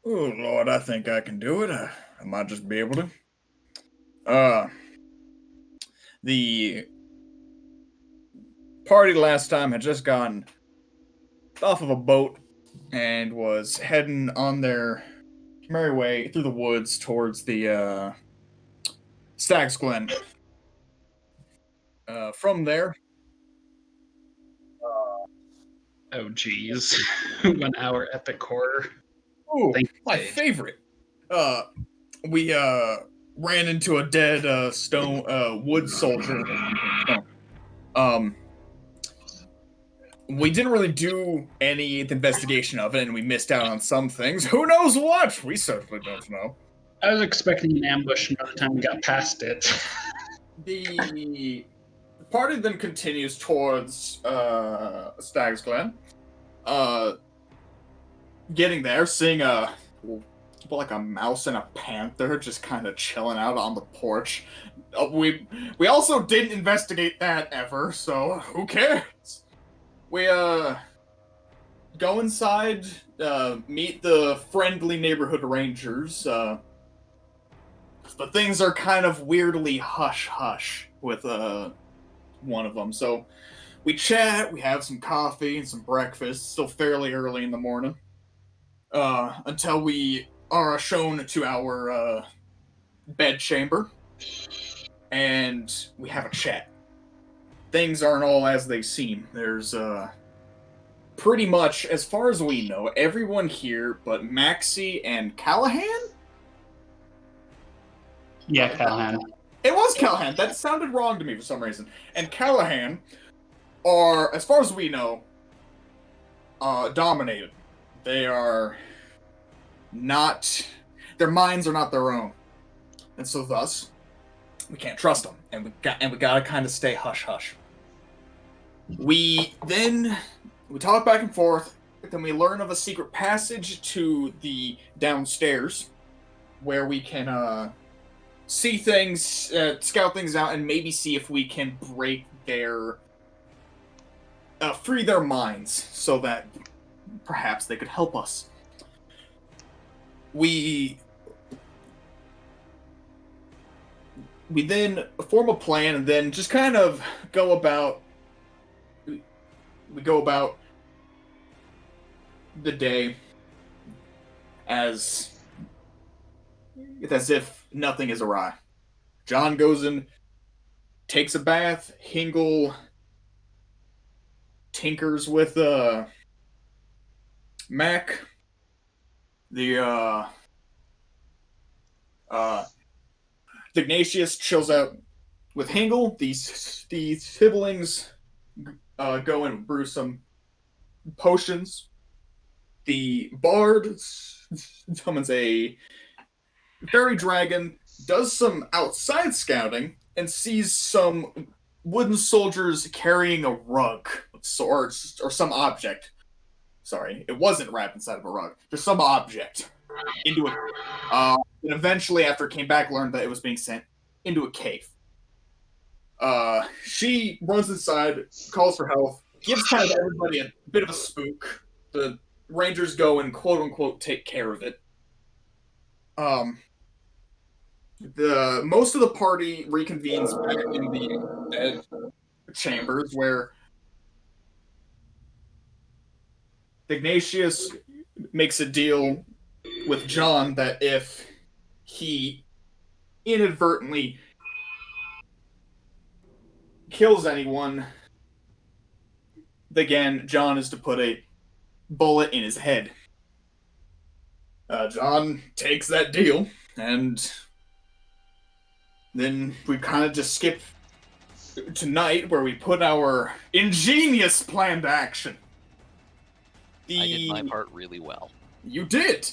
Oh, Lord, I think I can do it. I might just be able to. Uh, the party last time had just gotten off of a boat and was heading on their merry way through the woods towards the Stag's Glen. From there, Oh, geez. 1 hour epic horror. ooh, Thank my you, Paige. favorite. Uh, we ran into a dead stone wood soldier. Um, we didn't really do any investigation of it, and we missed out on some things. Who knows what? We certainly don't know. I was expecting an ambush, and by the time we got past it, The party then continues towards Stag's Glen. Uh, Getting there, seeing like a mouse and a panther just kind of chilling out on the porch. We also didn't investigate that ever, so who cares? We go inside, meet the friendly neighborhood rangers. But things are kind of weirdly hush hush with one of them. So we chat, we have some coffee and some breakfast. Still fairly early in the morning. Until we are shown to our bed chamber, and we have a chat. Things aren't all as they seem. There's pretty much, as far as we know, everyone here but Maxie and Callahan. yeah, Callahan. It was Callahan. That sounded wrong to me for some reason. And Callahan are, as far as we know, dominated. They are not. Their minds are not their own, and so thus we can't trust them, and we gotta kind of stay hush hush. We talk back and forth. Then we learn of a secret passage to the downstairs, where we can see things, scout things out, and maybe see if we can break their, free their minds, so that perhaps they could help us. We then form a plan, and then just kind of go about. We go about the day as if nothing is awry. John goes in, takes a bath. Hingle tinkers with Mac. The Ignatius chills out with Hingle. These siblings go and brew some potions. The bard summons a fairy dragon, does some outside scouting, and sees some wooden soldiers carrying a rug or some object. Sorry, it wasn't wrapped inside of a rug. Just some object into it. And eventually, after it came back, learned that it was being sent into a cave. She runs inside, calls for help, gives kind of everybody a bit of a spook. The Rangers go and quote unquote take care of it. The most of the party reconvenes back in the bed chambers where Ignatius makes a deal with John that if he inadvertently kills anyone, again, John is to put a bullet in his head. John takes that deal, and then we kind of just skip tonight where we put our ingenious plan to action. I did my part really well. You did!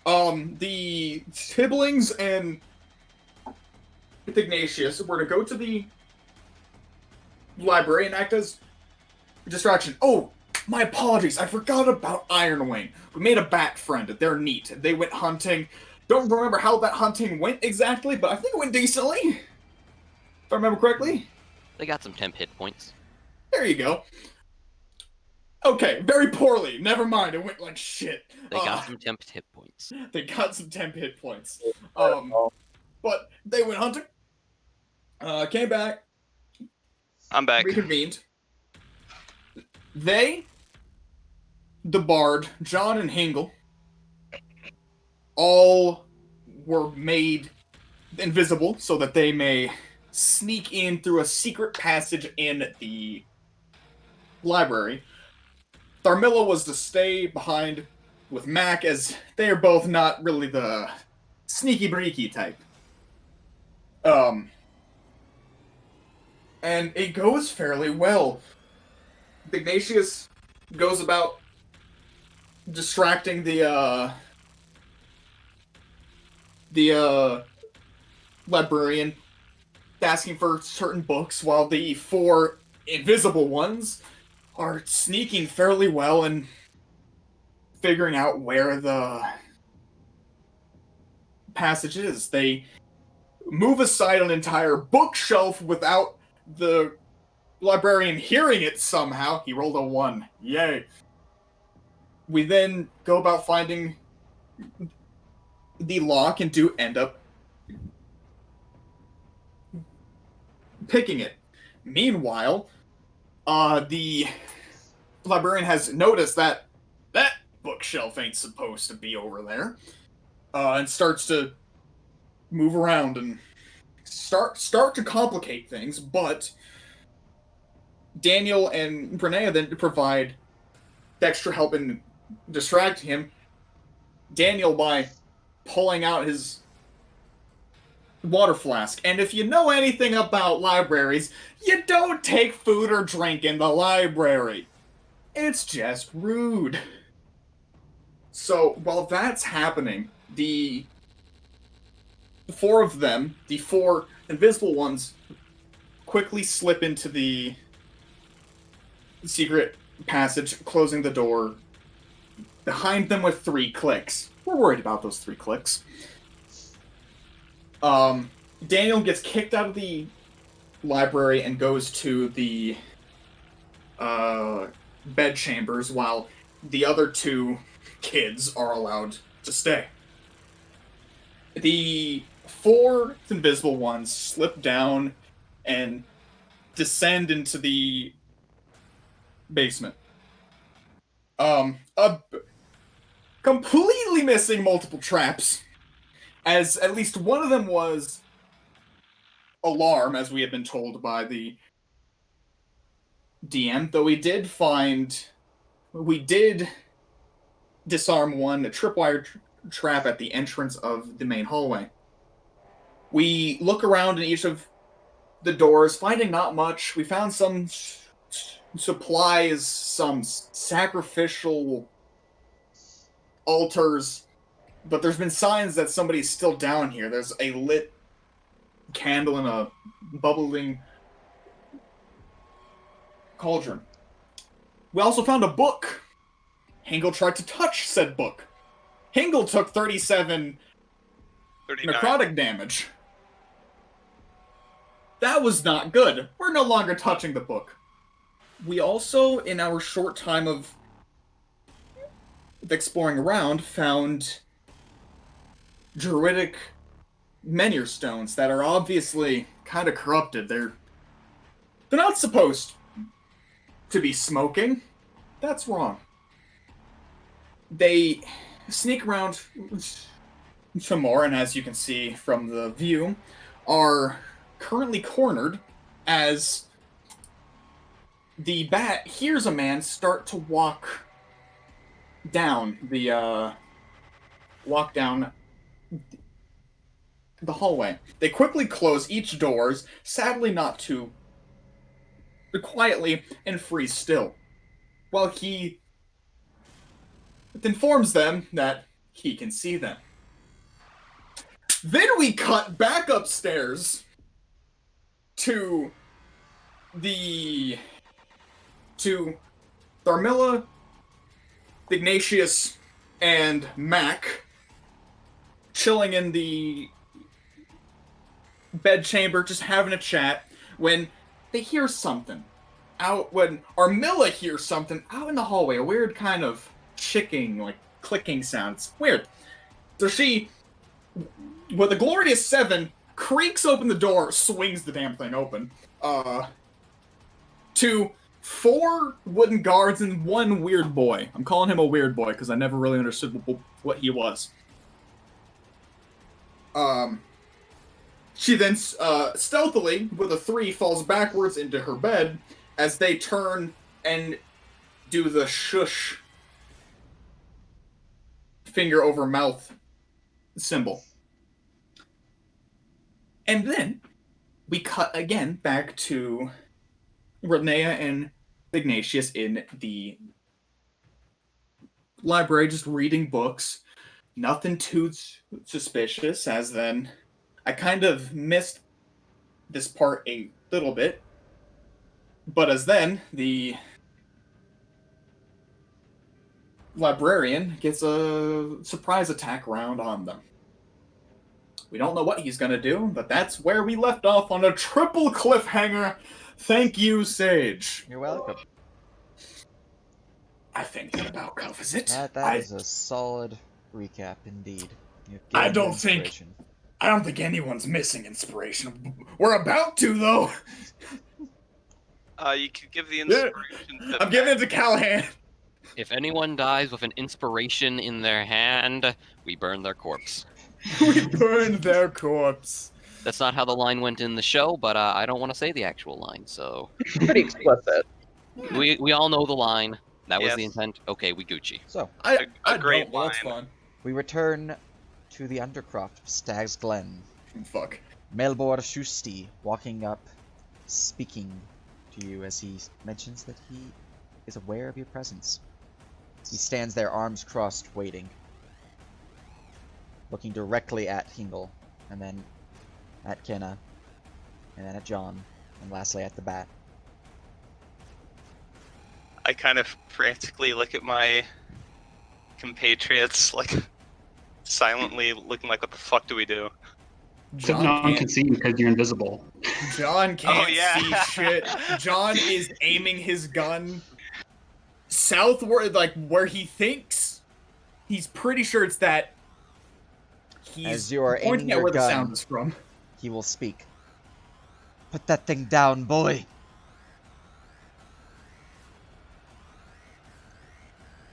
The siblings and Ignatius were to go to the library and act as a distraction. Oh, my apologies, I forgot about Iron Wing. We made a bat friend. They're neat. They went hunting. Don't remember how that hunting went exactly, but I think it went decently. If I remember correctly. They got some temp hit points. There you go. Okay, very poorly. Never mind. It went like shit. They got some temp hit points. They got some temp hit points. But they went hunting. Came back. I'm back. Reconvened. They, the Bard, John and Hingle, all were made invisible so that they may sneak in through a secret passage in the library. Tharmilla was to stay behind with Mac, as they are both not really the sneaky breaky type. And it goes fairly well. Ignatius goes about distracting the librarian, asking for certain books, while the four invisible ones are sneaking fairly well and figuring out where the passage is. They move aside an entire bookshelf without the librarian hearing it somehow. He rolled a 1. Yay. We then go about finding the lock and do end up picking it. Meanwhile, the librarian has noticed that bookshelf ain't supposed to be over there, and starts to move around and start to complicate things, but Daniel and Brenea then provide extra help in distracting him. Daniel by pulling out his water flask. And if you know anything about libraries, you don't take food or drink in the library. It's just rude. So while that's happening, the four of them, the four invisible ones, quickly slip into the secret passage, closing the door behind them with 3 clicks. We're worried about those 3 clicks. Daniel gets kicked out of the library and goes to the bed chambers, while the other 2 kids are allowed to stay. The 4 invisible ones slip down and descend into the basement. Completely missing multiple traps, as at least one of them was alarm, as we had been told by the DM, though we did disarm one, a tripwire trap at the entrance of the main hallway. We look around in each of the doors, finding not much. We found some supplies, some sacrificial altars, but there's been signs that somebody's still down here. There's a lit candle in a bubbling cauldron. We also found a book. Hingle tried to touch said book. Hingle took 37 necrotic damage. That was not good. We're no longer touching the book. We also, in our short time of exploring around, found druidic menhir stones that are obviously kind of corrupted. They're not supposed to be smoking. That's wrong. They sneak around some more, and as you can see from the view, are currently cornered as the bat hears a man start to walk down the hallway. They quickly close each doors, sadly not too quietly, and freeze still, while he informs them that he can see them. Then we cut back upstairs to Tharmilla, Ignatius, and Mac chilling in the bedchamber, just having a chat, when they hear something. Armilla hears something out in the hallway, a weird kind of chicking, like clicking sound. It's weird. So she, with a glorious 7, creaks open the door, swings the damn thing open. To 4 wooden guards and 1 weird boy. I'm calling him a weird boy because I never really understood what he was. She then stealthily, with a 3, falls backwards into her bed as they turn and do the shush finger over mouth symbol. And then we cut again back to Renea and Ignatius in the library, just reading books. Nothing too suspicious, as then I kind of missed this part a little bit. But as then, the librarian gets a surprise attack round on them. We don't know what he's going to do, but that's where we left off on a triple cliffhanger. Thank you, Sage. You're welcome. I think that about covers it. That is a solid recap indeed. I don't think anyone's missing inspiration. We're about to, though. You could give the inspiration. To I'm giving it to Callahan. If anyone dies with an inspiration in their hand, we burn their corpse. We burned their corpse. That's not how the line went in the show, but I don't want to say the actual line, so... Pretty explicit. We all know the line. That was Yes. the intent. Okay, we Gucci. So, I great don't, but that's line. fun. we return to the Undercroft, Stag's Glen. Fuck. Melbor Shusti walking up, speaking to you as he mentions that he is aware of your presence. He stands there, arms crossed, waiting, looking directly at Hingle, and then at Kenna, and then at John, and lastly at the bat. I kind of frantically look at my compatriots, like silently looking like, what the fuck do we do? Because no one can see you because you're invisible. John can't Oh, yeah. see shit. John is aiming his gun southward, like where he thinks. He's pretty sure it's that. He's As you are pointing aiming at your where the gun, sound is from. he will speak. Put that thing down, boy!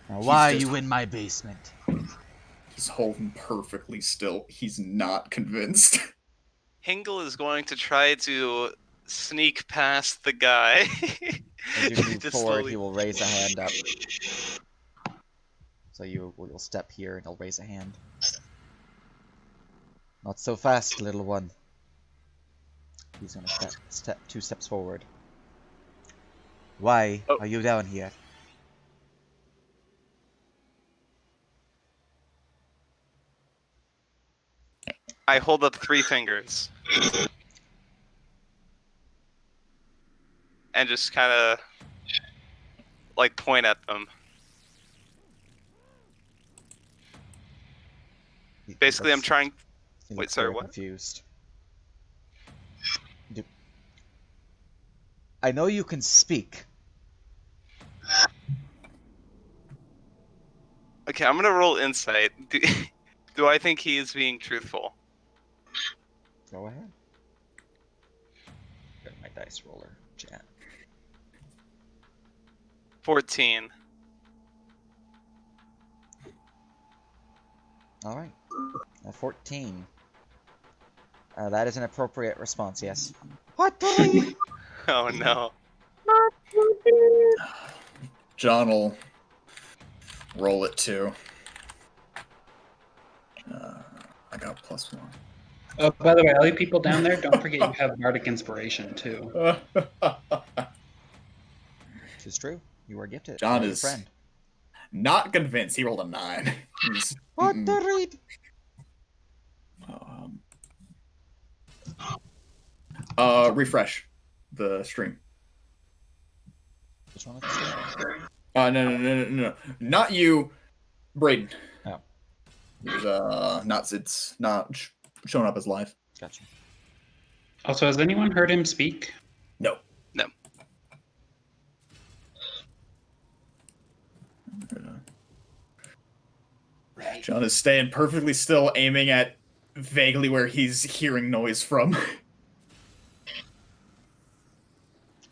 Now, why are just- you in my basement? He's holding perfectly still. He's not convinced. Hingle is going to try to sneak past the guy. As you move Just forward, slowly- he will raise a hand up. So you'll step here and he'll raise a hand. Not so fast, little one. He's gonna step 2 steps forward. Why Oh. are you down here? I hold up 3 fingers. And just kind of, like, point at them. Basically, I'm trying... He Wait, looks sorry, very what? confused. I know you can speak. Okay, I'm gonna roll insight. Do I think he is being truthful? Go ahead. Got my dice roller, chat. 14. Alright. 14. That is an appropriate response, yes. What the? Oh no. John will roll it too. I got +1. Oh, by the way, all you people down there, don't forget you have Bardic Inspiration, too. This is true. You are gifted. John by your is- friend. Not convinced. He rolled a 9. He's, What mm-mm. the read? Refresh the stream. Which one is this? No. Not you, Brayden. Oh. It's not showing up as live. Gotcha. Also, has anyone heard him speak? No. John is staying perfectly still, aiming at vaguely where he's hearing noise from.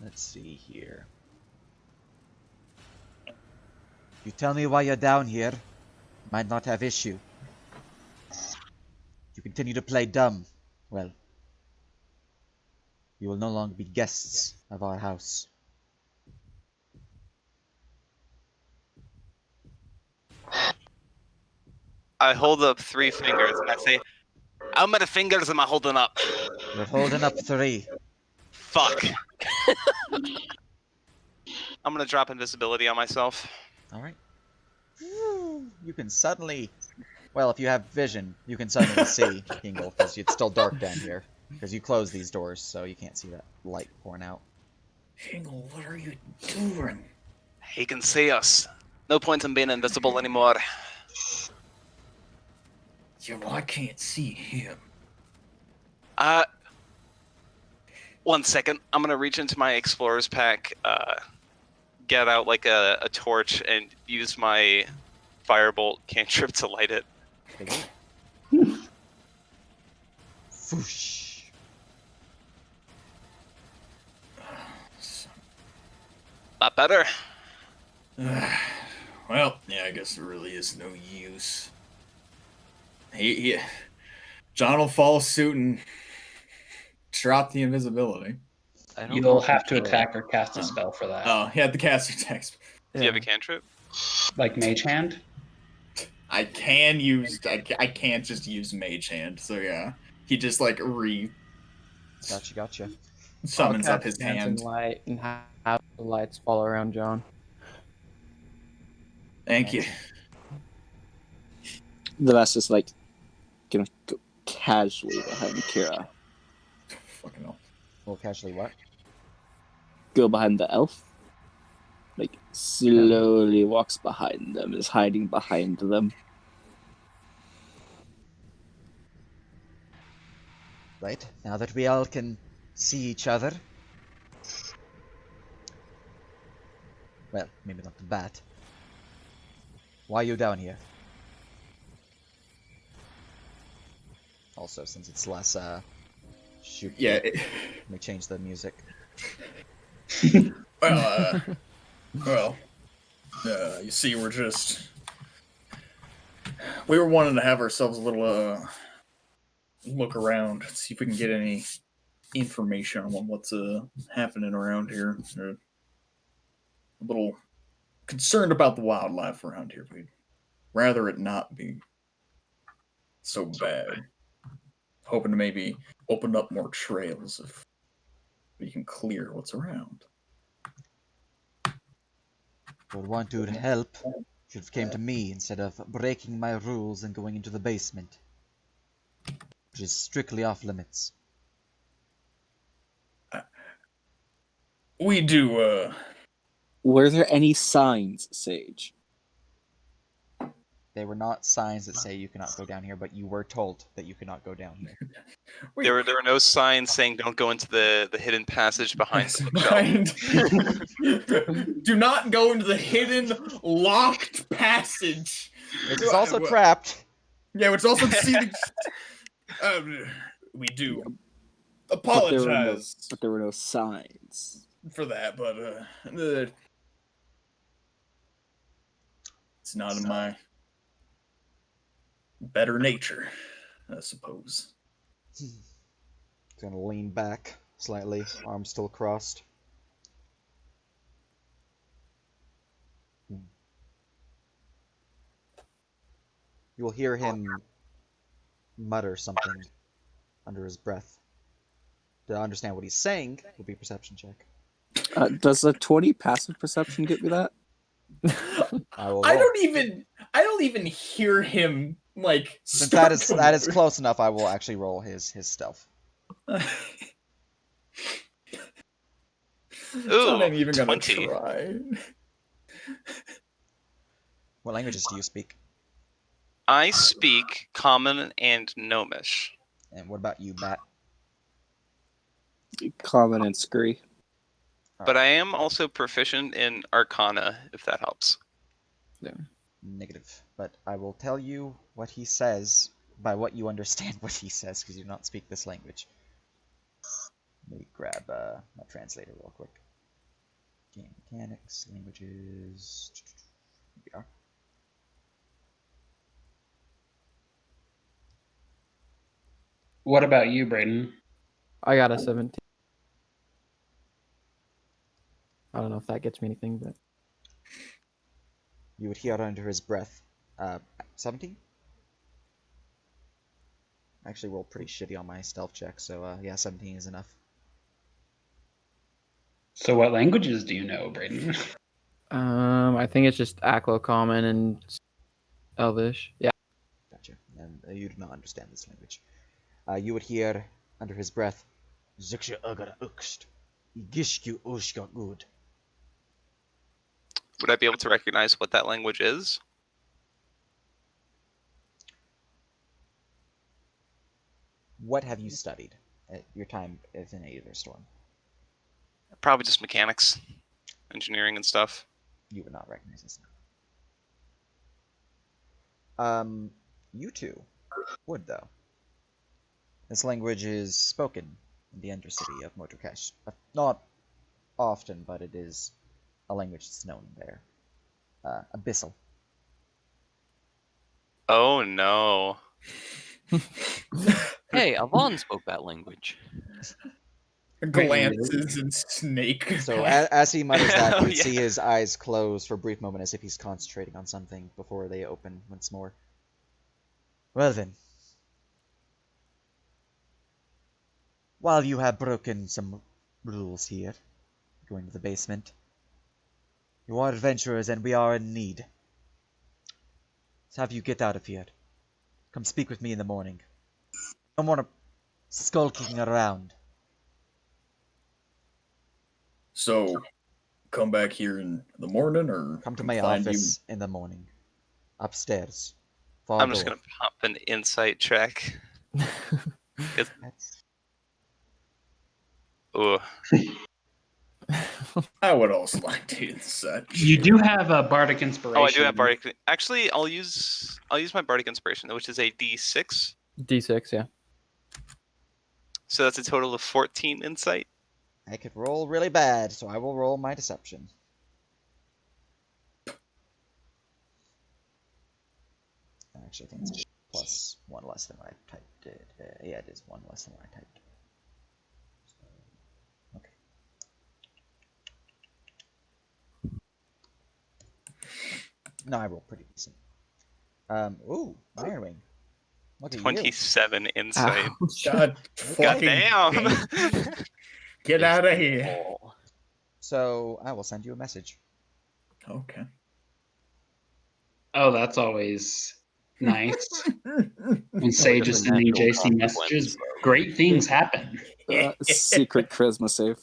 Let's see here. You tell me why you're down here. Might not have issue. You continue to play dumb. Well, you will no longer be guests of our house. I hold up 3 fingers and I say, "How many fingers am I holding up?" You're holding up 3. Fuck. I'm gonna drop invisibility on myself. Alright. You can suddenly... Well, if you have vision, you can suddenly see Hingle, because it's still dark down here. Because you closed these doors, so you can't see that light pouring out. Hingle, what are you doing? He can see us. No point in being invisible anymore. Yeah, well, I can't see him. 1 second. I'm gonna reach into my explorer's pack, get out like a torch, and use my firebolt cantrip to light it. Foosh. Lot better. Well, yeah, I guess there really is no use. John will follow suit and drop the invisibility. You'll have to attack or cast a spell for that. Oh, he had the caster text. Do you have a cantrip? Like Mage Hand? I can't just use Mage Hand, so yeah. He just like Gotcha. summons I'll up his cast Dancing hand. Light and have the lights fall around John. Thank you. The rest is like gonna go casually behind Kira. Fucking hell. Well, casually what? Go behind the elf. Like slowly walks behind them, is hiding behind them. Right, now that we all can see each other. Well, maybe not the bat. Why are you down here? Also, since it's less, shoot. Yeah. Let me change the music. Well, you see, we were wanting to have ourselves a little, look around, see if we can get any information on what's, happening around here. We're a little concerned about the wildlife around here. We'd rather it not be so bad. Hoping to maybe open up more trails if we can clear what's around. Would want to help. Should have came to me instead of breaking my rules and going into the basement, which is strictly off limits. We do, Were there any signs, Sage? They were not signs that say you cannot go down here, but you were told that you cannot go down here. There were no signs saying don't go into the hidden passage behind the bookshelf. Do not go into the hidden, locked passage. It's also trapped. Yeah, which also seems. We do apologize But there were no signs. for that, but it's not in my better nature, I suppose. Gonna lean back slightly, arms still crossed. You'll hear him mutter something under his breath. To understand what he's saying will be a perception check. Does a 20 passive perception get me that? I will I roll. don't even hear him like. Since start that is to close enough, I will actually roll his stealth. I'm Ooh, not even gonna 20. try. What languages do you speak? I speak Common and Gnomish. And what about you, Bat? Common and Scree. But I am also proficient in Arcana, if that helps. Yeah. Negative. But I will tell you what he says by what you understand what he says, because you do not speak this language. Let me grab my translator real quick. Game mechanics, languages. Here we are. What about you, Brayden? I got a 17. I don't know if that gets me anything, but You would hear under his breath. 17? I actually rolled pretty shitty on my stealth check, so yeah, 17 is enough. So what languages do you know, Brayden? I think it's just Aklo Common and Elvish. Yeah. Gotcha. And you do not understand this language. You would hear under his breath, "Ziksha agara ukst, igishku ushka good." Would I be able to recognize what that language is? What have you studied at your time as an Aether Storm? Probably just mechanics, engineering, and stuff. You would not recognize this. You two would, though. This language is spoken in the Undercity of Motorcash. Not often, but it is a language that's known there. Abyssal. Oh no. Hey, Avon spoke that language. Glances and snake. So as he mutters that, Oh, you see yeah. his eyes close for a brief moment as if he's concentrating on something before they open once more. Well then. While you have broken some rules here, going to the basement, you are adventurers and we are in need. Let's have you get out of here. Come speak with me in the morning. No more skulking around. So, come back here in the morning, or Come to my find office in the morning. Upstairs. Far I'm just door. gonna pop an insight check. Ooh. I would also like to do such. You do have a bardic inspiration. Oh, I do have bardic. Actually, I'll use my bardic inspiration, which is a D6. D6, yeah. So that's a total of 14 insight. I could roll really bad, so I will roll my deception. Actually, I think it's plus one less than what I typed it. Yeah, it is one less than what I typed. So, okay. No, I rolled pretty decent. Ooh, Iron Wing. Look at 27 insight. Ouch. God God fucking damn. get out of here. you. So I will send you a message. Okay. Oh, that's always nice. When Sage is sending Natural JC consequence. messages, great things happen. Secret charisma save.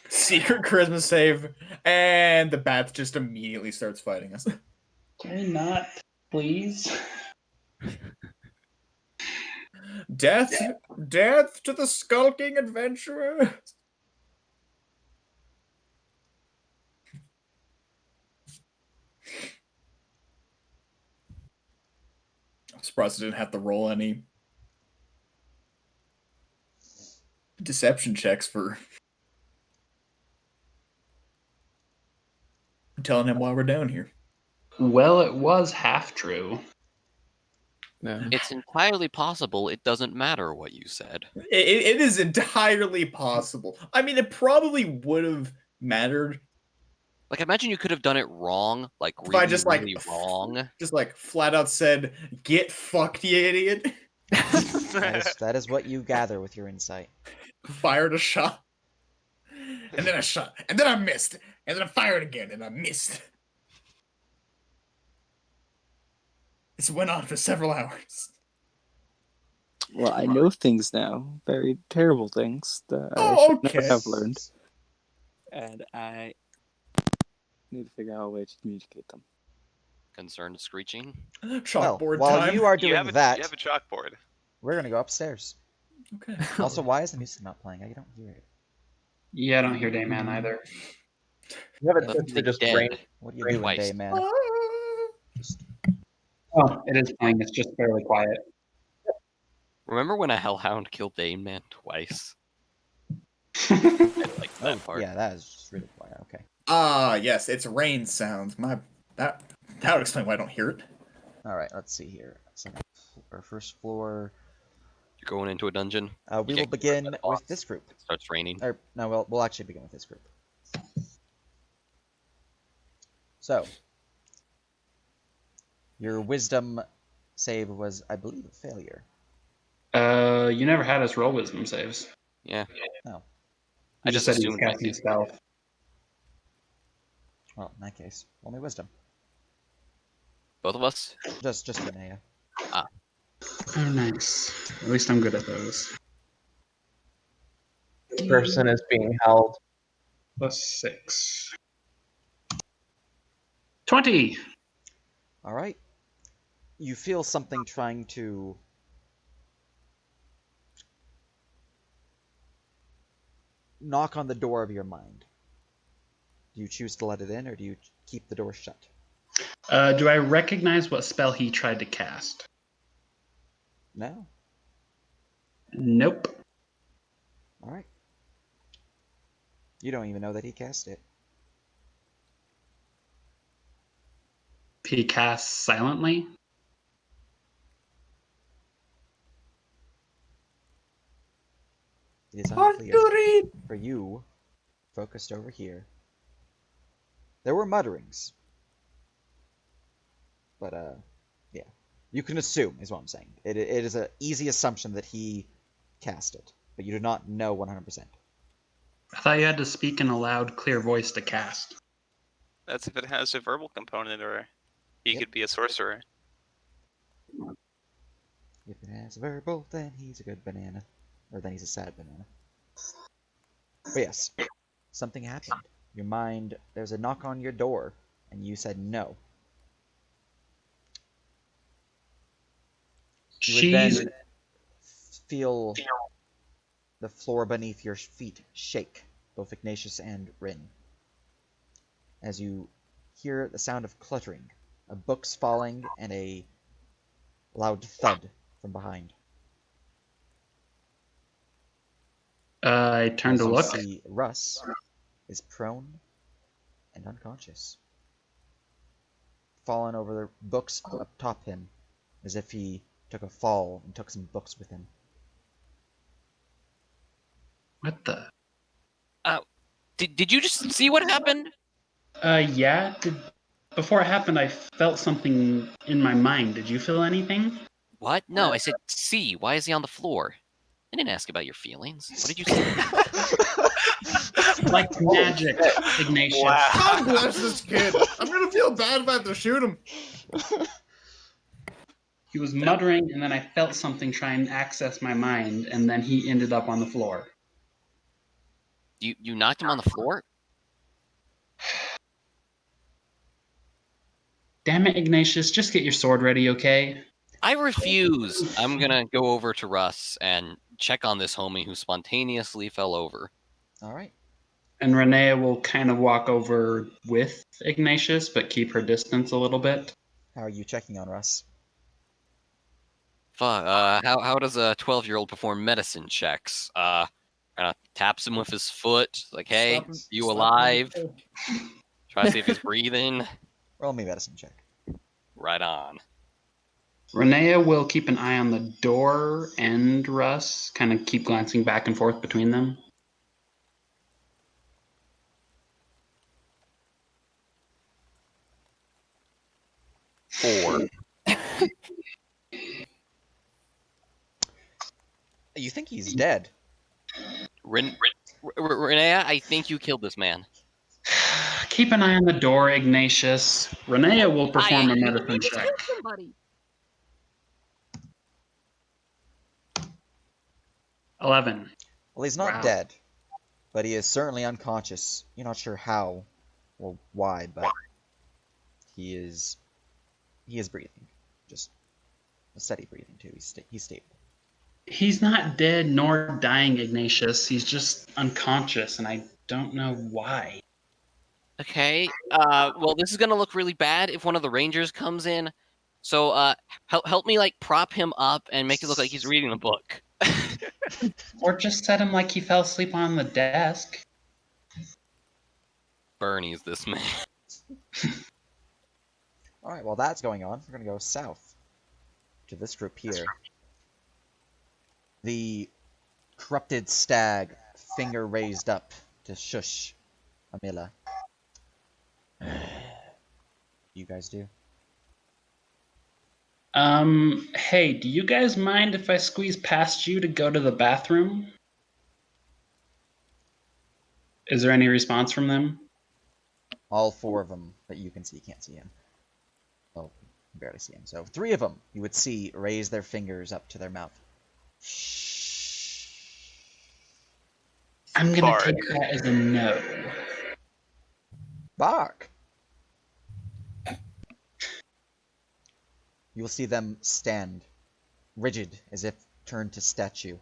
Secret charisma save, and the bat just immediately starts fighting us. Can we not, please? Death to the skulking adventurer. I'm surprised I didn't have to roll any deception checks for telling him why we're down here. Well, it was half true. Yeah. It's entirely possible it doesn't matter what you said. It is entirely possible. I mean, it probably would have mattered Like, imagine you could have done it wrong, like if really, I just like really wrong. just like flat out said, "Get fucked, you idiot." That is what you gather with your insight. Fired a shot, and then I shot, and then I missed, and then I fired again, and I missed. This went on for several hours. Well, I know things now. Very terrible things that I Oh, should never okay. have learned. And I need to figure out a way to communicate them. Concerned screeching. Well, Chalkboard while time. you are You doing have a that, chalkboard. we're gonna go upstairs. Okay. Also, why is the music not playing? I don't hear it. Yeah, I don't hear Dayman either. You have But it to just dead. brain. What are you doing, Twice. day man? Oh, it is playing. It's just fairly quiet. Remember when a hellhound killed Dane Man twice? I like that part. Yeah, that is just really quiet. Okay. Ah, yes, it's rain sounds. That would explain why I don't hear it. All right, let's see here. Our first floor. You're going into a dungeon. We You will get begin by the boss. with this group. It starts raining. Or no, we'll actually begin with this group. So, your wisdom save was, I believe, a failure. You never had us roll wisdom saves. Yeah. No. I You just said he was assumed I casting a did. spell. Well, in that case, only wisdom. Both of us? Just Linnea. Oh, nice. At least I'm good at those. This person is being held. Plus 6. 20! All right. You feel something trying to knock on the door of your mind. Do you choose to let it in, or do you keep the door shut? Do I recognize what spell he tried to cast? No? Nope. All right. You don't even know that he cast it. He casts silently? It is Hard unclear. to read. For you, focused over here, there were mutterings. But, yeah. You can assume, is what I'm saying. It is an easy assumption that he cast it, but you do not know 100%. I thought you had to speak in a loud, clear voice to cast. That's if it has a verbal component, or he Yep. could be a sorcerer. If it has verbal, then he's a good banana. Or then he's a sad banana. But yes, something happened. Your mind, there's a knock on your door, and you said no. You would She's then feel the floor beneath your feet shake, both Ignatius and Rin, as you hear the sound of cluttering, of books falling, and a loud thud from behind. I turn As to you look. see Russ is prone and unconscious, fallen over the books up top him, as if he took a fall and took some books with him. What the? Did you just see what happened? Yeah. Before it happened, I felt something in my mind. Did you feel anything? What? No, I said see. Why is he on the floor? I didn't ask about your feelings. What did you say? Like magic, Ignatius. God bless this kid. I'm gonna feel bad if I have to shoot him. He was muttering, and then I felt something try and access my mind, and then he ended up on the floor. You knocked him on the floor? Damn it, Ignatius, just get your sword ready, okay? I refuse. I'm gonna go over to Russ and check on this homie who spontaneously fell over. All right. And Renea will kind of walk over with Ignatius, but keep her distance a little bit. How are you checking on Russ? Fuck. How does a 12-year-old perform medicine checks? Taps him with his foot. Like, hey, Slap him- you slap him. alive? Try to see if he's breathing. Roll me a medicine check. Right on. Renea will keep an eye on the door and Russ, kind of keep glancing back and forth between them. Four. You think he's dead? Renea, I think you killed this man. Keep an eye on the door, Ignatius. Renea will perform a medicine check. Somebody. 11. Well, he's not Wow. dead, but he is certainly unconscious. You're not sure how or why, but he is breathing. Just a steady breathing too. He's stable. He's not dead nor dying, Ignatius. He's just unconscious, and I don't know why. Okay. Well, this is gonna look really bad if one of the Rangers comes in. So, help me like prop him up and make it look like he's reading a book. Or just set him like he fell asleep on the desk. Bernie's this man. Alright, while that's going on, we're gonna go south. To this group here. The corrupted stag, finger raised up to shush Amila. You guys do? Hey, do you guys mind if I squeeze past you to go to the bathroom? Is there any response from them? All four of them that you can see. You can't see him. Oh, you can barely see him. So 3 of them you would see raise their fingers up to their mouth. I'm gonna Bark. take that as a no. Bark! You will see them stand, rigid as if turned to statue,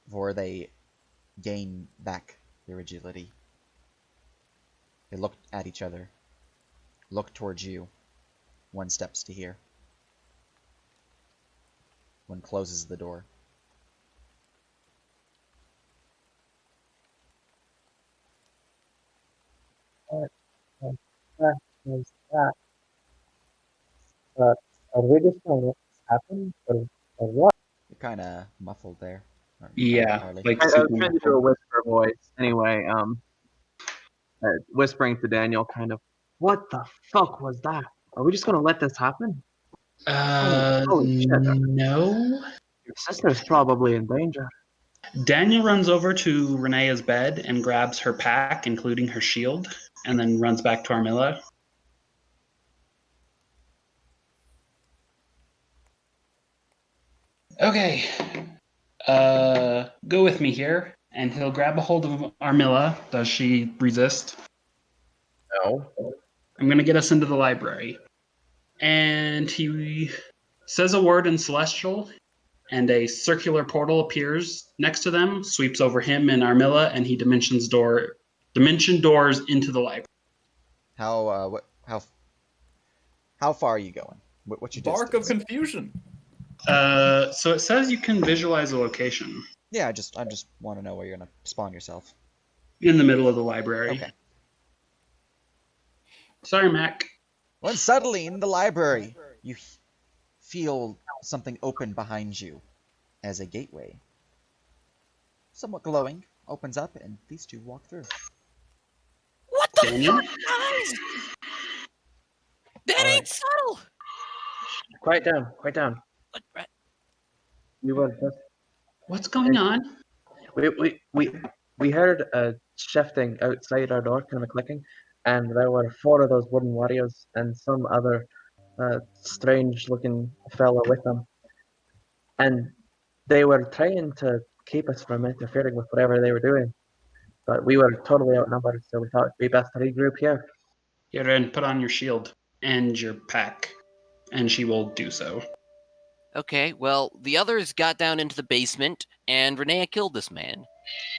before they gain back their rigidity. They look at each other, look towards you. One steps to here. One closes the door. What the heck was that? Are we just gonna let this happen? Or what? You're kind of muffled there. Or Yeah, Harley. like I was super trying to do a whisper voice. Anyway, whispering to Daniel, kind of, what the fuck was that? Are we just gonna let this happen? Holy shit. no. Your sister's probably in danger. Daniel runs over to Renea's bed and grabs her pack, including her shield, and then runs back to Armilla. Okay. Go with me here, and he'll grab a hold of Armilla. Does she resist? No. I'm gonna get us into the library. And he says a word in Celestial, and a circular portal appears next to them, sweeps over him and Armilla, and he dimension doors into the library. How far are you going? What's your Bark distance? of confusion. So it says you can visualize a location Yeah, I just want to know where you're gonna spawn yourself. in the middle of the library. Okay. Sorry, Mac. When suddenly in the library, you feel something open behind you as a gateway, somewhat glowing, opens up, and these two walk through. What the Daniel? fuck, guys? That Alright. ain't subtle. Quiet down, quiet down. What- We were just What's going on? we heard a shifting outside our door, kind of clicking, and there were 4 of those wooden warriors and some other strange-looking fella with them, and they were trying to keep us from interfering with whatever they were doing, but we were totally outnumbered, so we thought it'd be best to regroup here. Here, and put on your shield and your pack, and she will do so. Okay, well, the others got down into the basement, and Renea killed this man.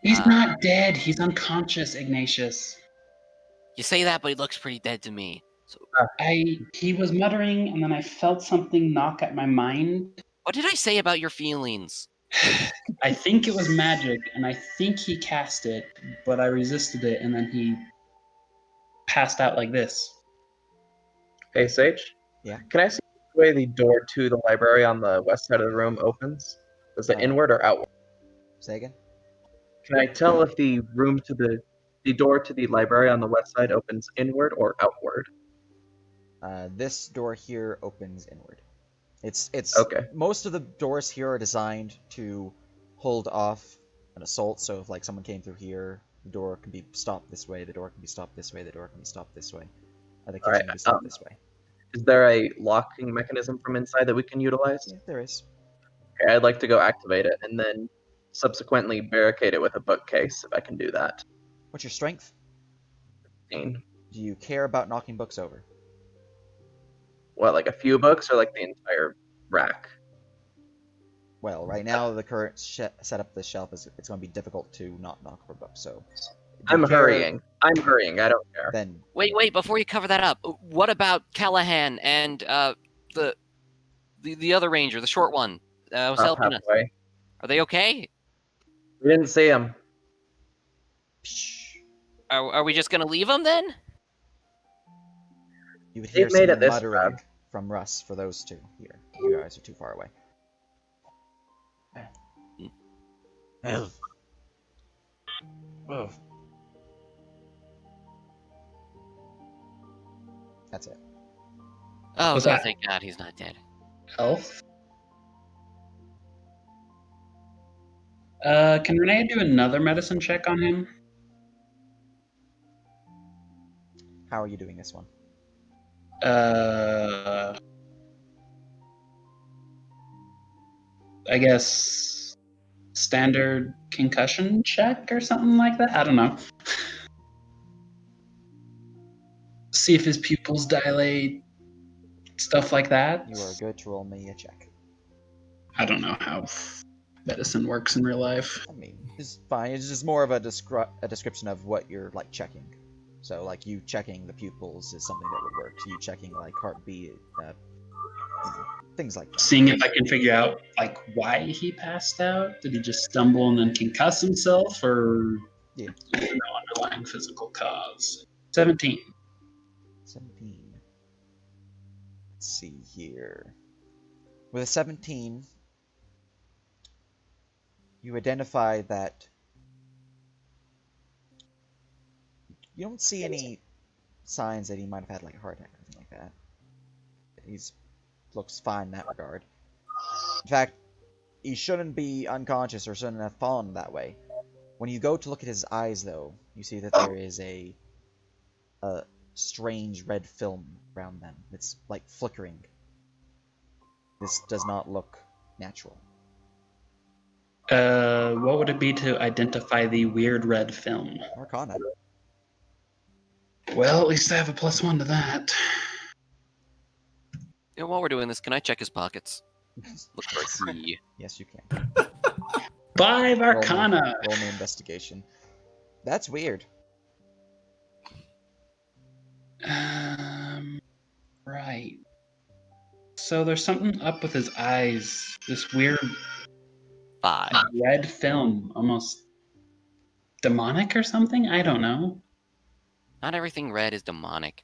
He's not dead. He's unconscious, Ignatius. You say that, but he looks pretty dead to me. So, He was muttering, and then I felt something knock at my mind. what did I say about your feelings? I think it was magic, and I think he cast it, but I resisted it, and then he passed out like this. Hey, Sage? Yeah? Can I see the way the door to the library on the west side of the room opens? Is it inward or outward? Say again? Can I tell if the room to the door to the library on the west side opens inward or outward? This door here opens inward. It's Okay. Most of the doors here are designed to hold off an assault. So if like someone came through here, the door can be stopped this way. The door can be stopped this way. The door can be stopped this way. The kitchen Alright, can be stopped this way. Is there a locking mechanism from inside that we can utilize? Yeah, there is. Okay, I'd like to go activate it and then subsequently barricade it with a bookcase if I can do that. What's your strength? 15. Do you care about knocking books over? What, like a few books or like the entire rack? Well, right now the current setup of the shelf is it's going to be difficult to not knock over books. So I'm you care, hurrying. I'm hurrying. I don't care. Then Wait, before you cover that up, what about Callahan and the other ranger, the short one, was Up helping us? halfway. Are they okay? We didn't see him. Are we just gonna leave them then? you would They've hear some made it this muttering bad. from Russ for those two here. You guys are too far away. That's it. Oh, What's that? thank God he's not dead. Elf. Can Renee do another medicine check on him? How are you doing this one? I guess standard concussion check or something like that. I don't know. See if his pupils dilate, stuff like that. You are good to roll me a check. I don't know how medicine works in real life. I mean, it's fine. It's just more of a description of what you're like checking. So like you checking the pupils is something that would work. You checking like heartbeat, things like that. Seeing if I can figure out like why he passed out. Did he just stumble and then concuss himself, or Yeah. no underlying physical cause? 17. 17. Let's see here. With a 17, you identify that you don't see any signs that he might have had like a heart attack or anything like that. He's looks fine in that regard. In fact, he shouldn't be unconscious or shouldn't have fallen that way. When you go to look at his eyes, though, you see that there is a strange red film around them. It's like flickering. This does not look natural. What would it be to identify the weird red film? Arcana. Well, at least I have a +1 to that. Yeah, while we're doing this, can I check his pockets? Look for a key. Yes, you can. 5 Arcana. Roll me investigation. That's weird. Right. So there's something up with his eyes. This weird 5. red film, almost demonic or something? I don't know. Not everything red is demonic.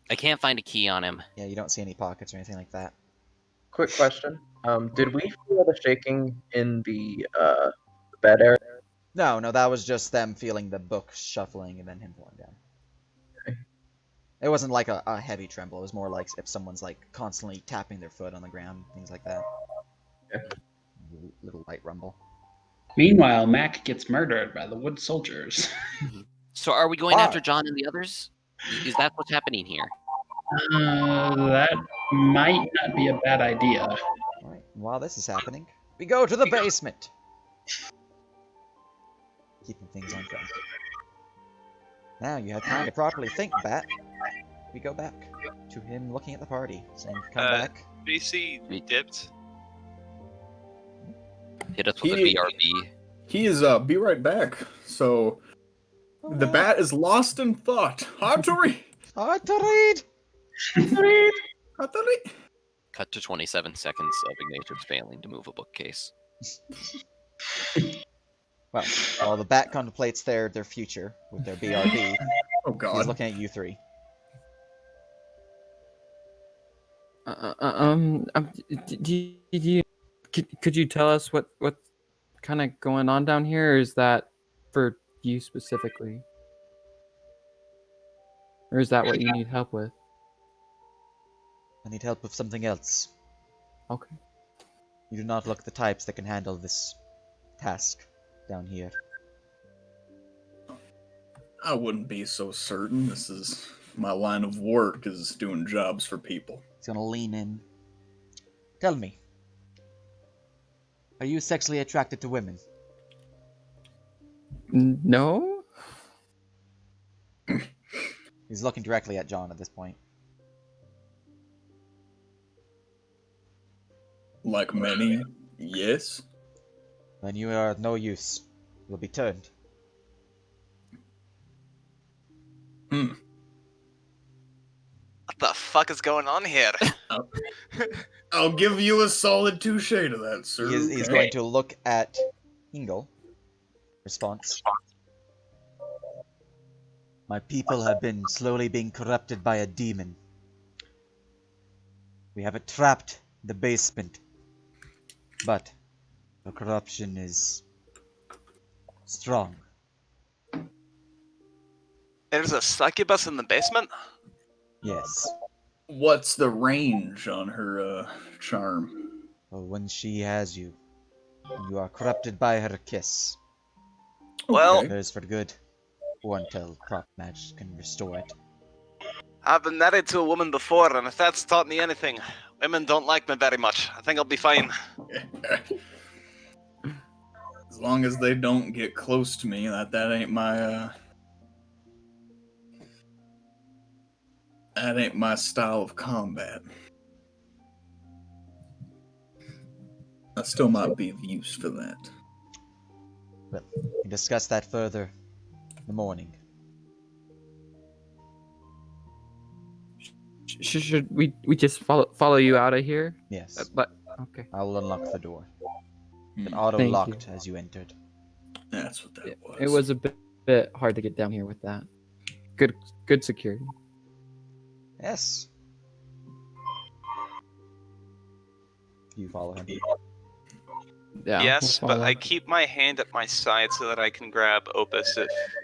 I can't find a key on him. Yeah, you don't see any pockets or anything like that. Quick question. Did we feel the shaking in the bed area? No, that was just them feeling the book shuffling and then him falling down. Okay. It wasn't like a heavy tremble. It was more like if someone's like constantly tapping their foot on the ground, things like that. Okay. Little light rumble. Meanwhile, Mac gets murdered by the wood soldiers. So are we going after John and the others? Is that what's happening here? That might not be a bad idea. Alright, while this is happening, we go to the basement. Keeping things on track. Now you have time to properly think, Bat. We go back to him looking at the party, saying, come back. BC dipped. Hit us with a BRB. He is be right back. So the bat is lost in thought. Hard to read. Hard to read. Hard to read. Cut to 27 seconds of Ignatius failing to move a bookcase. Well, while the bat contemplates their future with their BRB, Oh he's God. looking at you three. Could you tell us what's kind of going on down here? Or is that for you specifically, or is that what you need help with? I need help with something else. Okay. You do not look the types that can handle this task down here. I wouldn't be so certain. This is my line of work, is doing jobs for people. He's gonna lean in. Tell me, are you sexually attracted to women? No. He's looking directly at John at this point. Like many, yes. Then you are of no use. You'll be turned. What the fuck is going on here? I'll give you a solid touche to that, sir. He's okay? going to look at Hingle. Response. My people have been slowly being corrupted by a demon. We have it trapped in the basement. But the corruption is strong. There's a succubus in the basement? Yes. What's the range on her charm? Well, when she has you, you are corrupted by her kiss. Well, Okay. Hers for good, or until prop match can restore it. I've been married to a woman before, and if that's taught me anything, women don't like me very much. I think I'll be fine. As long as they don't get close to me, that ain't my that ain't my style of combat. I still might be of use for that. Well, we can discuss that further in the morning. Should we just follow you out of here? Yes. But okay. I will unlock the door. It Hmm. auto-locked as you entered. That's what that was. It was a bit hard to get down here with that. Good security. Yes. You follow him. Yeah. Yes, we'll but follow. I keep my hand at my side so that I can grab Opus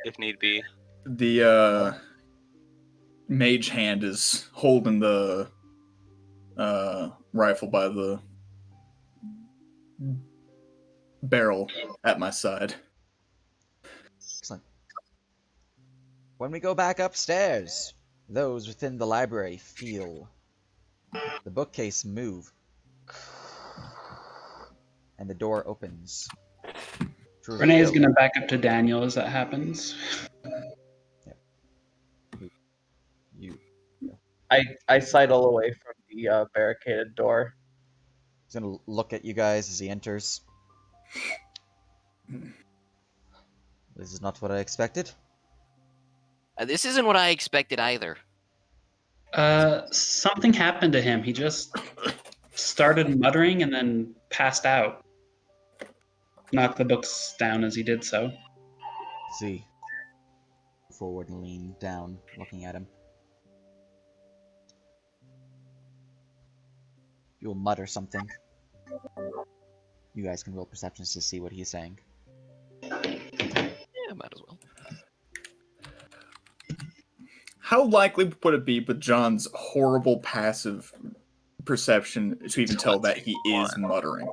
if need be. The mage hand is holding the rifle by the barrel at my side. Excellent. When we go back upstairs, those within the library feel the bookcase move. And the door opens. To Renee is reveal- going to back up to Daniel as that happens. You. I sidle away from the barricaded door. He's gonna look at you guys as he enters. This is not what I expected. This isn't what I expected either. Something happened to him. He just started muttering and then passed out. Knocked the books down as he did so. See. Forward and lean down, looking at him. You'll mutter something. You guys can roll perceptions to see what he's saying. Yeah, might as well. How likely would it be with John's horrible passive perception to even tell that he is muttering?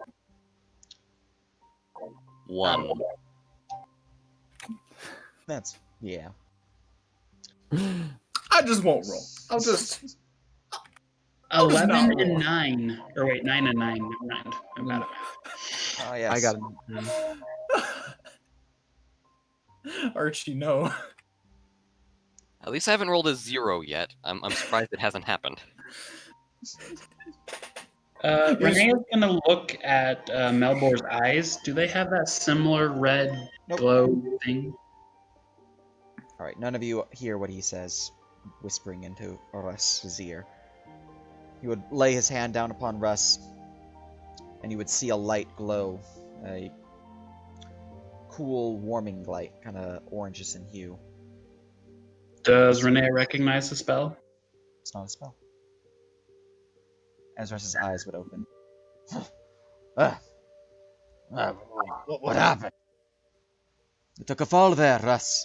1. That's yeah. I just won't roll. I'll just 11 not and roll. 9. Or wait, 9 and 9. Never mind. I got it. Oh yes. I got it. Archie, no. At least I haven't rolled a 0 yet. I'm surprised it hasn't happened. Renee is going to look at Melbor's eyes. Do they have that similar red Nope. glow thing? Alright, none of you hear what he says, whispering into Russ's ear. He would lay his hand down upon Russ, and you would see a light glow. A cool, warming light, kind of oranges in hue. Does Renee recognize the spell? It's not a spell. As Russ's eyes would open. What happened? You took a fall there, Russ.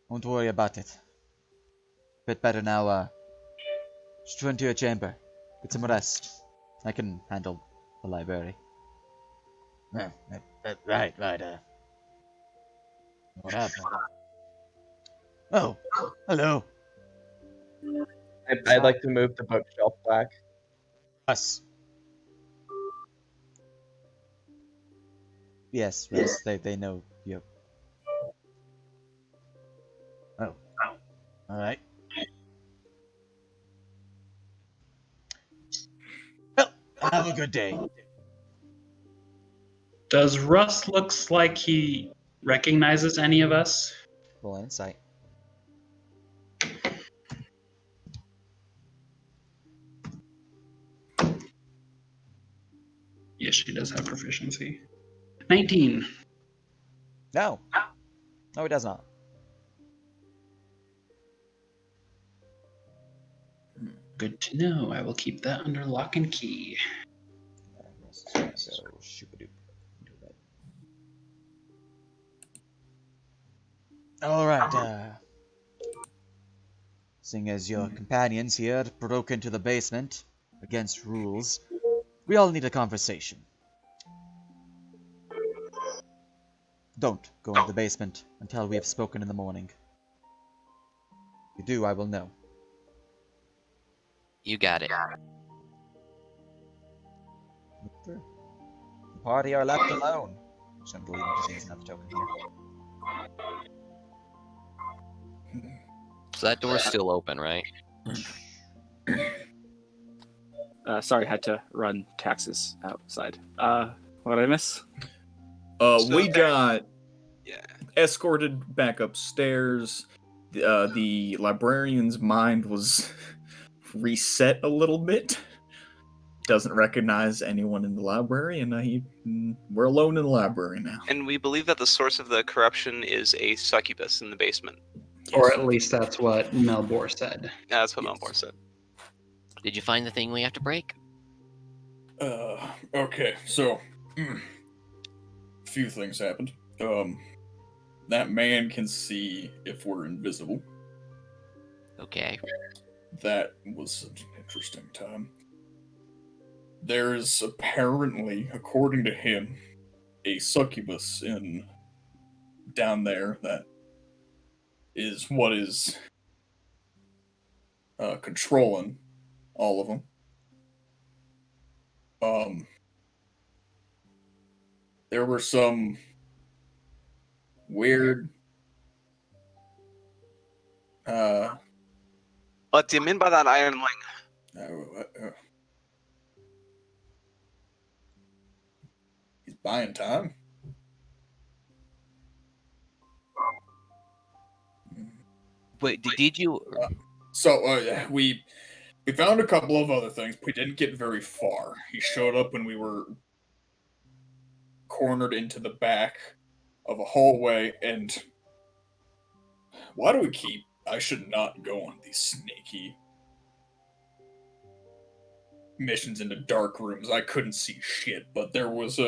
Don't worry about it. Bit better now, just run to your chamber. Get some rest. I can handle the library. Right. What happened? Oh, hello. I'd like to move the bookshelf back. Us. Yes, they know you. Oh. Alright. Have a good day. Does Russ looks like he recognizes any of us? Roll an insight. Yes, she does have proficiency. 19. No. No, he does not. Good to know. I will keep that under lock and key. So, shoop-a-doop. Do that. Alright, seeing as your companions here broke into the basement against rules, we all need a conversation. Don't go into the basement until we have spoken in the morning. If you do, I will know. You got it. The party are left alone. I'm just gonna delete him because he doesn't have the token here. So that door's still open, right? Sorry, had to run taxes outside. What did I miss? We got Yeah. escorted back upstairs. The librarian's mind was reset a little bit. Doesn't recognize anyone in the library, and we're alone in the library now. And we believe that the source of the corruption is a succubus in the basement. Or at least that's what Melbor said. Yeah, that's what Melbor said. Did you find the thing we have to break? Okay, so a few things happened. That man can see if we're invisible. Okay. That was an interesting time. There's apparently, according to him, a succubus down there that is what is controlling all of them. There were some weird What do you mean by that, Ironling? He's buying time. Wait, did you? So we found a couple of other things. We didn't get very far. He showed up when we were cornered into the back of a hallway, and why do we keep... I should not go on these sneaky missions into dark rooms. I couldn't see shit, but there was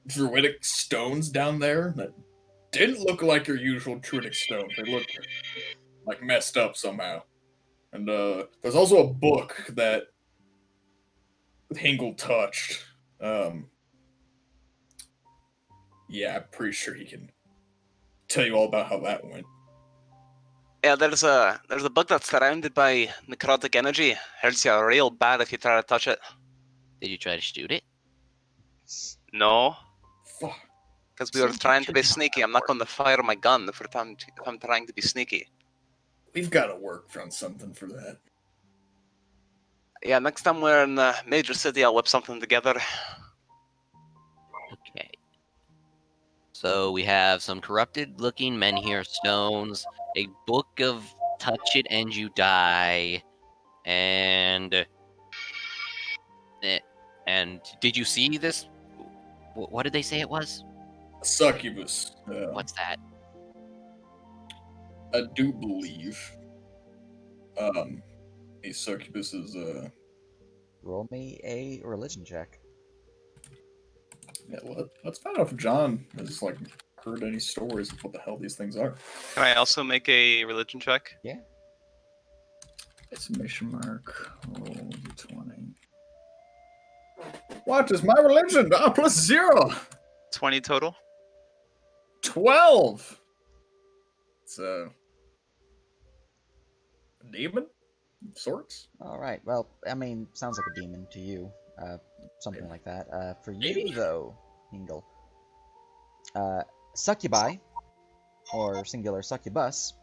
druidic stones down there that didn't look like your usual druidic stones. They looked like messed up somehow. And there's also a book that Hingle touched. Yeah, I'm pretty sure he can tell you all about how that went. Yeah, there's a book that's surrounded by necrotic energy. Hurts you real bad if you try to touch it. Did you try to shoot it? No, Fuck. because we were trying to be sneaky. I'm not going to fire my gun if I'm trying to be sneaky. We've got to work on something for that. Yeah, next time we're in a major city, I'll whip something together. Okay. So we have some corrupted-looking menhir stones, a book of touch it and you die, and did you see this? What did they say it was? A succubus. What's that? I do believe a succubus is Roll me a religion check. yeah, let's find out if John has heard any stories of what the hell these things are. Can I also make a religion check? Yeah. Exclamation mark. Roll 20. What is my religion? Plus 0. 20 total. 12. It's a demon of sorts. All right. Well, I mean, sounds like a demon to you. Something like that. For you, Maybe. though, Hingle, succubi, or singular succubus,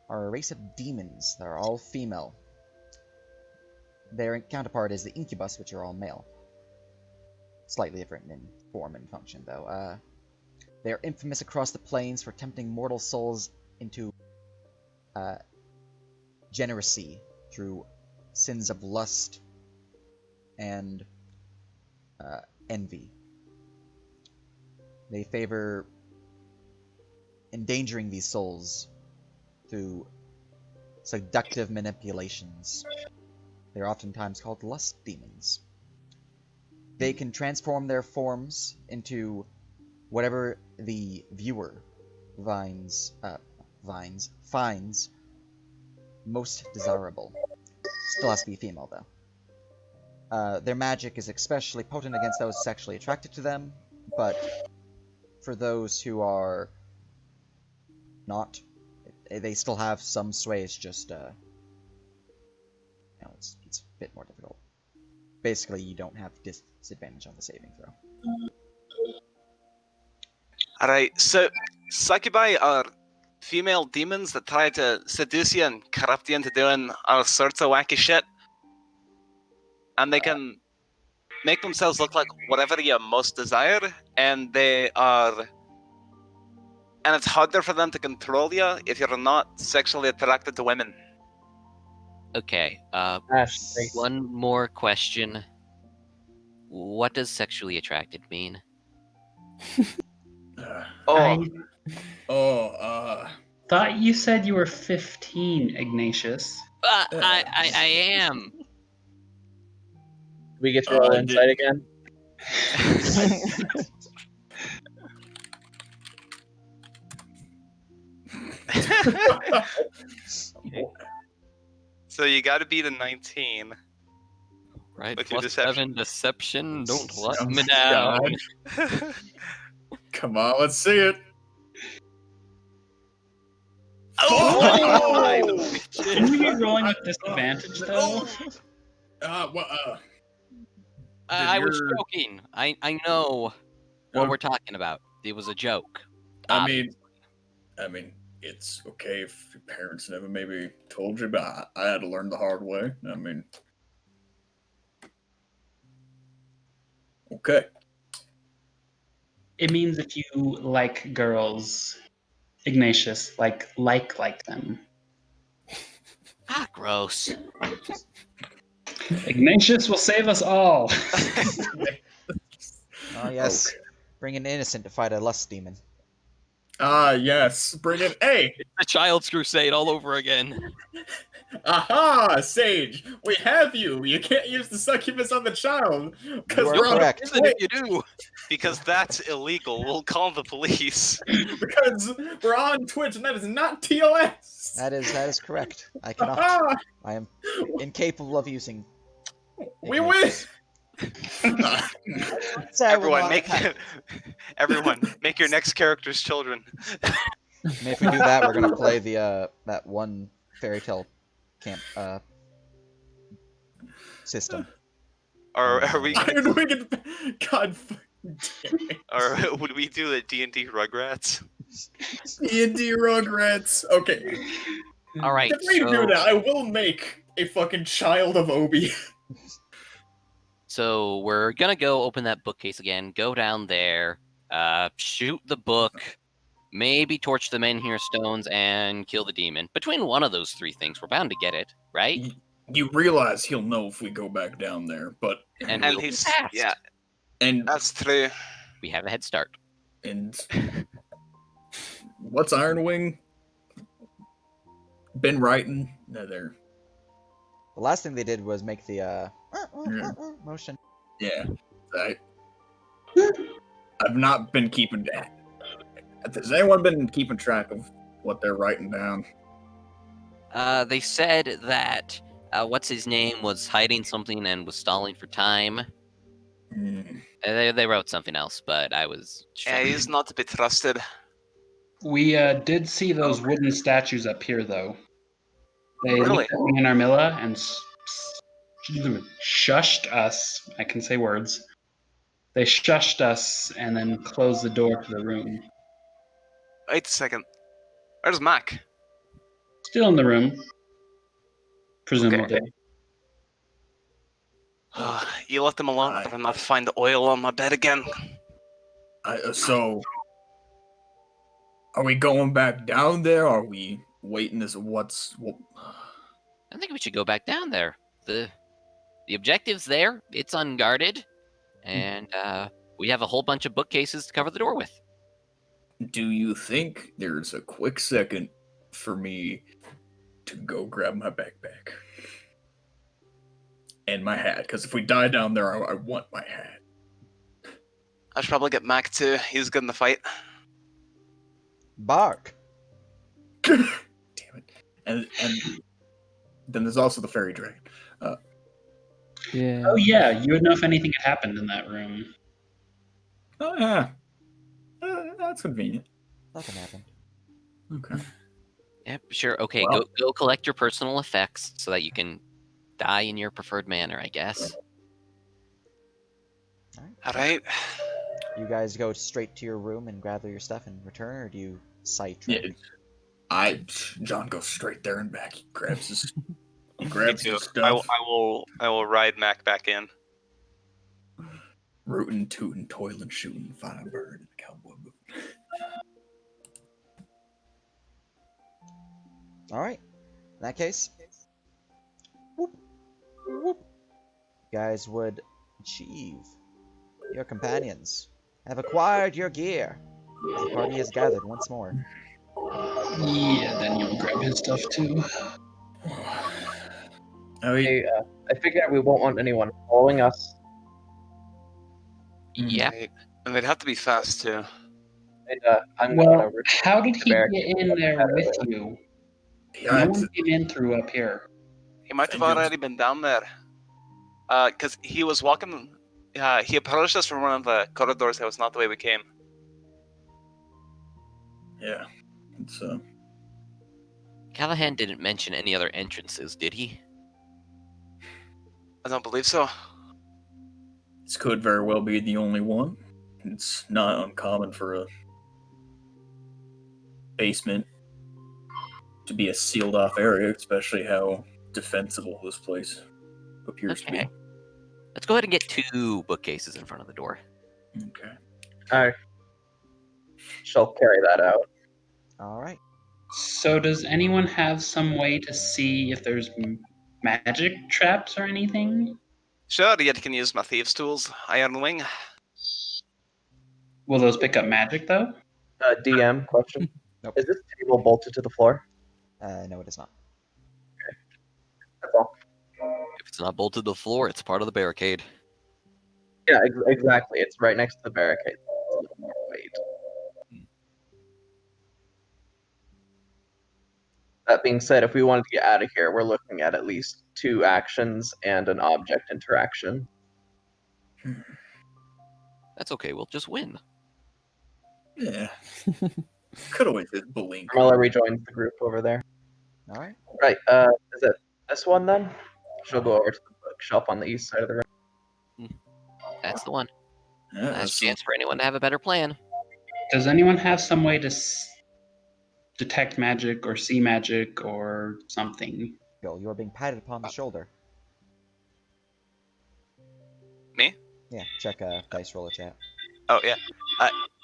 are a race of demons that are all female. Their counterpart is the incubus, which are all male. slightly different in form and function, though. They are infamous across the plains for tempting mortal souls into degeneracy through sins of lust and envy. They favor endangering these souls through seductive manipulations. They're oftentimes called lust demons. They can transform their forms into whatever the viewer finds most desirable. Still has to be female, though. Their magic is especially potent against those sexually attracted to them, but for those who are not, they still have some sway. It's just, it's a bit more difficult. Basically, you don't have disadvantage on the saving throw. Alright, so succubi are female demons that try to seduce you and corrupt you into doing all sorts of wacky shit. And they can make themselves look like whatever you most desire, and they are... And it's harder for them to control you if you're not sexually attracted to women. Okay, Ashley. one more question. What does sexually attracted mean? Oh, Thought you said you were 15, Ignatius. I am. We get to roll insight again. so you gotta beat a 19. Right, With your plus deception. 7 deception. Don't let me God. down. Come on, let's see it. Oh! Can you be rolling with disadvantage, though? I was your- joking. I know what we're talking about. It was a joke. I mean, it's okay if your parents never maybe told you, but I had to learn the hard way. I mean, okay. It means if you like girls, Ignatius, like them. Ah, gross. Ignatius will save us all. Oh yes, bring an innocent to fight a lust demon. Ah, yes. Bring it. Hey! The Child's Crusade all over again. Aha! Sage! We have you! You can't use the succubus on the child! Because You are we're on correct. Isn't it if you do? Because that's illegal. We'll call the police. because we're on Twitch and that is not TOS! That is correct. I cannot. Aha! I am incapable of using. We win! Everyone, make your next characters children. And if we do that, we're gonna play the that one fairy tale camp system. Or are we? Iron Wicked. God damn it. Or would we do a D&D Rugrats? D&D Rugrats. Okay. All right. If we do that, I will make a fucking child of Obi. So we're gonna go open that bookcase again, go down there, shoot the book, maybe torch the Menhir stones, and kill the demon. Between one of those three things, we're bound to get it, right? You realize he'll know if we go back down there, but And And we'll he's be fast. yeah, and that's true. We have a head start. and what's Ironwing been writing? No, there. The last thing they did was make the motion. Yeah, I've not been keeping that. Has anyone been keeping track of what they're writing down? They said that what's his name was hiding something and was stalling for time. They wrote something else, but I was. Yeah, he's not to be trusted. We did see those wooden statues up here, though. They Really? looked at me and Armilla and shushed us. I can say words. They shushed us and then closed the door to the room. Wait a second. Where's Mac? Still in the room, presumably. You let them alone. I better not find the oil on my bed again. So, are we going back down there? Or are we waiting? I think we should go back down there. The objective's there. It's unguarded, and we have a whole bunch of bookcases to cover the door with. Do you think there's a quick second for me to go grab my backpack and my hat? Because if we die down there, I want my hat. I should probably get Mac too. He's good in the fight. Bark. Damn it! And then there's also the fairy dragon. Yeah. Oh yeah, you would know if anything had happened in that room. Oh yeah, that's convenient. Nothing happened. Okay. Yep, sure. Okay, Well- go collect your personal effects so that you can die in your preferred manner, I guess. All right. You guys go straight to your room and gather your stuff and return, or do you sidetrack? Yeah, John goes straight there and back. He grabs his, Me grabs too. his I stuff. will ride Mac back in. Rootin', tootin', toilin', shootin', find a bird in a cowboy boot. All right. In that case, whoop, whoop. You guys would achieve. Your companions have acquired your gear. The party has gathered once more. Yeah, then you'll grab his stuff too. I figure we won't want anyone following us. Yeah. Right. And they'd have to be fast too. And, I'm Well, gonna how did he barricade get in there with you? No one came in through up here. He might have And already been down there. Because he was walking. He approached us from one of the corridors that was not the way we came. Yeah, it's Callahan didn't mention any other entrances, did he? I don't believe so. this could very well be the only one. It's not uncommon for a basement to be a sealed off area, especially how defensible this place appears to be. Okay. Let's go ahead and get 2 bookcases in front of the door. Okay. I shall carry that out. All right. So does anyone have some way to see if there's magic traps or anything? Sure, you can use my thieves' tools. Iron Wing. Will those pick up magic though? DM question. Nope. Is this table bolted to the floor? No, it is not. That's all. If it's not bolted to the floor, it's part of the barricade. Yeah, exactly. It's right next to the barricade. It's a little more weight. That being said, if we wanted to get out of here, we're looking at least 2 actions and an object interaction. That's okay, we'll just win. Yeah. Could always just blink. Carmela rejoins the group over there. All right. Right, is it this one then? She'll go over to the bookshelf on the east side of the room. That's the one. Yeah, Last that's chance for anyone to have a better plan. Does anyone have some way to detect magic or see magic or something? Bill, you are being patted upon the shoulder. Me? Yeah, check dice roller chat. Oh, yeah.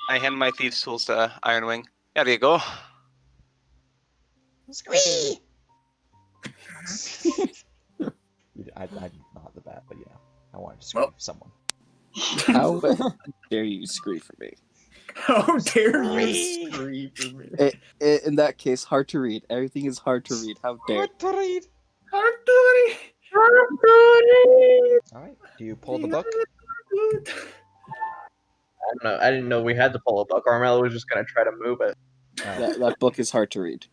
I hand my thieves' tools to Iron Wing. Yeah, there you go. Squee! I'm not the bat, but yeah. I wanted to scream for someone. How dare you scream for me? How dare you scream for me? In that case, hard to read. Everything is hard to read. How dare? Hard to read. Hard to read. Alright, do you pull the book? I don't know. I didn't know we had to pull a book. Carmela was just gonna try to move it. That book is hard to read.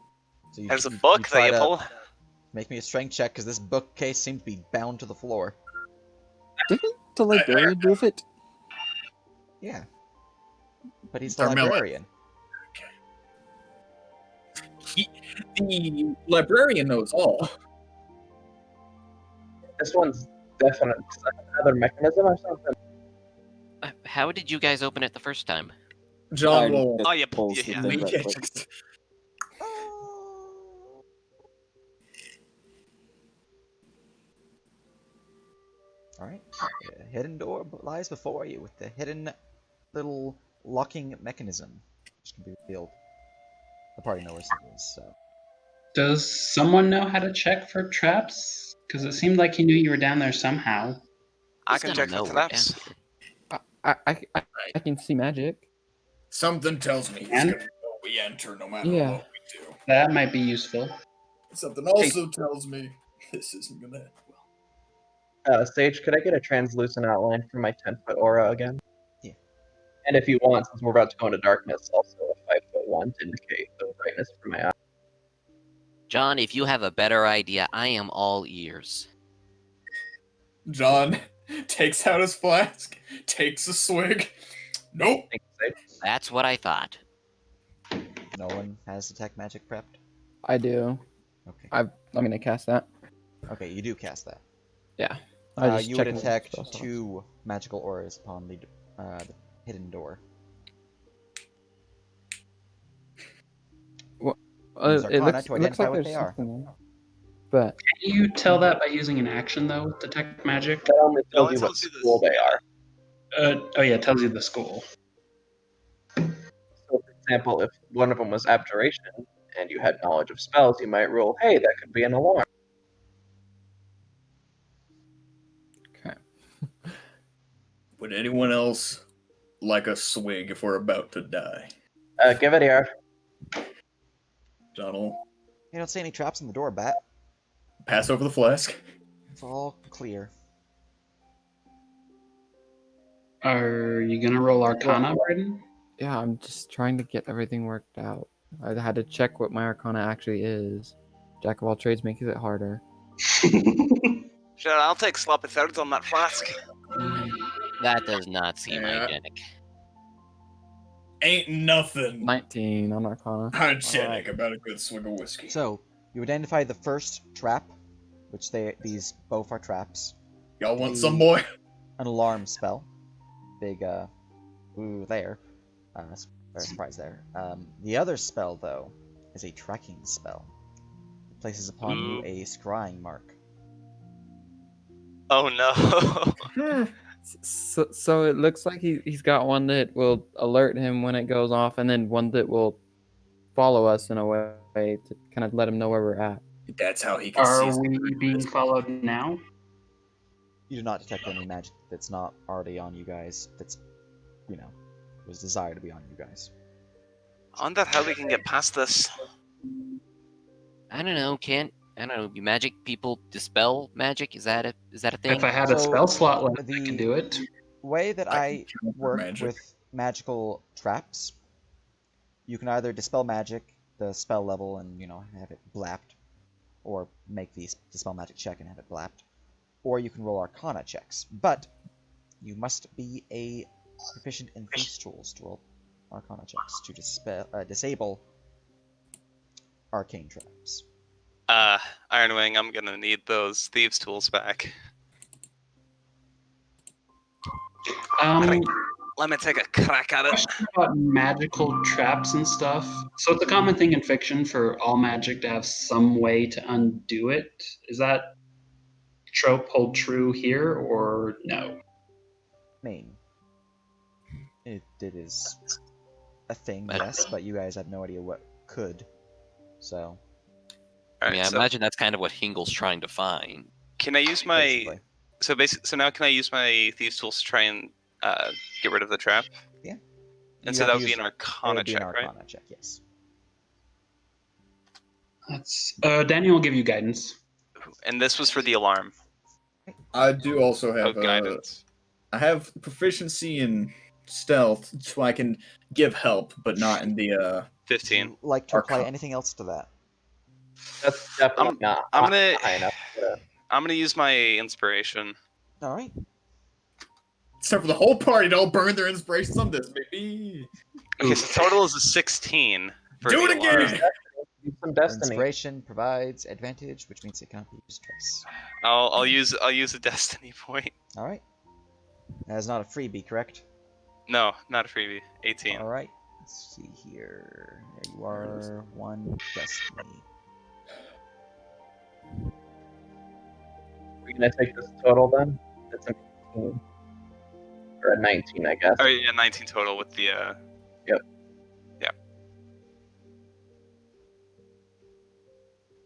So you, There's a you- book you try that you to pull. Make me a strength check, because this bookcase seems to be bound to the floor. Didn't the librarian move it? Yeah. But he's the Carmela. librarian. The librarian knows all. This one's definitely another mechanism or something. How did you guys open it the first time? John will. Oh, you pulls the yeah. thing Yeah, right quick. just- Alright. The hidden door lies before you with the hidden little locking mechanism, which can be revealed. The party knows it is, so. Does someone know how to check for traps? Because it seemed like he knew you were down there somehow. I Who's can gonna check know for we're down traps. here? I can see magic. Something tells me he's And? gonna know we enter no matter Yeah. what we do. That might be useful. Something also tells me this isn't gonna end well. Sage, could I get a translucent outline for my 10-foot aura again? Yeah. And if you want, since we're about to go into darkness, also a 5-foot one to indicate the brightness for my eye. John, if you have a better idea, I am all ears. John takes out his flask, takes a swig. Nope. Thank you, Sage. That's what I thought. No one has detect magic prepped? I do. Okay. I'm gonna cast that. Okay, you do cast that. Yeah. I just You would checking detect spell slots. 2 magical auras upon the hidden door. Use It Arcana looks, to it looks identify like what there's they are. something there. But Can you tell that by using an action, though? Detect magic? That only tells only you what tells you the- school they are. Oh yeah, it tells you the school. So, for example, if one of them was abjuration and you had knowledge of spells, you might rule, hey, that could be an alarm. okay. Would anyone else like a swig if we're about to die? Give it here. John will You don't see any traps in the door, Bat. pass over the flask. It's all clear. Are you gonna roll Arcana, Braden? Yeah, I'm just trying to get everything worked out. I had to check what my Arcana actually is. Jack of all trades makes it harder. Sure, I'll take sloppy thirds on that flask. That does not seem Yeah. hygienic. Ain't nothing 19 on Arcana. hygienic Alright. about a good swig of whiskey. So, you identify the first trap, which these both are traps. Y'all want the- some, boy? An alarm spell. Big, ooh, there. Very surprised there. The other spell, though, is a tracking spell. It places upon you Ooh. a scrying mark. Oh no. So it looks like he's got one that will alert him when it goes off, and then one that will follow us in a way to kind of let him know where we're at. That's how he can see. Are we being followed now? You do not detect any magic that's not already on you guys. That's, was desired to be on you guys. I wonder how we can get past this. I don't know. You magic people dispel magic? Is that a thing? If I had a So, spell slot left, I the- could do it. Way that I I can counter work magic. with magical traps, you can either dispel magic, the spell level, and have it blapped, or make the dispel magic check and have it blapped, or you can roll Arcana checks. But you must be a proficient in Thieves' Tools to roll Arcana checks to disable arcane traps. Ironwing, I'm gonna need those thieves' tools back. Let me take a crack at it. Question about magical traps and stuff. So it's a common thing in fiction for all magic to have some way to undo it. Is that trope hold true here or no? Main. It is a thing, But- yes, but you guys have no idea what could. So, I mean, I so imagine that's kind of what Hingle's trying to find. can I use my basically. so now can I use my thieves' tools to try and get rid of the trap? Yeah. And You so have that to would be use- an it Arcana would be an check, right? Arcana check, yes. That's Daniel will give you guidance. And this was for the alarm. I do also Oh, have guidance. I have proficiency in stealth, so I can give help, but not in the 15. Would you like to apply Arcana. anything else to that? That's definitely not I'm gonna high enough. I'm gonna use my inspiration. All right. except for the whole party to all burn their inspirations on this, baby. Okay, so total is a 16 for Do the it alarm. again! Use some destiny. Inspiration provides advantage, which means it cannot be used twice. I'll use a destiny point. All right. That is not a freebie, correct? No, not a freebie. 18. All right. Let's see here. There you are. 1 destiny. We're gonna take this total then. It's a, or a 19, I guess. Oh yeah, 19 total with the. Yep. Yeah.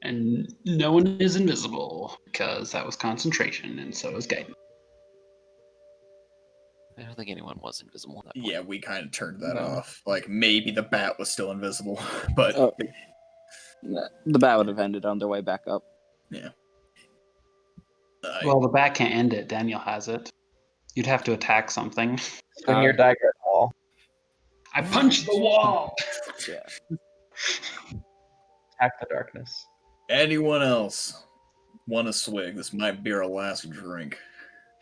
And no one is invisible because that was concentration, and so is guidance. I don't think anyone was invisible at that point. Yeah, we kind of turned that No. off. Like maybe the bat was still invisible, but Oh, the bat would have ended on their way back up. Well, the bat can't end it. Daniel has it. You'd have to attack something. Swing your dagger at all. I punched the wall! Yeah. Attack the darkness. anyone else want a swig? This might be our last drink.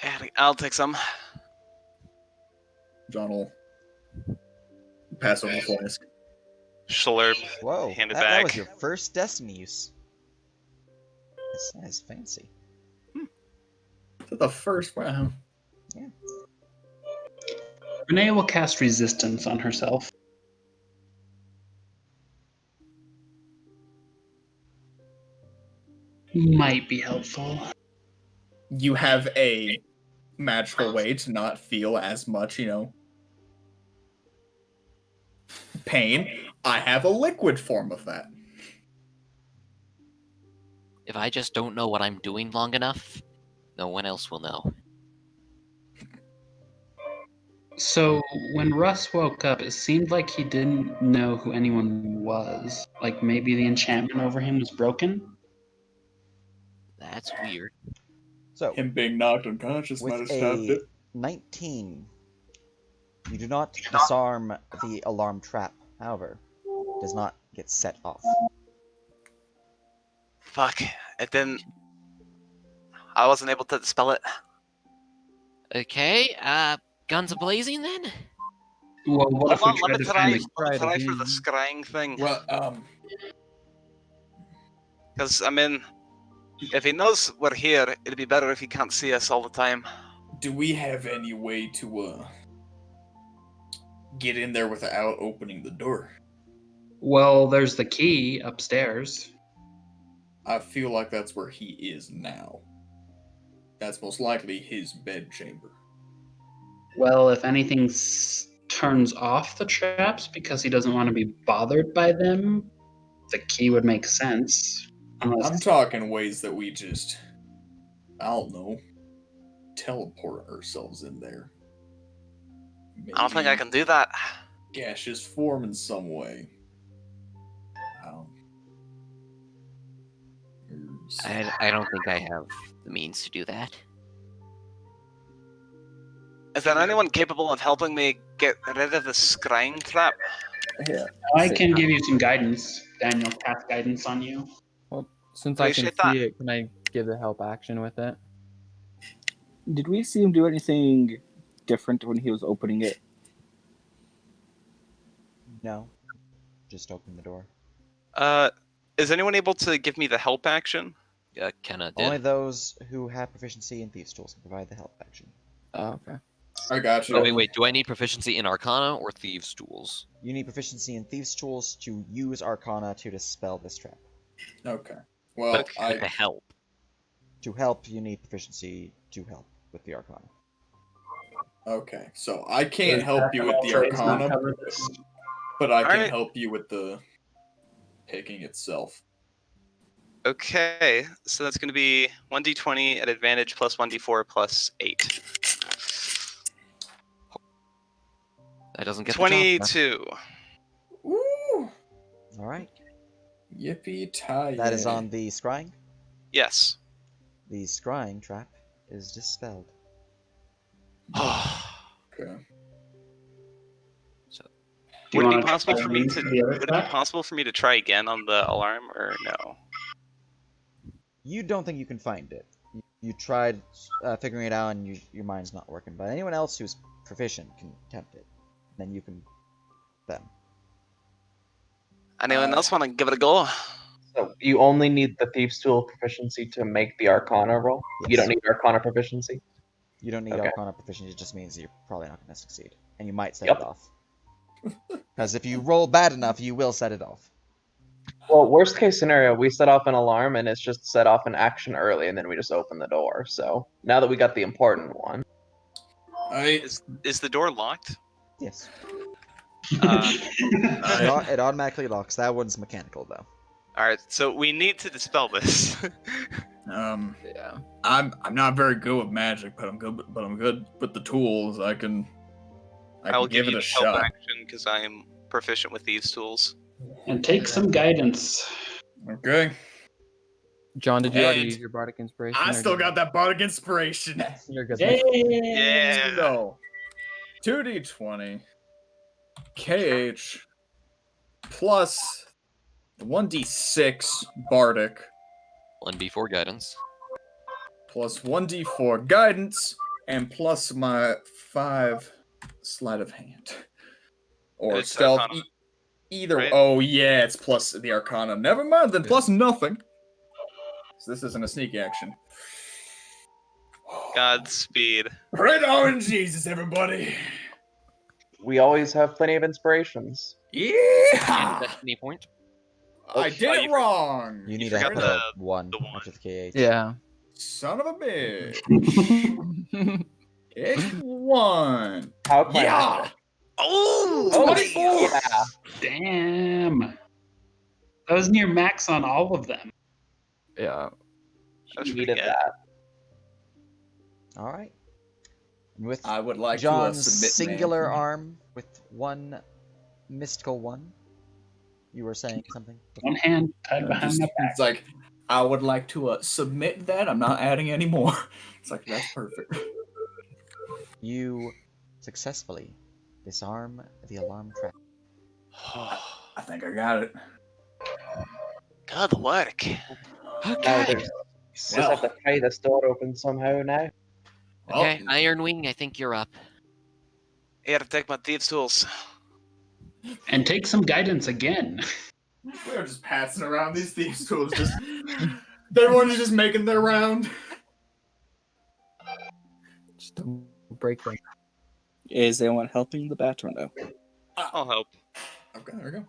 Yeah, I'll take some. John will pass over the flask. Slurp. Whoa, Hand it that was back. your first Destiny use. This is fancy. Is that the first round? Renee will cast resistance on herself. Might be helpful. You have a magical way to not feel as much, pain. I have a liquid form of that. If I just don't know what I'm doing long enough, no one else will know. So when Russ woke up, it seemed like he didn't know who anyone was. Like maybe the enchantment over him was broken? That's weird. So, Him being knocked unconscious might have with stopped a it. 19, you do not disarm the alarm trap. However, it does not get set off. Fuck. It didn't. I wasn't able to dispel it. Okay, guns a-blazing then? Well, what if we Hold on, try let to me find the try try to for the be- scrying thing. Well, Because, I mean, if he knows we're here, it'd be better if he can't see us all the time. do we have any way to get in there without opening the door? Well, there's the key upstairs. I feel like that's where he is now. That's most likely his bedchamber. Well, if anything turns off the traps because he doesn't want to be bothered by them, the key would make sense. Unless I'm talking ways that we just, I don't know, teleport ourselves in there. I don't think I can do that. Gaseous form in some way. I don't think I have the means to do that. Is there anyone capable of helping me get rid of the scrying trap? Yeah. I can give you some guidance. Daniel cast guidance on you. Well, since I can Appreciate that. see it, can I give the help action with it? Did we see him do anything different when he was opening it? No. Just open the door. Is anyone able to give me the help action? Kenna did. Only those who have proficiency in Thieves' Tools can provide the help action. Oh, okay. I got you. Oh, wait. Do I need proficiency in Arcana or Thieves' Tools? You need proficiency in Thieves' Tools to use Arcana to dispel this trap. Okay. Well, Okay. To help. To help, you need proficiency to help with the Arcana. Okay, so I can't help you with the Arcana, but I can Alright. help you with the picking itself. Okay, so that's going to be 1d20 at advantage plus 1d4 plus 8. That doesn't get the job done. 22. Woo! Alright. Yippee tie. That is on the scrying. Yes. The scrying trap is dispelled. Okay. Do you Would it wanna be possible try for me me to the other would it be track? possible for me to try again on the alarm or no? You don't think you can find it. You tried figuring it out and your mind's not working. But anyone else who's proficient can attempt it. Then you can... them. Anyone else want to give it a go? So you only need the Thieves' Tool proficiency to make the Arcana roll? You Yes. don't need Arcana proficiency? You don't need Okay. Arcana proficiency, it just means you're probably not going to succeed. And you might set Yep. it off. Because if you roll bad enough, you will set it off. Well, worst case scenario, we set off an alarm and it's just set off an action early, and then we just open the door. So now that we got the important one, Is the door locked? Yes. Uh, It automatically locks. That one's mechanical, though. Alright, so we need to dispel this. Yeah. I'm not very good with magic, but I'm good with the tools. I can I'll give it you a the help shot. action because I am proficient with these tools. And take some guidance. Okay. John, did you already And use your bardic inspiration? I or still did you- got that bardic inspiration. You're good. Yay! Yeah. So 2d20 KH plus 1d6 bardic 1d4 guidance. plus 1d4 guidance and plus my 5 sleight of hand or It's stealth. Arcana, Either. right? Oh yeah, it's plus the Arcana. Never mind. Then plus nothing. So this isn't a sneak action. Godspeed. Right on, Jesus, everybody. we always have plenty of inspirations. And Yeah. destiny point. I did it wrong. You need You to have forgot the one the one. after the KH. Yeah. Son of a bitch. H1. How can Yeah. Oh! 24. Yeah. Damn. That was near max on all of them. Yeah. That's pretty Needed good. that. All right. And with I would like John's to submit singular man. arm with one mystical one, you were saying something? One hand tied behind Just- my back. it's like I would like to submit that. I'm not adding any more. It's like that's perfect. You successfully disarm the alarm trap. I think I got it. Good work. Now there's just have to pry this door open somehow now. Okay, Iron Wing, I think you're up. Here, take my thieves' tools. And take some guidance again. We're just passing around these thieves' tools. Just everyone's just making their round. Just don't break them. Is anyone helping the bat or no? I'll help. Okay, there we go.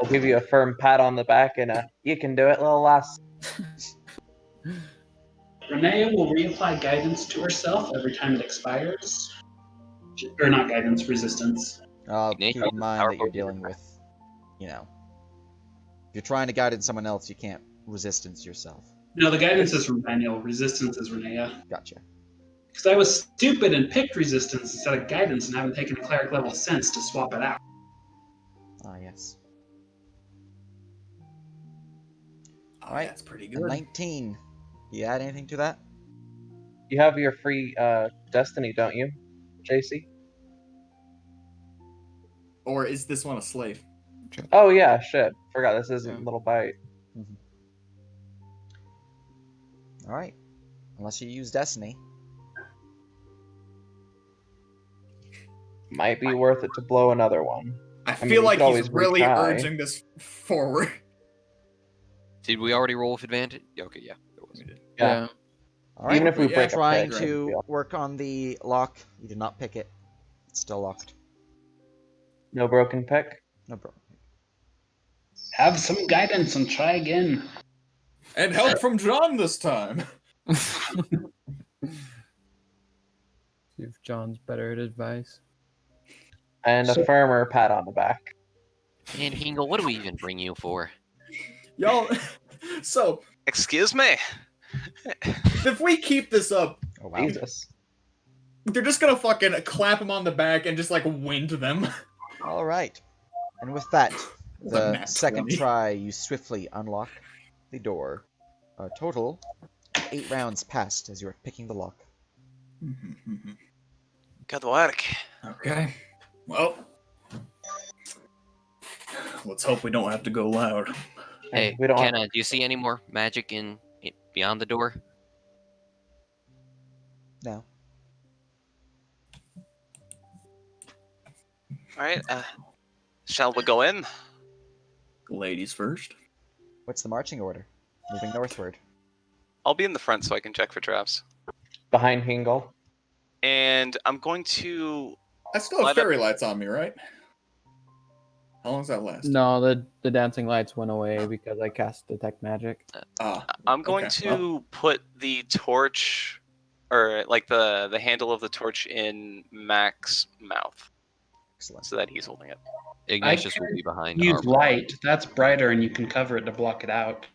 I'll give you a firm pat on the back and you can do it, little lass. Renea will reapply guidance to herself every time it expires. Or not guidance, resistance. Keep in mind that you're dealing with, you know, if you're trying to guide someone else, you can't resistance yourself. No, the guidance is from Daniel. Resistance is Renea. Gotcha. Because I was stupid and picked resistance instead of guidance and haven't taken a cleric level since to swap it out. Ah, yes. All right. that's pretty A good. 19. Do you add anything to that? You have your free destiny, don't you, JC? Or is this one a slave? Oh yeah, shit. Forgot this isn't Yeah. Little Bite. All right. Unless you use Destiny. Might be worth it to blow another one. I mean, feel we like could he's always really retry. urging this forward. Did we already roll with advantage? Okay, yeah. There was. Yeah. All right. Even if we Yeah, break a Trying peg, to right? work on the lock. You did not pick it. It's still locked. No broken pick. No problem. Have some guidance and try again. And help from John this time. See if John's better at advice. And a So- firmer pat on the back. And Hingle, what do we even bring you for? Y'all, so Excuse me? if we keep this up, Oh, wow. Jesus. they're just gonna fucking clap him on the back and just like wind them. All right. And with that, a the nat second 20. try, you swiftly unlock the door. A total of 8 rounds passed as you were picking the lock. Good work. Okay. Well, let's hope we don't have to go loud. Hey, we don't Kenna, do you see any more magic in beyond the door? No. Alright, shall we go in? Ladies first. What's the marching order? Moving northward. I'll be in the front so I can check for traps. behind Hingle. And I'm going to... I still have Light up- fairy lights on me, right? How long does that last? No, the dancing lights went away because I cast detect magic. I'm going Okay, to put the torch, or like the handle of the torch in Mac's mouth, Excellent. so that he's holding it. Ignatius will be behind Use our light. That's brighter, and you can cover it to block it out.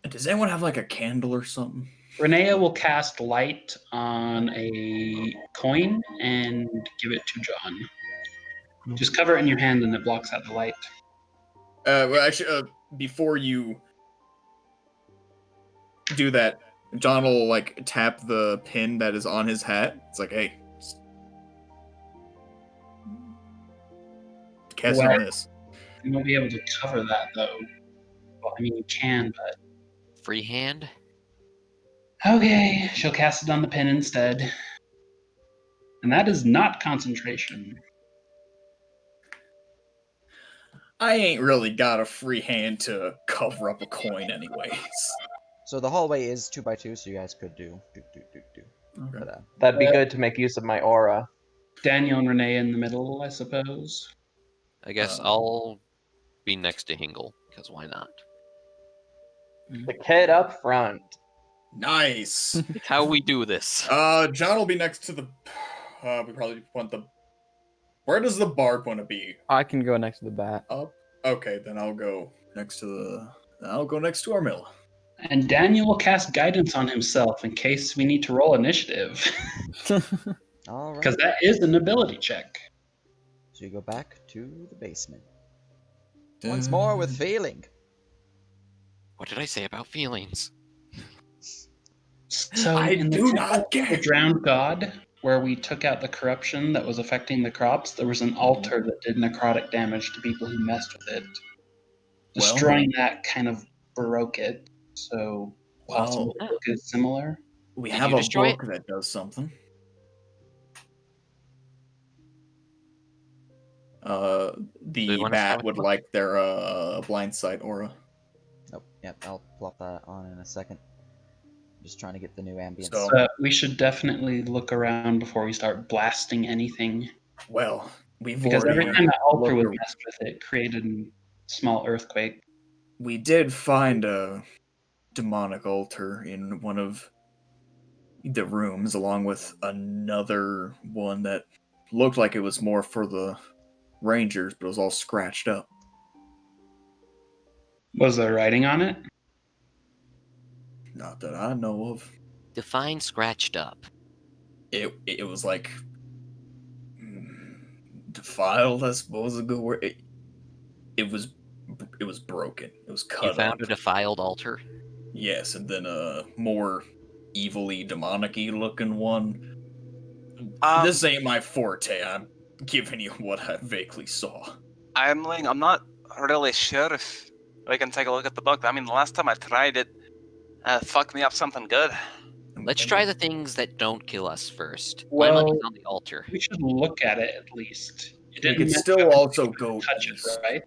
Does anyone have like a candle or something? Renea will cast light on a coin and give it to John. Just cover it in your hand, and it blocks out the light. Well, actually, before you do that, John will like tap the pin that is on his hat. It's like, hey, cast Well, on this. You won't be able to cover that, though. Well, I mean, you can, but... freehand. Okay, she'll cast it on the pin instead. And that is not concentration. I ain't really got a free hand to cover up a coin, anyways. So the hallway is 2x2, so you guys could do. Okay. But, That'd be good to make use of my aura. Daniel and Renee in the middle, I suppose. I guess I'll be next to Hingle, because why not? The kid up front. Nice. How we do this? John will be next to the. We probably want the. Where does the bard want to be? I can go next to the bat. Up. Okay, then I'll go next to the. I'll go next to Armilla. And Daniel will cast guidance on himself in case we need to roll initiative. all right. Because that is an ability check. So you go back to the basement. Once more with feeling. What did I say about feelings? So I in the do temple not of the care. drowned god, where we took out the corruption that was affecting the crops, there was an altar that did necrotic damage to people who messed with it. Destroying that kind of broke it. So possible the book is similar. We Did have you a destroy book that does something. The wanna start bat with would the book? like their blind sight aura. Nope. Yep. I'll plop that on in a second. Just trying to get the new ambience. So- But we should definitely look around before we start blasting anything. Well, we've Because already every time the altar was looked messed with, it created a small earthquake. We did find a demonic altar in one of the rooms, along with another one that looked like it was more for the rangers, but it was all scratched up. Was there writing on it? Not that I know of. Define scratched up. It was like defiled, I suppose is a good word. It was broken. It was cut You found up. a defiled altar? Yes, and then a more evilly, demonic-y looking one. This ain't my forte. I'm giving you what I vaguely saw. I'm not really sure if we can take a look at the book. I mean, the last time I tried it, fucked me up something good. Let's try the things that don't kill us first. Well- My money's on the altar. We should look at it at least. You We didn't could mess still up also and go touch east. it, right?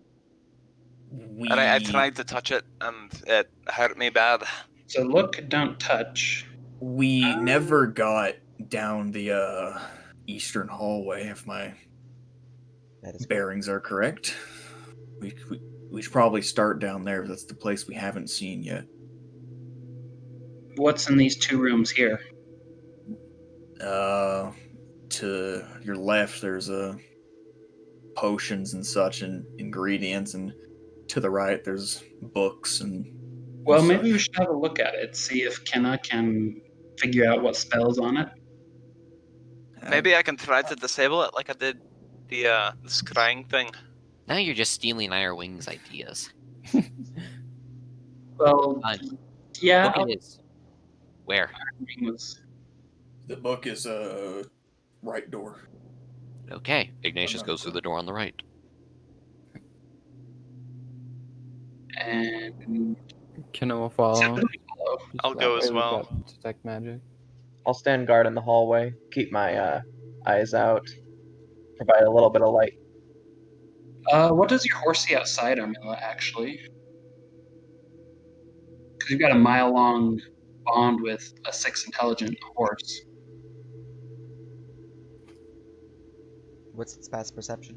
We And I tried to touch it, and it hurt me bad. So look, don't touch. we never got down the eastern hallway, if my That is bearings are correct. We should probably start down there. That's the place we haven't seen yet. What's in these two rooms here? To your left, there's potions and such and ingredients, and to the right, there's books and. Well, and maybe we such. should have a look at it, see if Kenna can figure out what spells on it. Maybe I can try to disable it like I did the scrying thing. Now you're just stealing Iron Wing's ideas. Well, Fine. yeah. Book it is. Where? Was The book is right door. Okay. Ignatius goes through the door on the right. and Kenna will follow. Just I'll that go way as we've well. got detect magic. I'll stand guard in the hallway, keep my eyes out, provide a little bit of light. what does your horse see outside, Armilla, actually? Because you've got a mile-long bond with a 6 intelligent horse. What's its past perception?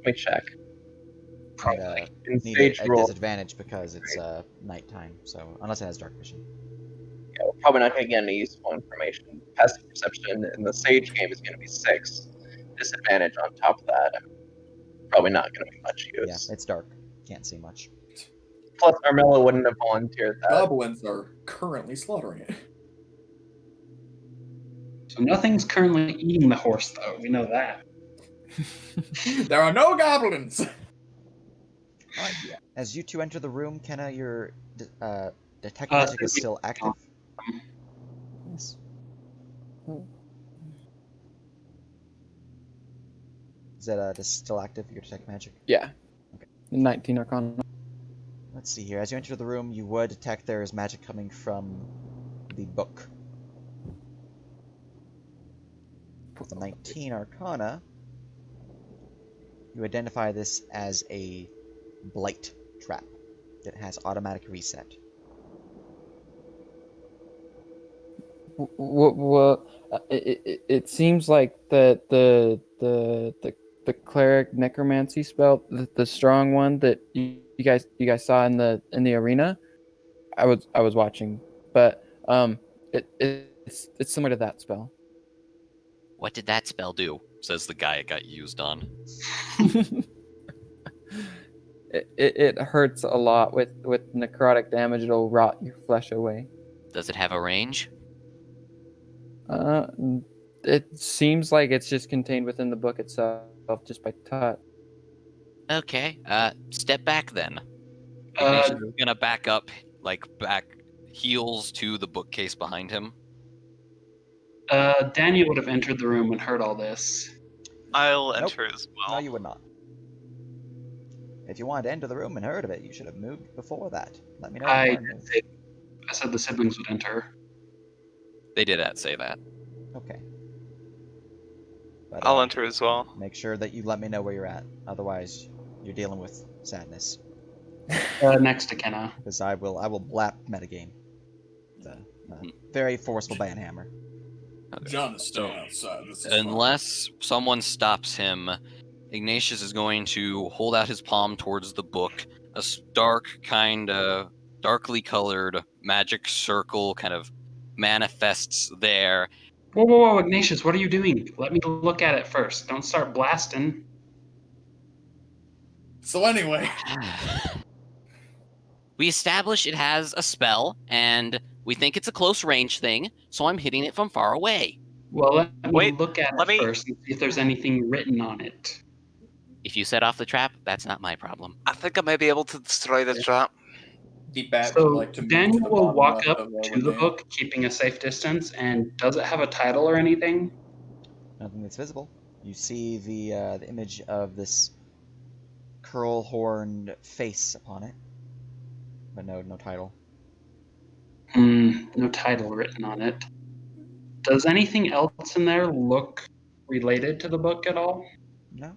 me check. And, In need sage a roll, disadvantage because it's nighttime. So unless it has dark vision. yeah, we're probably not going to get any useful information. Passive perception in the sage game is going to be 6. Disadvantage on top of that, probably not going to be much use. Yeah, it's dark. Can't see much. Plus, Armella wouldn't have volunteered that. Goblins are currently slaughtering it. So nothing's currently eating the horse, though. We know that. There are no goblins. Alright. As you two enter the room, Kenna, your detect magic is still active. Yes. Is that still active, your detect magic? Yeah. Okay. 19 Arcana. Let's see here. As you enter the room, you would detect there is magic coming from the book. With 19 Arcana, you identify this as a blight trap that has automatic reset. Well, it seems like the cleric necromancy spell, the strong one that you guys saw in the arena. I was watching, but it's similar to that spell. What did that spell do? Says the guy it got used on. It hurts a lot with necrotic damage. It'll rot your flesh away. Does it have a range? It seems like it's just contained within the book itself, just by touch. Okay. Step back then. Ignatius is gonna back up, back heels to the bookcase behind him. Daniel would have entered the room and heard all this. I'll Nope. enter as well. No, you would not. If you wanted to enter the room and heard of it, you should have moved before that. Let me know. I said the siblings would enter. They did say that. Okay. But, I'll enter as well. Make sure that you let me know where you're at. Otherwise, you're dealing with sadness. Next to Kenna. Because I will blap metagame. The very forceful banhammer. Okay. John is still outside. This is Unless someone stops him, Ignatius is going to hold out his palm towards the book. A darkly colored magic circle kind of manifests there. Whoa, Ignatius, what are you doing? Let me look at it first. Don't start blasting. fine. So anyway, We establish it has a spell, and we think it's a close range thing, so I'm hitting it from far away. Well, let me Wait, look at let it me- first and see if there's anything written on it. If you set off the trap, that's not my problem. I think I may be able to destroy this trap. the bat So would like to move to Daniel the will bottom walk left up of to the Linnea. book, keeping a safe distance. And does it have a title or anything? Nothing that's visible. You see the image of this curl-horned face upon it, but no title. No title written on it. Does anything else in there look related to the book at all? No.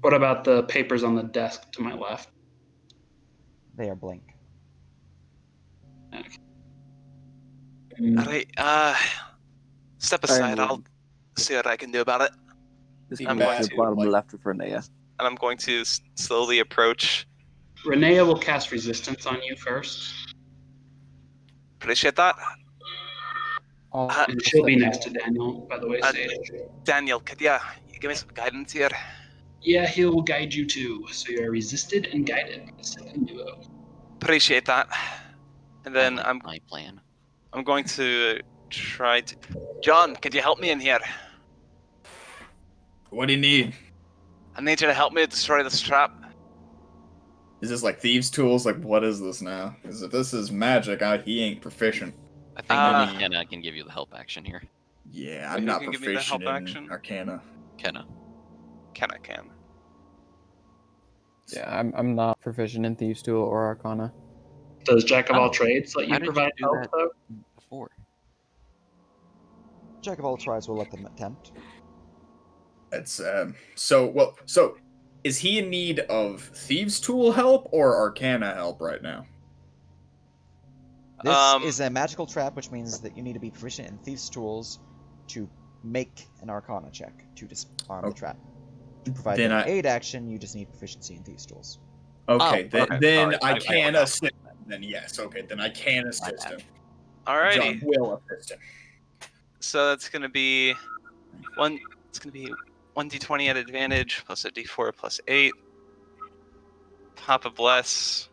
What about the papers on the desk to my left? They are blank. Alright, step aside. I'll see what I can do about it. Just I'm move going to the to, bottom like- left of Renea. And I'm going to slowly approach. Renea will cast resistance on you first. Appreciate that. And she'll be next to Daniel, by the way, Uh, Sage. Daniel, could you give me some guidance here? Yeah, he'll guide you too. So you are resisted and guided. Sibling duo. Appreciate that. And then I like my plan. I'm going to try to. John, could you help me in here? What do you need? I need you to help me destroy this trap. Is this like thieves' tools? Like, what is this now? Because if this is magic, he ain't proficient. I think only Kenna can give you the help action here. Yeah, Who I'm not can give me the help proficient in action? Arcana. Kenna. Can I can. Yeah, I'm not proficient in Thieves' Tool or Arcana. Does Jack of all Oh, trades let you how did you provide do help, that? though? Before. Jack of all trades will let them attempt. It's so is he in need of thieves' tool help or Arcana help right now? This is a magical trap, which means that you need to be proficient in Thieves' Tools to make an Arcana check to disarm the Oh. trap. To provide Then an I aid action, you just need proficiency in Thieves' Tools. okay. Oh, okay, Then sorry. I I can forgot. assist him. Then yes. Okay. Then I can assist him. Alrighty. John will assist him. So that's gonna be one. It's gonna be 1d20 at advantage plus a d4 plus 8. Papa bless.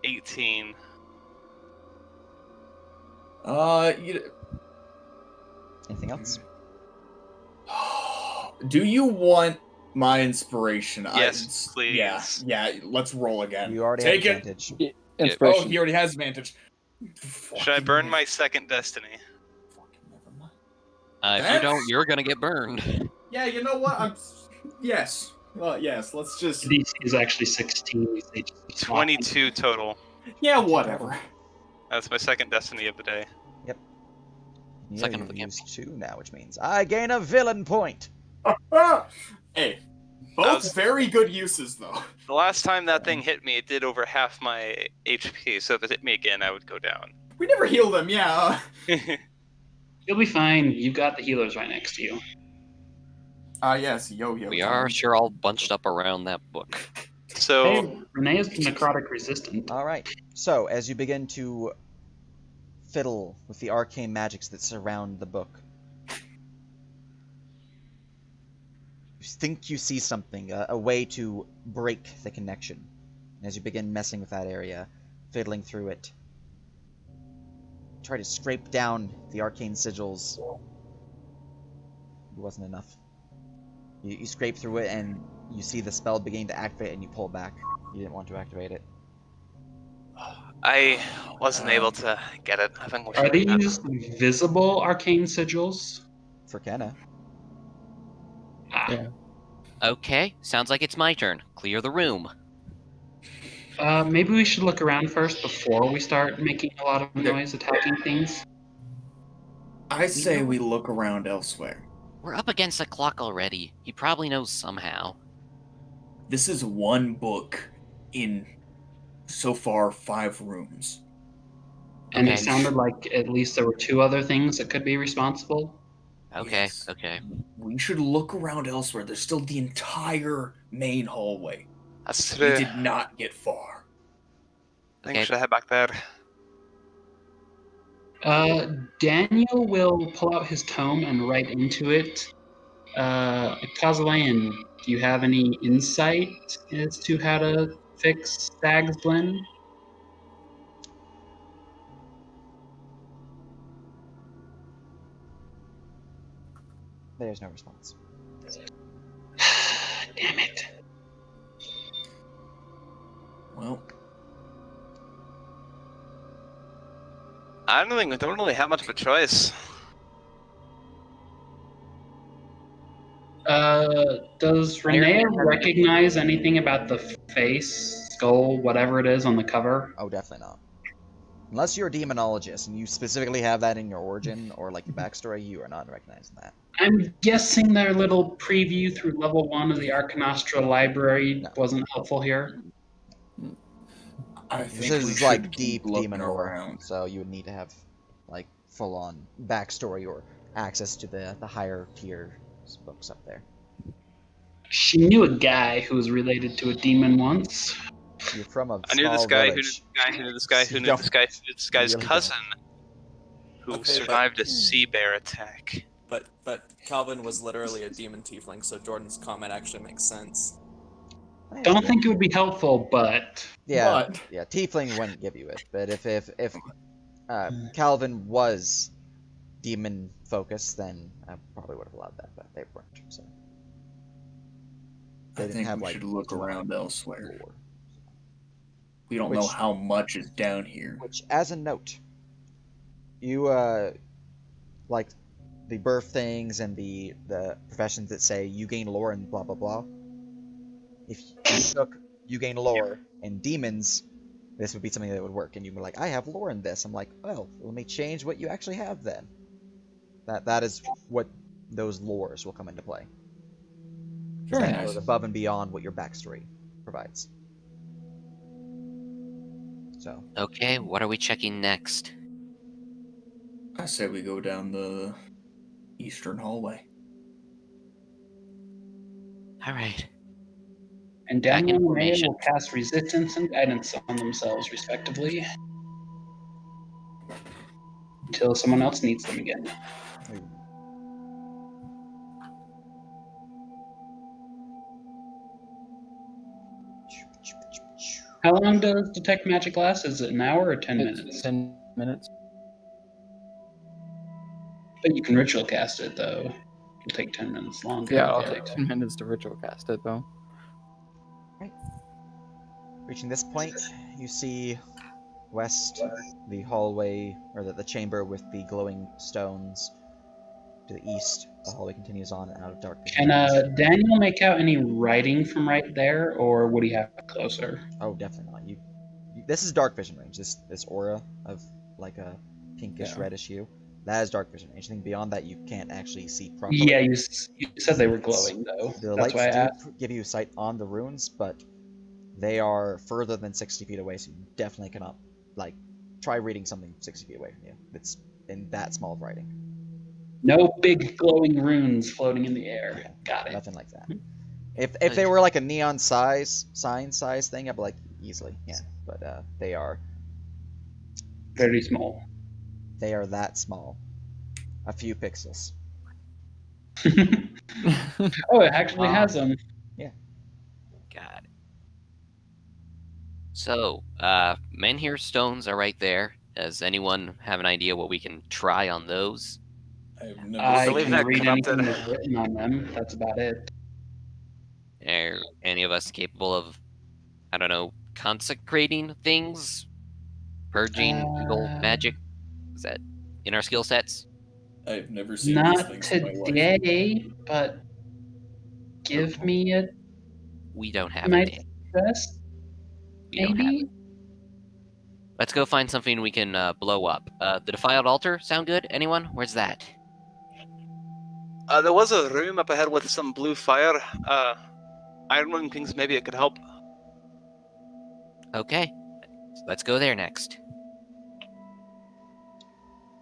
18. Anything else? Do you want my inspiration? Yes, please. Yeah. Let's roll again. You already Take have it. advantage. Oh, Inspiration. he already has advantage. Should I burn my second destiny? Fucking never mind. If you That's- don't, you're gonna get burned. Yeah, you know what? Yes. Well, yes. Let's just. DC is actually 16. We say just 22 total. Yeah, whatever. That's my second destiny of the day. Yeah, Second of you've the used 2 now, which means I gain a villain point. Hey, That both was- very good uses though. The last time that thing hit me, it did over half my HP, so if it hit me again, I would go down. We never healed him. Yeah. You'll be fine. You've got the healers right next to you. Yes. Yo. We are sure all bunched up around that book. So, Hey, Renee is necrotic resistant. Alright, so as you begin to fiddle with the arcane magics that surround the book, you think you see something, a way to break the connection. As you begin messing with that area, fiddling through it, try to scrape down the arcane sigils. It wasn't enough. You scrape through it and you see the spell beginning to activate and you pull back. You didn't want to activate it. I wasn't able to get it. I think we Are should leave it. these visible arcane sigils? For Kenna. Ah. Yeah. Okay, sounds like it's my turn. Clear the room. Maybe we should look around first before we start making a lot of noise attacking things. I say we look around elsewhere. We're up against the clock already. He probably knows somehow. This is one book in so far 5 rooms. And Okay. it sounded like at least there were 2 other things that could be responsible. Okay, Yes. okay. We should look around elsewhere. There's still the entire main hallway. That's We true. did not get far. I think we Okay. should head back there. Daniel will pull out his tome and write into it. Kazalayan, do you have any insight as to how to fix Stag's Blend? There's no response. Damn it. Well, I don't think we don't really have much of a choice. Does Renee recognize anything about the face, skull, whatever it is on the cover? Oh, definitely not. Unless you're a demonologist and you specifically have that in your origin or like your backstory, you are not recognizing that. I'm guessing their little preview through level 1 of the Arcanostra library No. wasn't helpful here. I This think we is should like keep deep looking demon lore, around. so you would need to have like full-on backstory or access to the higher tier books up there. She knew a guy who was related to a demon once. You're from a I knew this small guy village. who knew this guy who knew this guy who You knew this guy who knew this guy's really don't. cousin who Okay, but- survived a sea bear attack. But Calvin was literally a demon tiefling, so Jordan's comment actually makes sense. Don't think it would be helpful, but Yeah, But yeah. Tiefling wouldn't give you it, but if Calvin was demon focused, then I probably would have allowed that, but they weren't. So I didn't think have, we like, should look demonic around elsewhere. lore. We don't know Which- how much is down here. Which, as a note, you like the birth things and the professions that say you gain lore and blah blah blah. If you took you gain lore and demons, this would be something that would work. And you were like, I have lore in this. I'm like, well, let me change what you actually have then. That is what those lores will come into play. 'Cause Very that nice. goes above and beyond what your backstory provides. So Okay, what are we checking next? I say we go down the eastern hallway. All right. And Back in Daniel and Renee formation. will cast resistance and guidance on themselves, respectively, until someone else needs them again. Ooh. How long does detect magic last? Is it an hour or 10 It's minutes? 10 minutes. But you can ritual cast it, though. It'll take 10 minutes longer. Yeah, I'll take 10 minutes to ritual cast it, though. Reaching this point, you see west the hallway, or the chamber with the glowing stones. To the east, the hallway continues on out of dark vision Can range. Daniel make out any writing from right there, or would he have to closer? Oh, definitely not. This is dark vision range. This aura of like a pinkish Yeah. reddish hue. That is dark vision range. Anything beyond that, you can't actually see properly. Yeah, you said they were glowing, though. The That's lights why I do asked. give you sight on the runes, but they are further than 60 feet away, so you definitely cannot, like, try reading something 60 feet away from you. It's in that small of writing. No big glowing runes floating in the air. Yeah, Got it. nothing like that. If they were like a neon sign size thing, I'd be like, easily, yeah. But they are Very small. that small. A few pixels. Oh, it actually has them. Got it. So, menhir stones are right there. Does anyone have an idea what we can try on those? I've never I seen believe can that read anything corrupted. that's written on them. That's about it. Are any of us capable of, I don't know, consecrating things? Purging evil magic? Is that in our skill sets? I've never seen these Not things in my life. today, but give me a We don't have my it, Dan. best, We don't have it. maybe? Let's go find something we can blow up. The Defiled Altar sound good? Anyone? Where's that? There was a room up ahead with some blue fire. Iron Rune thinks maybe it could help. Okay. Let's go there next.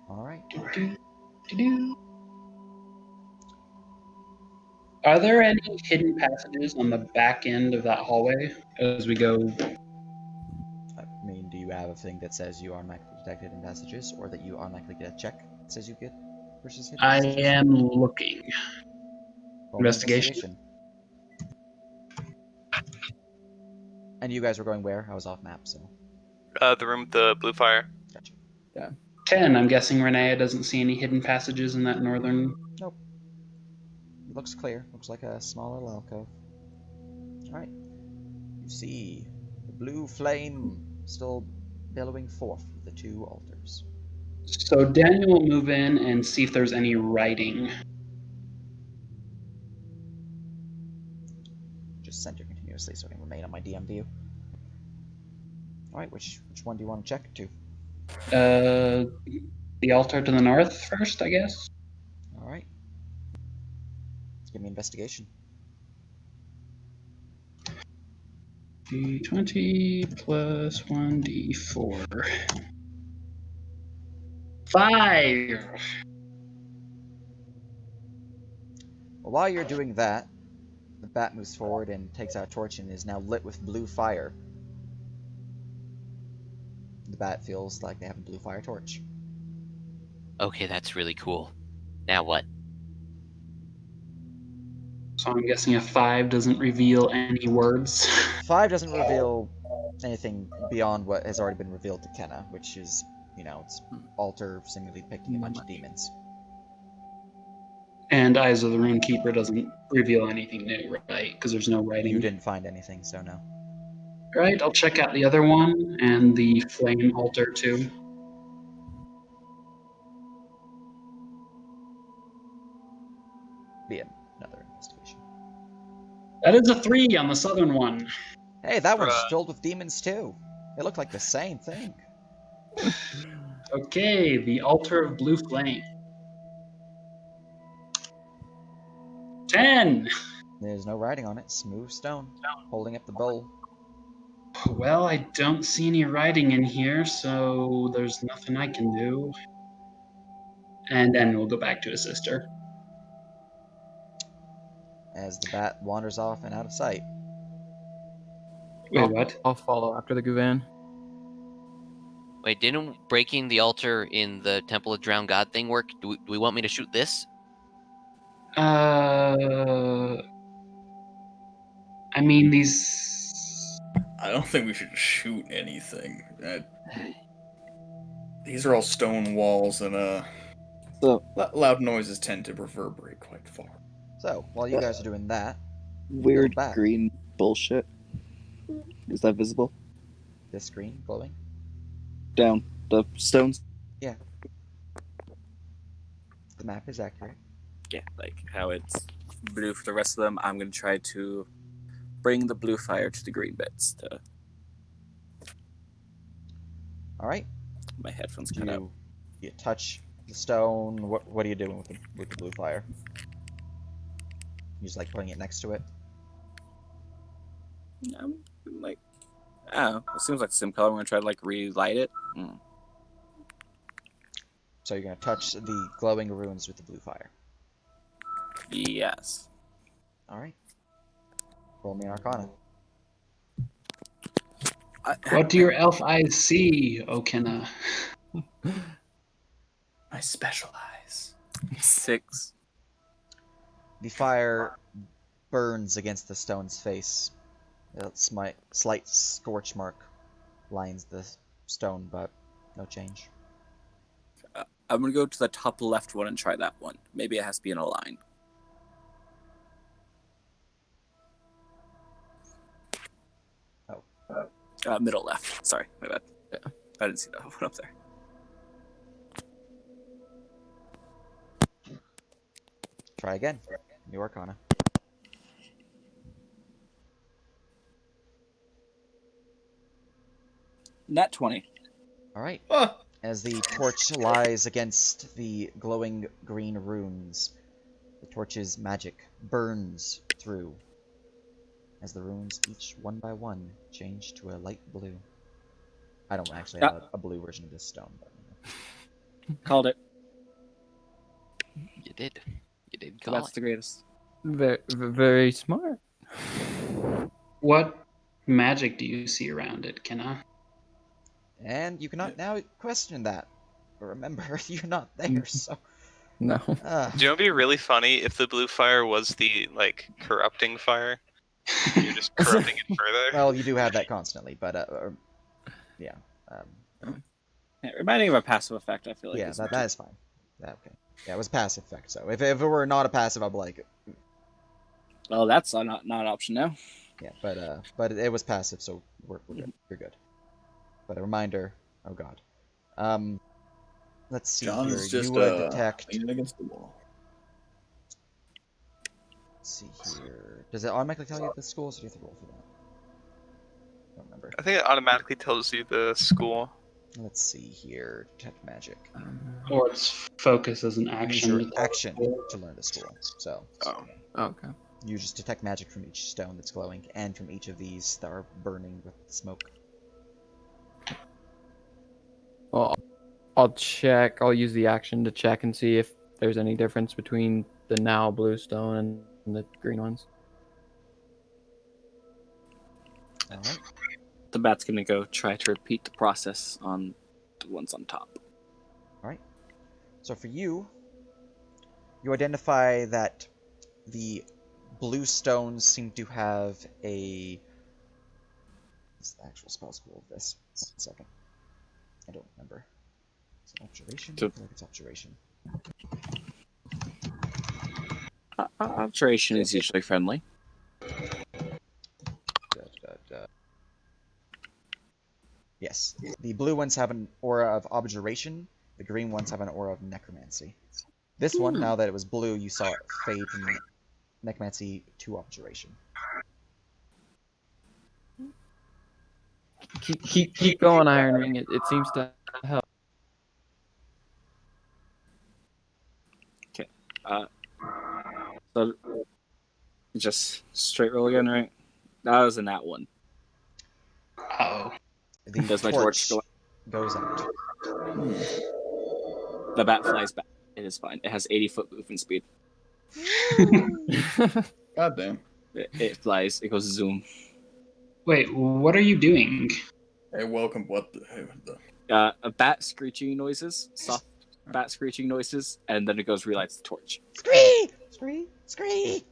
Alright. Do-do-do-do. Are there any hidden passages on the back end of that hallway as we go? I mean, do you have a thing that says you automatically detected in passages, or that you automatically get a check that says you get versus hidden I passages? am looking. Roll me Investigation? And you guys were going where? I was off map, so. The room with the blue fire. Gotcha. 10. I'm guessing Renea doesn't see any hidden passages in that northern. Nope. It looks clear. Looks like a small little alcove. Alright. You see the blue flame still billowing forth with the two altars. So Daniel will move in and see if there's any writing. Just center continuously so it can remain on my DM view. Alright, which one do you want to check to? The altar to the north first, I guess. Alright. Let's give me investigation. D20 plus 1d4. 5. Well, while you're doing that, the bat moves forward and takes out a torch and is now lit with blue fire. The bat feels like they have a blue fire torch. Okay, that's really cool. Now what? So I'm guessing a 5 doesn't reveal any words. 5 doesn't reveal anything beyond what has already been revealed to Kenna, which is, it's altar seemingly depicting a bunch of demons. And Eyes of the Rune Keeper doesn't reveal anything new, right? Because there's no writing. You didn't find anything, so no. Right, I'll check out the other one and the flame altar too. Be another investigation. That is a 3 on the southern one. Hey, that one's Bruh. filled with demons too. They look like the same thing. Okay, the altar of blue flame. 10. There's no writing on it. Smooth stone, holding up the bowl. Well, I don't see any writing in here, so there's nothing I can do. And then we'll go back to his sister. as the bat wanders off and out of sight. Wait, what? I'll follow after the Guvan. Wait, didn't breaking the altar in the Temple of Drowned God thing work? Do we want me to shoot this? I mean, these. I don't think we should shoot anything. These are all stone walls, and So, loud noises tend to reverberate quite far. So, while you guys are doing that, weird bat. green bullshit. Is that visible? this screen glowing. Down. The stones? The map is accurate. Yeah, like how it's blue for the rest of them. I'm going to try to bring the blue fire to the green bits. To All right. my headphones cut out. You touch the stone. What are you doing with the blue fire? You just like putting it next to it. I'm like, I don't know. It seems like the same color. I'm going to try to like relight it. So you're gonna touch the glowing runes with the blue fire. Yes. All right. Roll me an Arcana. What do your elf eyes see, Okina? I specialize. 6. The fire burns against the stone's face. A slight scorch mark lines the stone, but no change. I'm going to go to the top left one and try that one. Maybe it has to be in a line. Middle left. Sorry, my bad. Yeah, I didn't see that one up there. Try again. New Arcana. Nat 20. All right. Ah, As the torch lies against the glowing green runes, the torch's magic burns through as the runes, each one by one, change to a light blue. I don't actually have a blue version of this stone, but Called it. You did. You did So call that's it. the greatest. Very smart. What magic do you see around it, Kenna? And you cannot now question that. But remember, you're not there, so... No. Do you know what'd be really funny if the blue fire was the, like, corrupting fire? You're just corrupting it further. Well, you do have that constantly, but, yeah. Yeah, reminding of a passive effect, I feel like. Yeah, that is fine. Okay. Yeah, it was passive effect, so if it were not a passive, I'd be like... Well, that's not an option now. Yeah, but it was passive, so we're good. You're good. But a reminder... Oh, God. Let's see John here. is just You would detect... leaning against the wall. Let's see here. Does it automatically tell you the schools, or do you have to roll for that? I don't remember. I think it automatically tells you the school. Let's see here. Detect magic. Or its focus as an Use action. your to- action to learn the school. So, Okay. you just detect magic from each stone that's glowing, and from each of these that are burning with smoke. Well, I'll check. I'll use the action to check and see if there's any difference between the now blue stone and the green ones. Alright. The bat's gonna go try to repeat the process on the ones on top. So for you, you identify that the blue stones seem to have a... What's the actual spell school of this? 1 second. I don't remember. Is it obturation? I feel like it's obturation. Obturation is usually friendly. Yes. The blue ones have an aura of objuration. The green ones have an aura of necromancy. This one, now that it was blue, you saw it fade from necromancy to objuration. Keep going, Iron Ring. It seems to help. So just straight roll again, right? That was in that one. Oh. The Does my torch go? goes out. The bat flies back. It is fine. It has 80-foot movement speed. God damn. It flies. It goes zoom. Wait, what are you doing? Hey, welcome. What the A bat screeching noises, soft bat screeching noises, and then it goes relights the torch. Scree! Scree! Scree!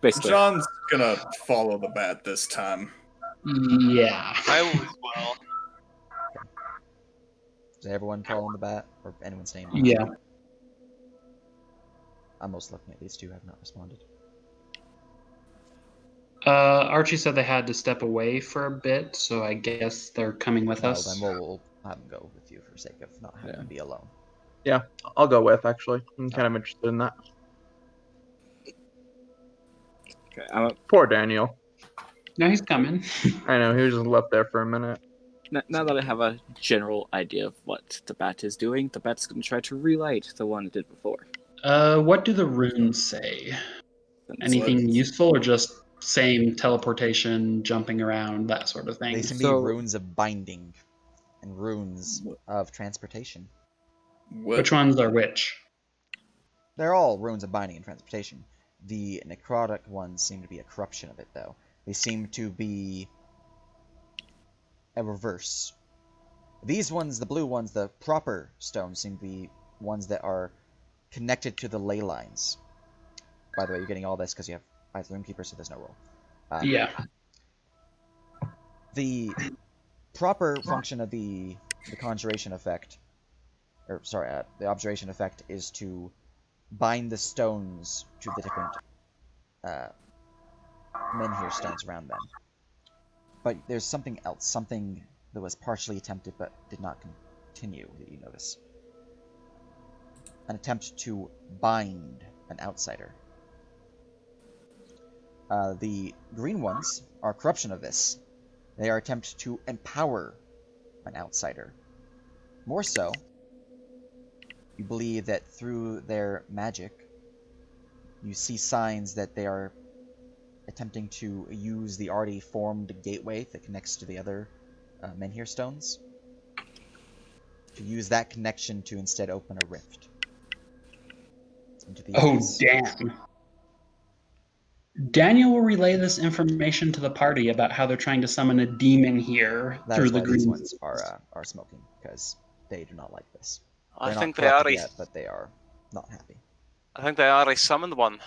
Basically, John's gonna follow the bat this time. Yeah. I will as well. Is everyone following the bat? Or anyone staying behind? Yeah. I'm most looking at these two have not responded. Archie said they had to step away for a bit, so I guess they're coming with Well, us. then we'll have them go with you for sake of not having to be alone. Yeah, I'll go with, actually. I'm kind of interested in that. okay, Poor Daniel. No, he's coming. I know, he was just left there for a minute. now that I have a general idea of what the bat is doing, the bat's going to try to relight the one it did before. What do the runes say? Anything useful, or just same teleportation, jumping around, that sort of thing? They seem to be runes of binding and runes of transportation. Which ones are which? They're all runes of binding and transportation. The necrotic ones seem to be a corruption of it, though. They seem to be a reverse. These ones, the blue ones, the proper stones, seem to be ones that are connected to the ley lines. By the way, you're getting all this because you have Eyes of the Runekeeper, so there's no roll. Yeah. The proper function of the conjuration effect, or sorry, the observation effect is to bind the stones to the different menhir stones around them. But there's something else, something that was partially attempted but did not continue that you notice. An attempt to bind an outsider. The green ones are a corruption of this. They are attempt to empower an outsider. More so, you believe that through their magic, you see signs that they are attempting to use the already formed gateway that connects to the other menhir stones. To use that connection to instead open a rift. Into the abyss. Damn. Daniel will relay this information to the party about how they're trying to summon a demon here That through is the why these green. ones are smoking, because they do not like this. I They're think not they corrupted already. yet, but they are not happy. I think they already summoned one.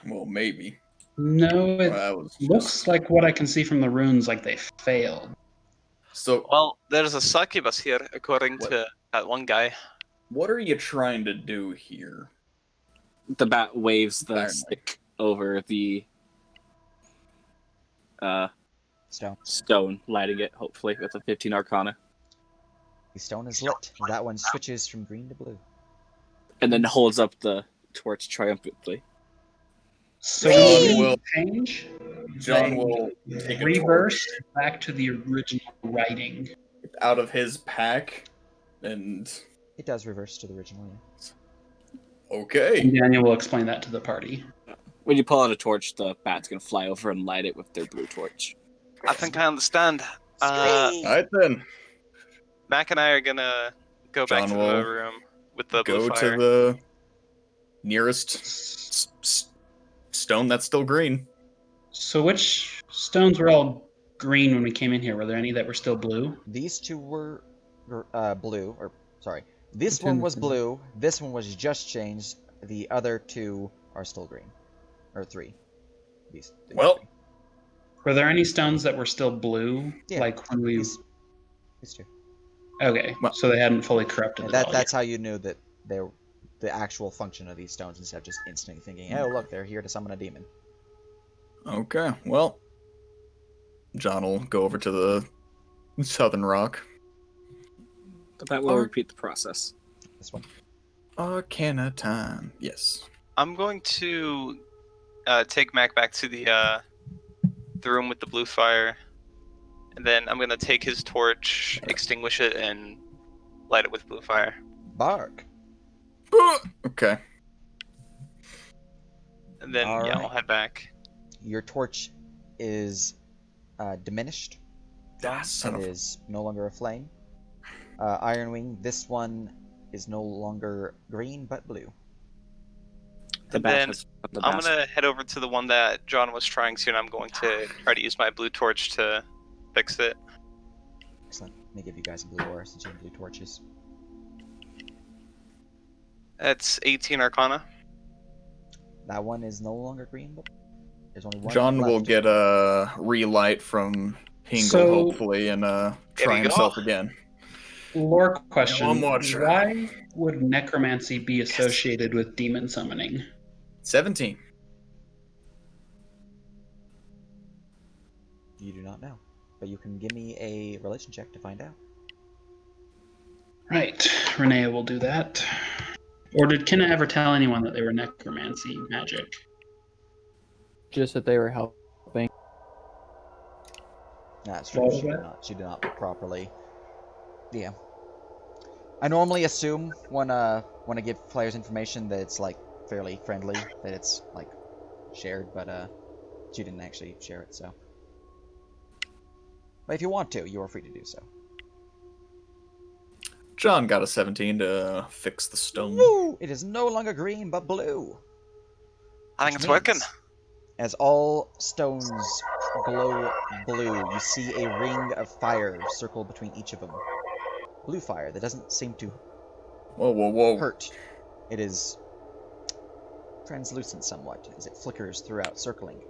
Well, maybe. No, it That was looks just... like what I can see from the runes like they failed. So, Well, there's a succubus here, according What? to that one guy. what are you trying to do here? The bat waves the Apparently. stick over the Stone. lighting it, hopefully, with a 15 Arcana. The stone is lit. That one switches from green to blue. And then holds up the torch triumphantly. So John when the will- runes change, John they will take a reverse torch back to the original writing. out of his pack, and It does reverse to the original, yeah. okay. And Daniel will explain that to the party. When you pull out a torch, the bat's gonna fly over and light it with their blue torch. I think I understand. Alright then. Mac and I are gonna go back John to will the room with the blue Go fire. to the nearest stone that's still green. So which stones were all green when we came in here? Were there any that were still blue? These two were blue, or sorry. This Two one and was three. blue. This one was just changed. The other two are still green. Or three. These Well, three. Were there any stones that were still blue? Yeah, Like when we... These two. Okay, Well- so they hadn't fully corrupted And it all that's how you knew that they're the actual function of these stones instead of just instantly thinking, oh look, they're here to summon a demon. okay. Well, John will go over to the southern rock. The bat will repeat the process. This one. Arcana time. Yes. I'm going to take Mac back to the room with the blue fire, and then I'm gonna take his torch, extinguish it, and light it with blue fire. Bark. Okay. And then All yeah, right. I'll head back. Your torch is diminished. Son It of is no longer a flame. Ironwing, this one is no longer green but blue. The And bat then has the I'm bat. gonna head over to the one that John was trying to, and I'm going to try to use my blue torch to fix it. Excellent. Let me give you guys a blue aura since you have blue torches. That's 18 Arcana. That one is no longer green, but there's only one John will left. get a relight from Hingle, So- hopefully, and There try you go. himself again. Lore question: one more try. Why would necromancy be associated with demon summoning? 17. You do not know, but you can give me a relation check to find out. Right, Renee will do that. Or did Kenna ever tell anyone that they were necromancy magic? Just that they were helping. That's true. What was She did that? not. She did not properly. Yeah. I normally assume when I give players information that it's like fairly friendly, that it's like shared, but she didn't actually share it. So, but if you want to, you are free to do so. John got a 17 to fix the stone. Woo! It is no longer green, but blue. I think Which it's working. means, as all stones glow blue, you see a ring of fire circle between each of them. Blue fire that doesn't seem to Whoa, whoa, whoa. hurt. It is translucent somewhat as it flickers throughout, circling.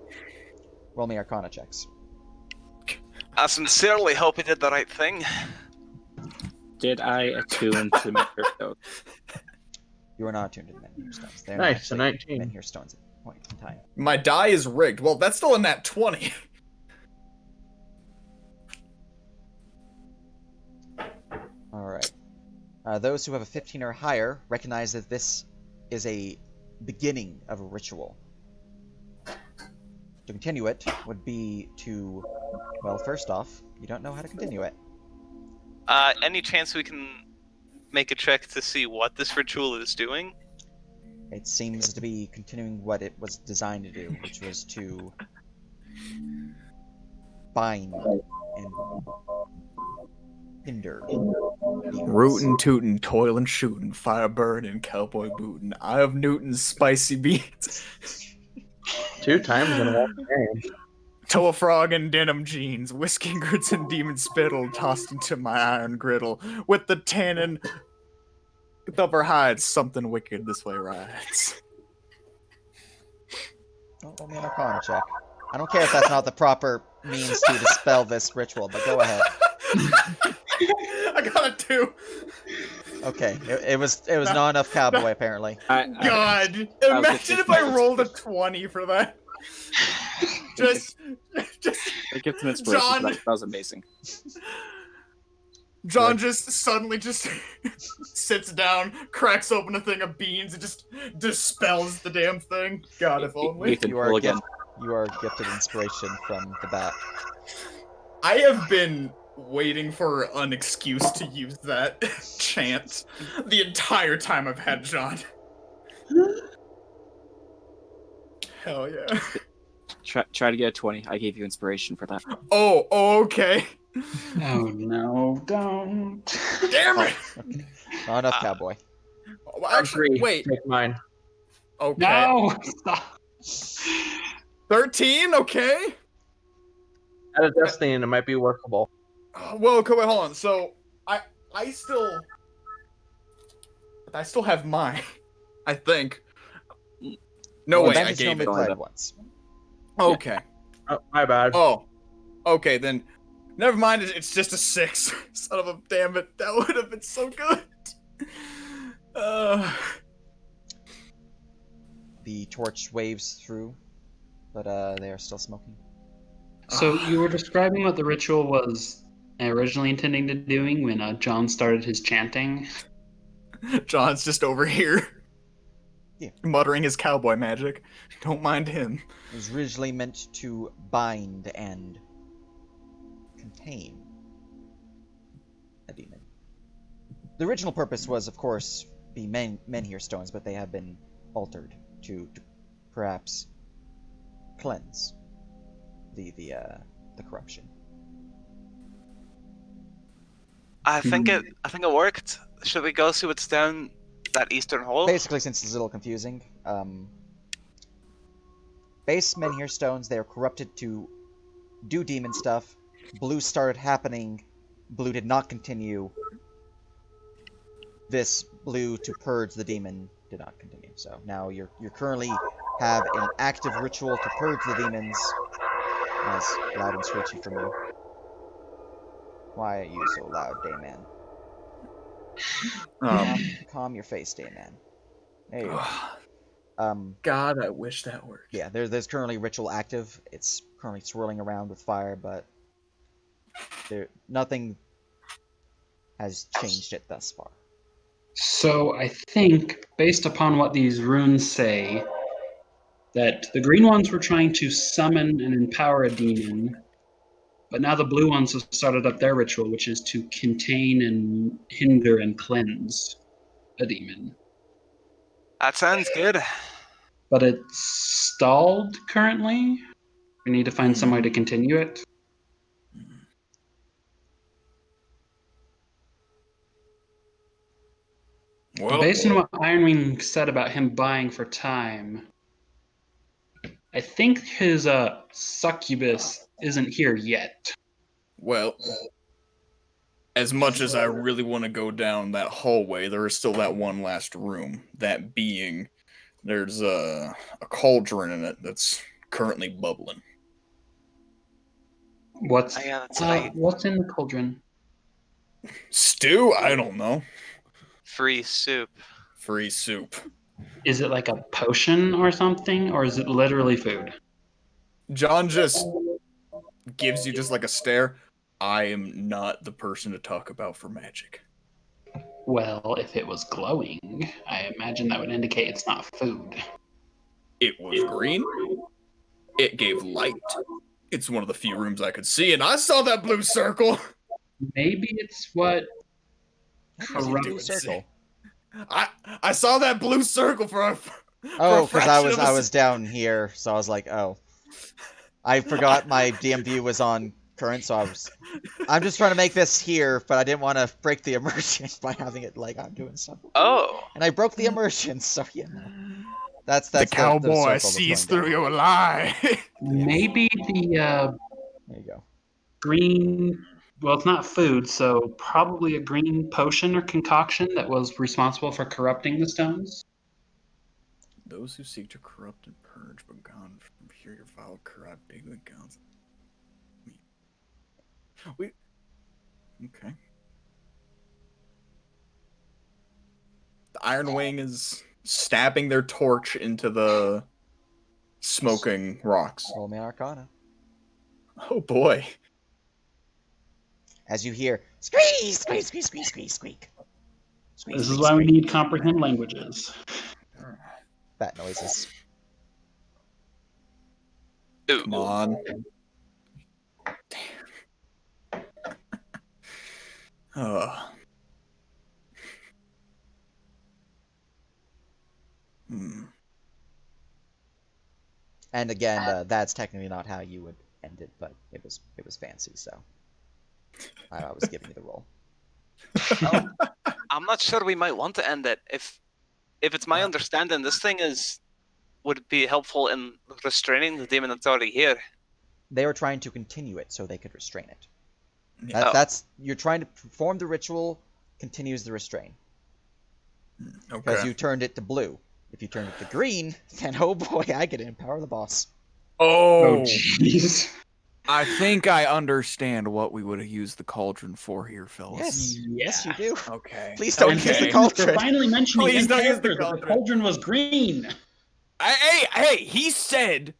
Roll me Arcana checks. I sincerely hope he did the right thing. Did I attune to Menhir Stone? You are not attuned to the Menhir stones. They are Nice, a not actually 19. Menhir stones at a point in time. My die is rigged. Well, that's still a nat 20. Alright. Those who have a 15 or higher recognize that this is a beginning of a ritual. To continue it would be to, well, first off, you don't know how to continue it. Any chance we can make a check to see what this ritual is doing? It seems to be continuing what it was designed to do, which was to bind and hinder demons. Rootin' tootin', toilin' shootin', fire burnin', cowboy bootin', Eye of Newton's spicy beats. 2 times in one game. Toe a frog in denim jeans, whiskey grits and demon spittle tossed into my iron griddle. With the tannin of her hides, something wicked this way rides. Don't roll me an Arcana check. I don't care if that's not the proper means to dispel this ritual, but go ahead. I got a 2. Okay, it was not enough cowboy apparently. God, I imagine if I rolled a 20 for that. Just It gives an inspiration. John- That was amazing. John just suddenly sits down, cracks open a thing of beans, and just dispels the damn thing. God, if only. Ethan, You roll are again. you are gifted inspiration from the bat. I have been waiting for an excuse to use that chant the entire time I've had John. Hell yeah. Try to get a 20. I gave you inspiration for that. Oh, okay. Oh no, don't. Damn it! Okay. Not enough cowboy. Well, actually, Agree. wait. Take mine. Okay. No! Stop. 13, okay. At a destiny, and it might be workable. Well, okay, wait, hold on. So, I still have mine. I think. No Well, way, I advantage gave only it. applied once. Okay. Oh, my bad. Oh. Okay, then. Never mind, it's just a 6. Son of a damn it. That would have been so good. The torch waves through, but they are still smoking. So you were describing what the ritual was originally intending to doing when John started his chanting. John's just over here. Yeah. Muttering his cowboy magic. Don't mind him. It was originally meant to bind and contain a demon. The original purpose was, of course, be Menhir stones, but they have been altered to perhaps cleanse the corruption. I think it worked. Should we go see what's down that eastern hole? Basically, since it's a little confusing, base Menhir stones, they are corrupted to do demon stuff. Blue started happening. Blue did not continue. This blue to purge the demon did not continue. So now you're currently have an active ritual to purge the demons. As loud and screechy from you. Why are you so loud, Dayman? Calm your face, Dayman. There you go. God, I wish that worked. Yeah, there's currently ritual active. It's currently swirling around with fire, but nothing has changed it thus far. So I think, based upon what these runes say, that the green ones were trying to summon and empower a demon, but now the blue ones have started up their ritual, which is to contain and hinder and cleanse a demon. That sounds good. But it's stalled currently. We need to find some way to continue it. Well, Based on what Ironwing said about him buying for time, I think his succubus isn't here yet. well, as much as I really want to go down that hallway, there is still that one last room. That being, there's a cauldron in it that's currently bubbling. What's that's right. what's in the cauldron? Stew? I don't know. Free soup. Free soup. Is it like a potion or something, or is it literally food? John just gives you just like a stare. I am not the person to talk about for magic. Well, if it was glowing, I imagine that would indicate it's not food. It was green. It gave light. It's one of the few rooms I could see, and I saw that blue circle. Maybe it's what Blue circle. I saw that blue circle for a Oh, because I was down here, so I was like, oh. I forgot my DM view was on current, so I'm just trying to make this here, but I didn't want to break the immersion by having it like I'm doing something. Oh. And I broke the immersion, so you know. That's the cowboy circle sees through your lie. Maybe the there you go. green. Well, it's not food, so probably a green potion or concoction that was responsible for corrupting the stones. Those who seek to corrupt and purge, but gone from here, your vile corrupt bigly gods. Wait. Okay. The Iron Wing is stabbing their torch into the smoking rocks. Roll me an Arcana. Oh boy. As you hear, squeak, squeak, squeak, squeak, squeak, squeak. This is why we need comprehend languages. Bat noises. Ooh. Come on. Damn. And again, that's technically not how you would end it, but it was fancy, so I was giving you the roll. I'm not sure we might want to end it. If it's my understanding, this thing would be helpful in restraining the demon that's already here. They were trying to continue it so they could restrain it. Yeah. That's you're trying to perform the ritual, continues the restrain. Because you turned it to blue. If you turned it to green, then oh boy, I get to empower the boss. Oh, jeez. I think I understand what we would have used the cauldron for here, fellas. Yes, you do. Okay. Please don't use the cauldron. They're finally mentioning Please don't use the cauldron was green. Hey, he said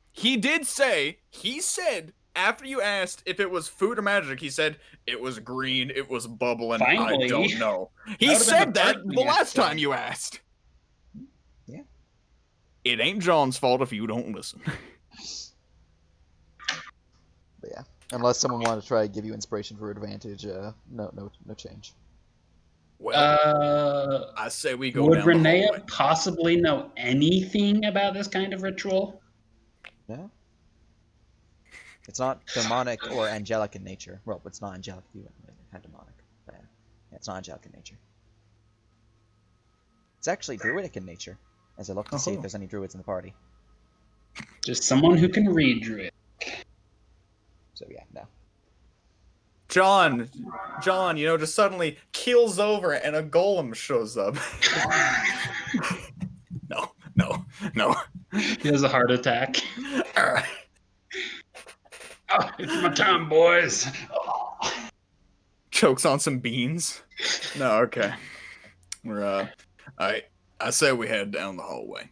after you asked if it was food or magic, he said it was green, it was bubbling. Finally. I don't know. He said that the last time you asked. Yeah. It ain't John's fault if you don't listen. But yeah, unless someone wanted to try to give you inspiration for advantage, no change. Well, I say we go would down the Renea hallway. possibly know anything about this kind of ritual? No. It's not demonic or angelic in nature. Well, it's not angelic if you had demonic. But yeah, it's not angelic in nature. It's actually druidic in nature, as I look to see if there's any druids in the party. Just someone who can read Druid. So yeah, no. John, just suddenly keels over and a golem shows up. No. He has a heart attack. Arrgh. Oh, it's my time, boys. Chokes on some beans. No, okay. We're I say we head down the hallway.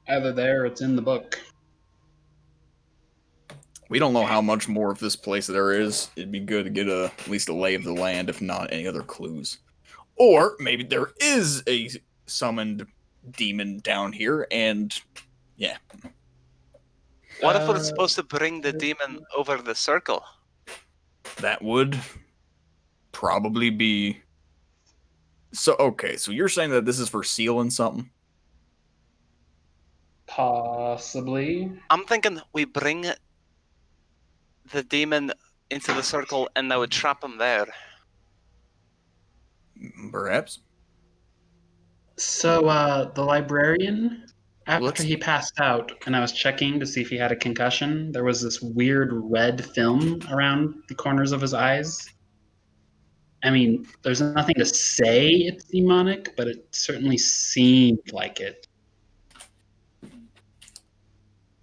Either there or it's in the book. We don't know how much more of this place there is. It'd be good to get at least a lay of the land, if not any other clues. Or maybe there is a summoned demon down here, and yeah. What if we're supposed to bring the demon over the circle? That would probably be... So, okay, so you're saying that this is for sealing something? Possibly. I'm thinking we bring the demon into the circle and that would trap him there. Perhaps. So, the librarian, after he passed out, and I was checking to see if he had a concussion, there was this weird red film around the corners of his eyes. I mean, there's nothing to say it's demonic, but it certainly seemed like it.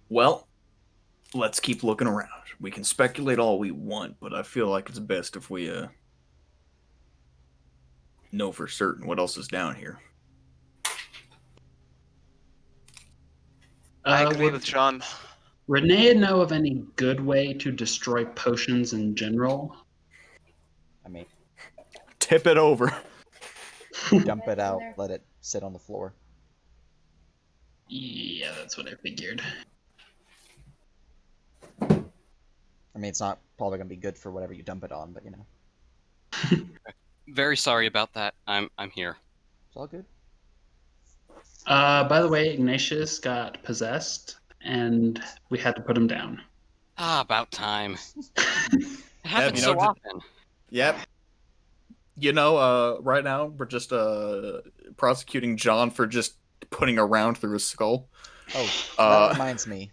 Well, let's keep looking around. We can speculate all we want, but I feel like it's best if we know for certain what else is down here. I agree would with John. Renee know of any good way to destroy potions in general? I mean, Tip it over. dump it out, let it sit on the floor. Yeah, that's what I figured. I mean, it's not probably gonna be good for whatever you dump it on, but you know. Very sorry about that. I'm here. It's all good. By the way, Ignatius got possessed, and we had to put him down. Ah, about time. It happens you so know, often. Yep. Right now we're just prosecuting John for just putting a round through his skull. Oh, that reminds me.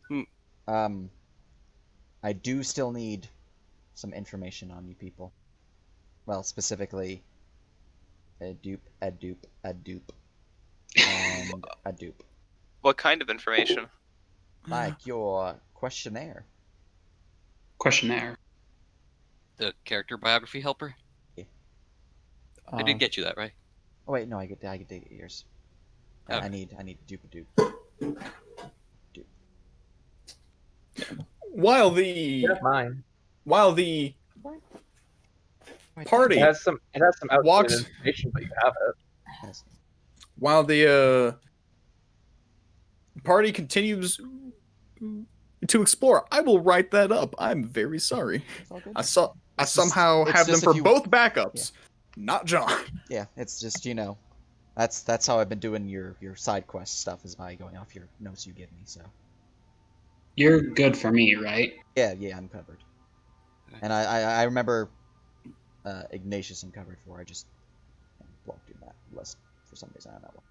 Hmm. I do still need some information on you people. Well, specifically, a dupe, and a dupe. What kind of information? Like your questionnaire. Questionnaire. The character biography helper? I did get you that, right? Oh wait, no, I get to get yours. Okay. I need dupe. While the That's mine. party It has some outdated walks information, but you have it. Yes. while the party continues to explore, I will write that up. I'm very sorry. It's all good. I somehow it's have them just for if you- both backups, not John. Yeah, it's just that's how I've been doing your side quest stuff is by going off your notes you give me. So You're good for me, right? yeah, I'm covered. And I remember Ignatius I'm covered for. I just blocked in that list for some reason. I don't know.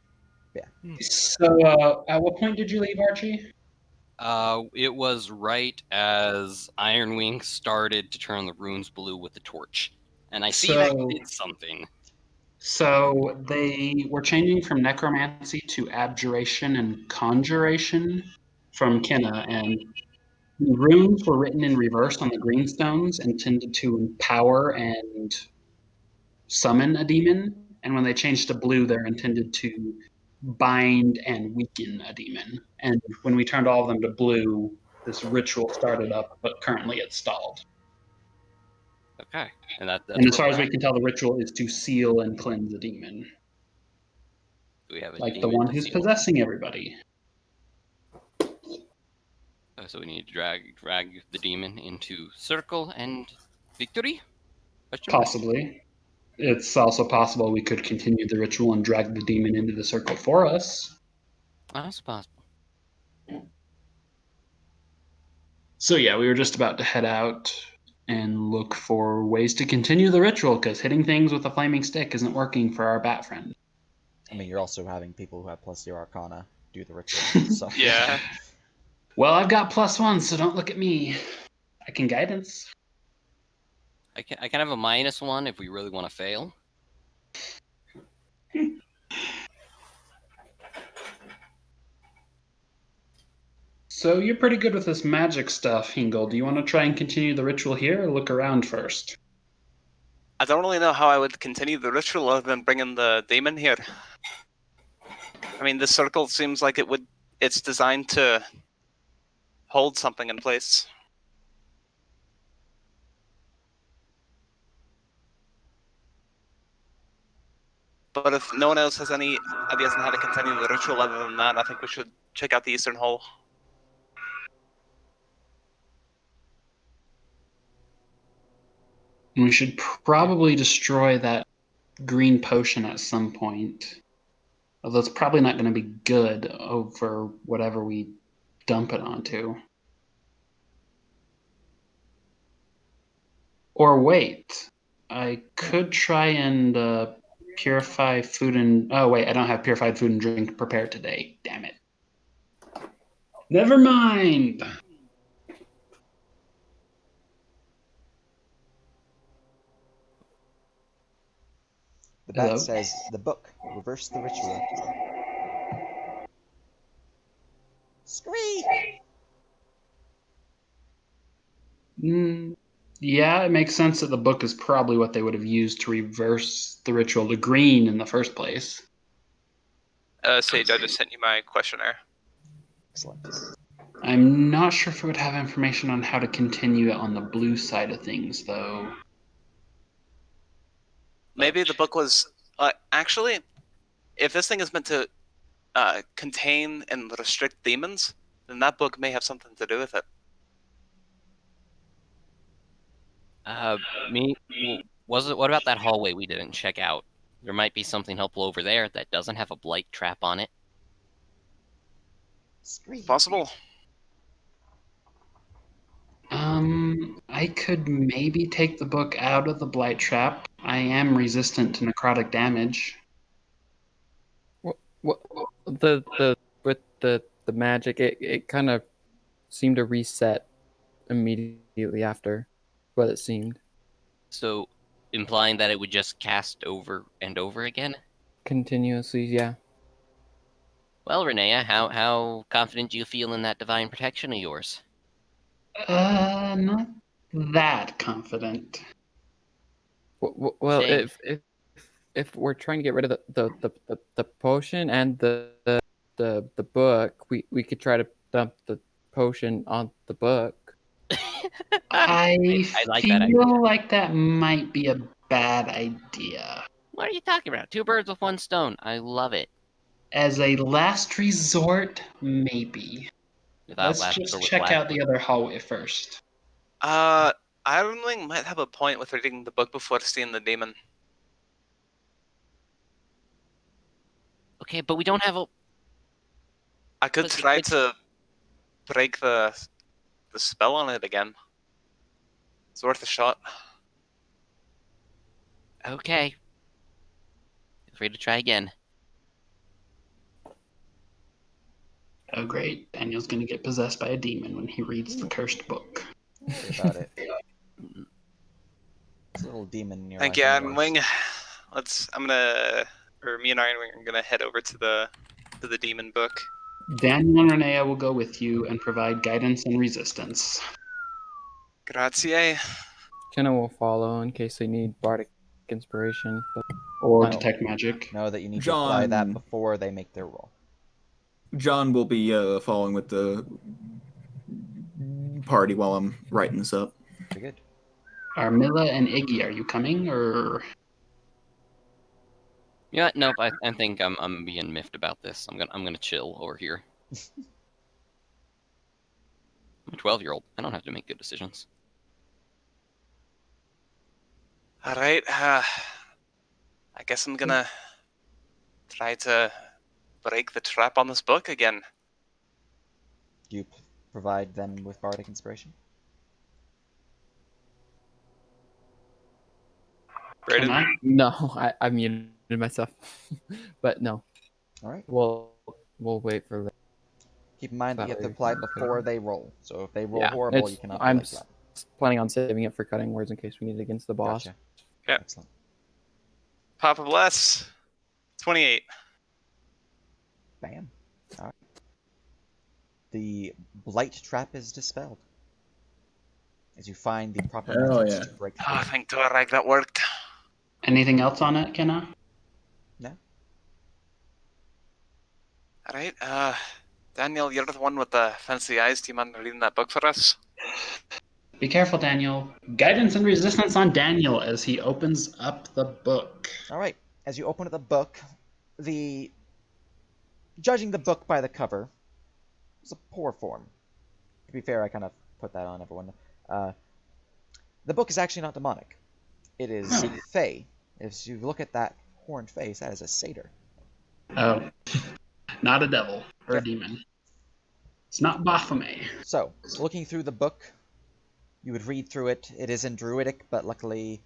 Yeah. So, at what point did you leave, Archie? It was right as Ironwing started to turn the runes blue with the torch. And I see they did something. So, they were changing from necromancy to abjuration and conjuration from Kenna, and the runes were written in reverse on the greenstones, intended to empower and summon a demon. And when they changed to blue, they're intended to bind and weaken a demon. And when we turned all of them to blue, this ritual started up, but currently it's stalled. Okay. And that's And as where far as we're we can tell, the ritual is to seal and cleanse a demon. Do we have a Like the demon one to who's seal? possessing everybody. So we need to drag the demon into circle and victory? Question mark? Possibly. It's also possible we could continue the ritual and drag the demon into the circle for us. That's possible. So yeah, we were just about to head out and look for ways to continue the ritual, because hitting things with a flaming stick isn't working for our bat friend. I mean, you're also having people who have +0 Arcana do the ritual. So Yeah. Well, I've got +1, so don't look at me. I can guidance. I can have a -1 if we really want to fail. So you're pretty good with this magic stuff, Hingle. Do you want to try and continue the ritual here or look around first? I don't really know how I would continue the ritual other than bringing the demon here. I mean, the circle seems like it's designed to hold something in place. But if no one else has any ideas on how to continue the ritual other than that, I think we should check out the eastern hall. We should probably destroy that green potion at some point. Although it's probably not going to be good over whatever we dump it onto. Or wait, I could try and purify food and... Oh wait, I don't have purified food and drink prepared today. Damn it. Never mind! The bat Hello? says, the book. Reverse the ritual. Scree! Yeah, it makes sense that the book is probably what they would have used to reverse the ritual to green in the first place. Sage, I just sent you my questionnaire. Excellent. I'm not sure if it would have information on how to continue it on the blue side of things, though. Maybe the book was... actually, if this thing is meant to contain and restrict demons, then that book may have something to do with it. What about that hallway we didn't check out? There might be something helpful over there that doesn't have a blight trap on it. Scree. Possible. I could maybe take the book out of the blight trap. I am resistant to necrotic damage. What with the magic, it kind of seemed to reset immediately after what it seemed. So, implying that it would just cast over and over again? Continuously, yeah. Well, Renea, how confident do you feel in that divine protection of yours? Not that confident. Well, Shame. if we're trying to get rid of the potion and the book, we could try to dump the potion on the book. I like feel that idea. like that might be a bad idea. What are you talking about? 2 birds with 1 stone. I love it. As a last resort, maybe. Without Let's last just or with check last out the other hallway first. Ironwing might have a point with reading the book before seeing the demon. Okay, but we don't have a... I could But- try but- to break the spell on it again. It's worth a shot. Okay. Feel free to try again. Oh great, Daniel's gonna get possessed by a demon when he reads the cursed book. Don't worry about it. There's a little demon in your Thank life you, anyways. Ironwing. Me and Ironwing are gonna head over to the demon book. Daniel and Renea will go with you and provide guidance and resistance. Grazie. Kenna will follow in case they need bardic inspiration. But Or No. detect magic. Know that you need to apply that John. before they make their roll. John will be following with the party while I'm writing this up. Very good. Armilla and Iggy, are you coming or? Yeah, nope. I think I'm being miffed about this. I'm gonna chill over here. I'm a 12-year-old. I don't have to make good decisions. All right. I guess I'm gonna try to break the trap on this book again. Do you provide them with bardic inspiration? Can I? No, I muted myself. But no. All right. We'll we'll wait for. Keep in mind that you have to Valerie. apply before they roll. So if they roll Yeah, horrible, you cannot I'm delay that. planning on saving it for cutting words in case we need it against the boss. Gotcha. Yeah. Excellent. Papa bless. 28. Bam. All right. The blight trap is dispelled as you find the proper Hell methods yeah. to break Oh, through. thank Dorag, that worked. Anything else on it, Kenna? No? Alright, Daniel, you're the one with the fancy eyes. Do you mind reading that book for us? Be careful, Daniel. Guidance and resistance on Daniel as he opens up the book. All right. As you open the book, judging the book by the cover is a poor form. To be fair, I kind of put that on everyone. The book is actually not demonic. It is fey. If you look at that horned face, that is a satyr. Oh, not a devil or Yep. a demon. It's not Baphomet. So, looking through the book, you would read through it. It is in Druidic, but luckily,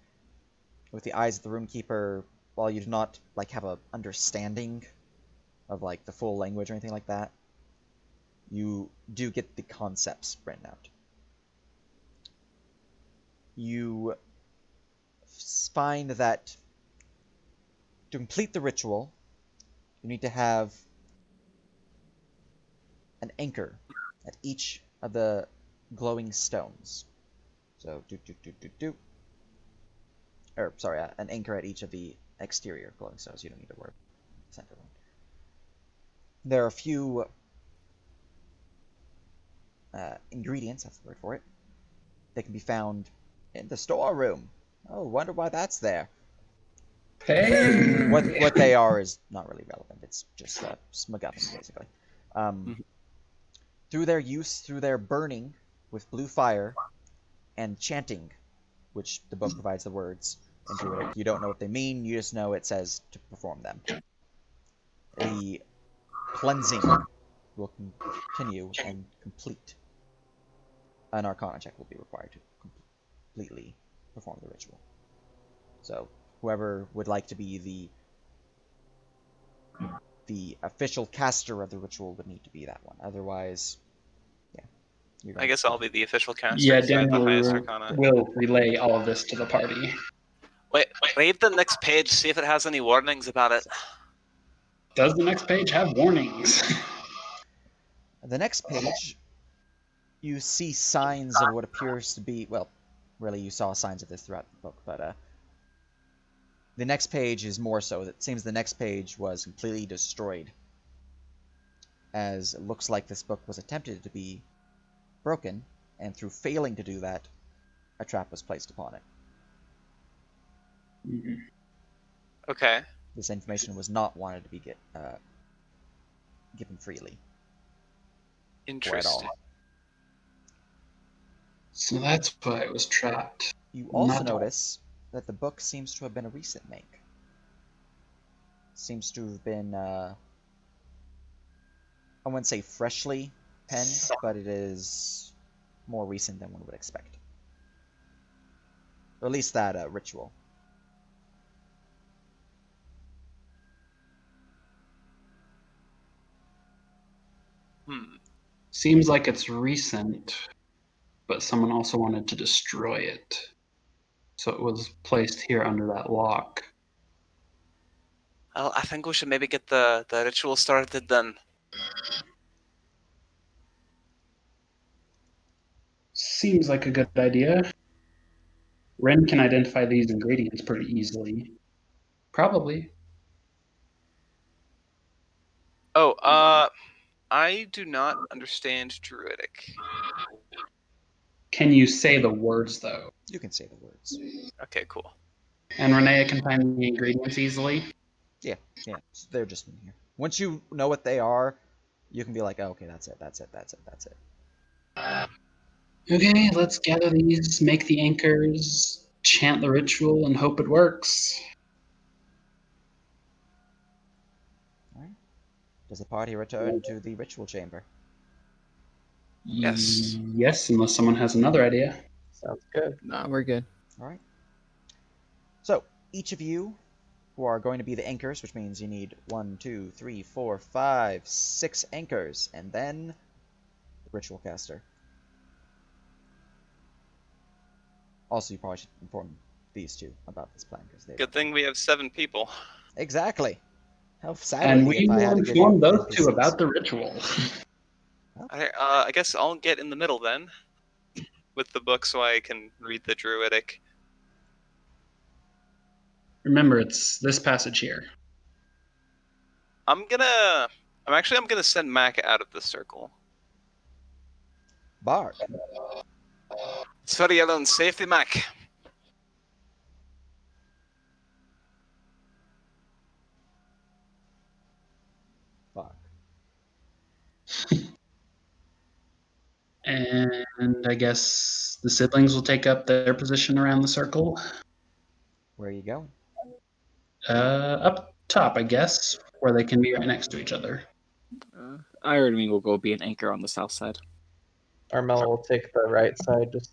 with the eyes of the Runekeeper, while you do not have a understanding of the full language or anything like that, you do get the concepts written out. You find that to complete the ritual, you need to have an anchor at each of the glowing stones. So, an anchor at each of the exterior glowing stones. You don't need to worry. Center one. There are a few ingredients, that's the word for it. They can be found in the storeroom. Oh, wonder why that's there. Hey. What they are is not really relevant. It's just MacGuffin, basically. Through their use, through their burning with blue fire and chanting, which the book provides the words in Druidic. You don't know what they mean, you just know it says to perform them. The cleansing will continue and complete. An Arcana check will be required to completely perform the ritual. So, whoever would like to be the official caster of the ritual would need to be that one. Otherwise, yeah. I guess I'll be the official caster. Yeah, because I have the highest Daniel Arcana. will relay all of this to the party. Wait, read the next page, see if it has any warnings about it. Does the next page have warnings? The next page, you see signs of what appears to be, well, really you saw signs of this throughout the book, but the next page is more so. It seems the next page was completely destroyed, as it looks like this book was attempted to be broken, and through failing to do that, a trap was placed upon it. Okay. This information was not wanted to be given freely. Interesting. So that's why it was trapped. You also Not all. notice that the book seems to have been a recent make. Seems to have been, I wouldn't say freshly penned, but it is more recent than one would expect. Or at least that ritual. Seems like it's recent, but someone also wanted to destroy it. So it was placed here under that lock. Well, I think we should maybe get the ritual started then. Seems like a good idea. Ren can identify these ingredients pretty easily. Probably. Oh, I do not understand Druidic. Can you say the words, though? You can say the words. Okay, cool. And Renea can find the ingredients easily? Yeah, they're just in here. Once you know what they are, you can be like, oh, okay, that's it. Okay, let's gather these, make the anchors, chant the ritual, and hope it works. Alright. Does the party return to the ritual chamber? Yes. Yes, unless someone has another idea. Sounds good. Nah, we're good. Alright. So, each of you who are going to be the anchors, which means you need 1, 2, 3, 4, 5, 6 anchors, and then the ritual caster. Also, you probably should inform these two about this plan, because they Good thing we have 7 people. Exactly. How sad And would it be we if I will had to give you inform those two NPCs? about the ritual. I guess I'll get in the middle then, with the book, so I can read the druidic. Remember, it's this passage here. I'm gonna send Mac out of the circle. Bard. It's for your own safety, Mac. Fuck. And I guess the siblings will take up their position around the circle. Where are you going? Up top, I guess, where they can be right next to each other. Iron Wing will go be an anchor on the south side. Armella will take the right side. Just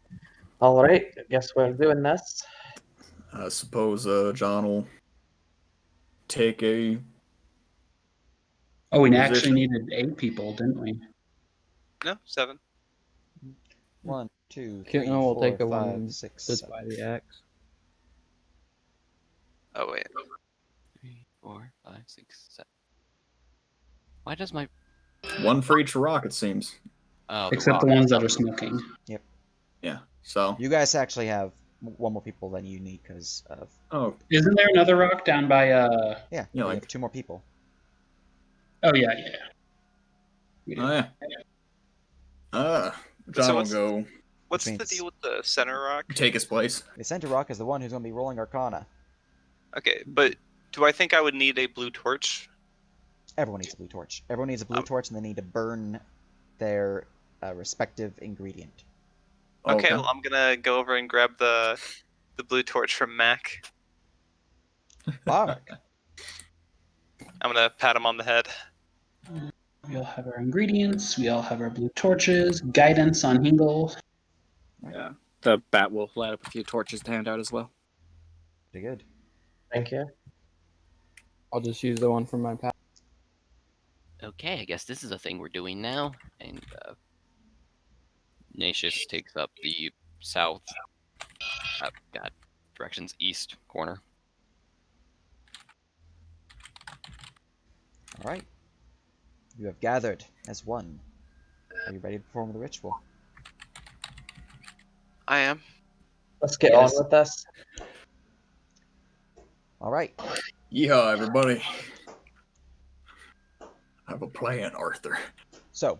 all right. I guess we're doing this. I suppose John will take a. Oh, we Position. actually needed 8 people, didn't we? No, 7. 1, 2, Okay, 3, no, we'll 4, take a 5, one 6, that's 7. by the axe. Oh wait. 3, 4, 5, 6, 7. Why does my One for each rock, it seems. Except the ones that are smoking. Yeah, so. You guys actually have one more people than you need because of... Oh, Isn't there another rock down by Yeah, Yeah, you like- have 2 more people. Oh yeah. We do. oh yeah. John So will what's- go What's Which the means- deal with the center rock? take his place. The center rock is the one who's going to be rolling Arcana. Okay, but do I think I would need a blue torch? Everyone needs a blue torch. Everyone needs a blue torch, and they need to burn their respective ingredient. Okay, well, I'm gonna go over and grab the blue torch from Mac. Bard. I'm gonna pat him on the head. We all have our ingredients. We all have our blue torches. Guidance on Hingle. Yeah. The bat will light up a few torches to hand out as well. Pretty good. Thank you. I'll just use the one from my pack. Okay, I guess this is a thing we're doing now. And Nacius takes up the south, directions east corner. All right. You have gathered as one. Are you ready to perform the ritual? I am. Let's get Yes. on with this. All right. Yeehaw, everybody. I have a plan, Arthur. So,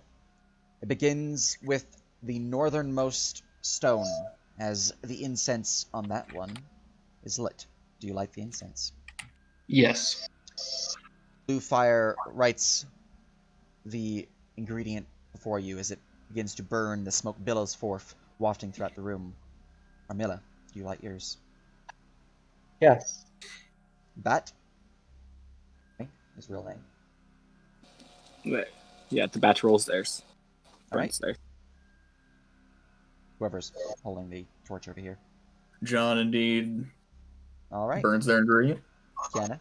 it begins with the northernmost stone, as the incense on that one is lit. Do you light the incense? Yes. Blue fire lights the ingredient before you as it begins to burn. The smoke billows forth, wafting throughout the room. Armilla, do you light yours? Yes. Bat? Okay, his real name. Yeah, the bat rolls theirs. All right. Burns theirs. Whoever's holding the torch over here. John indeed All right. burns their ingredient. Kiana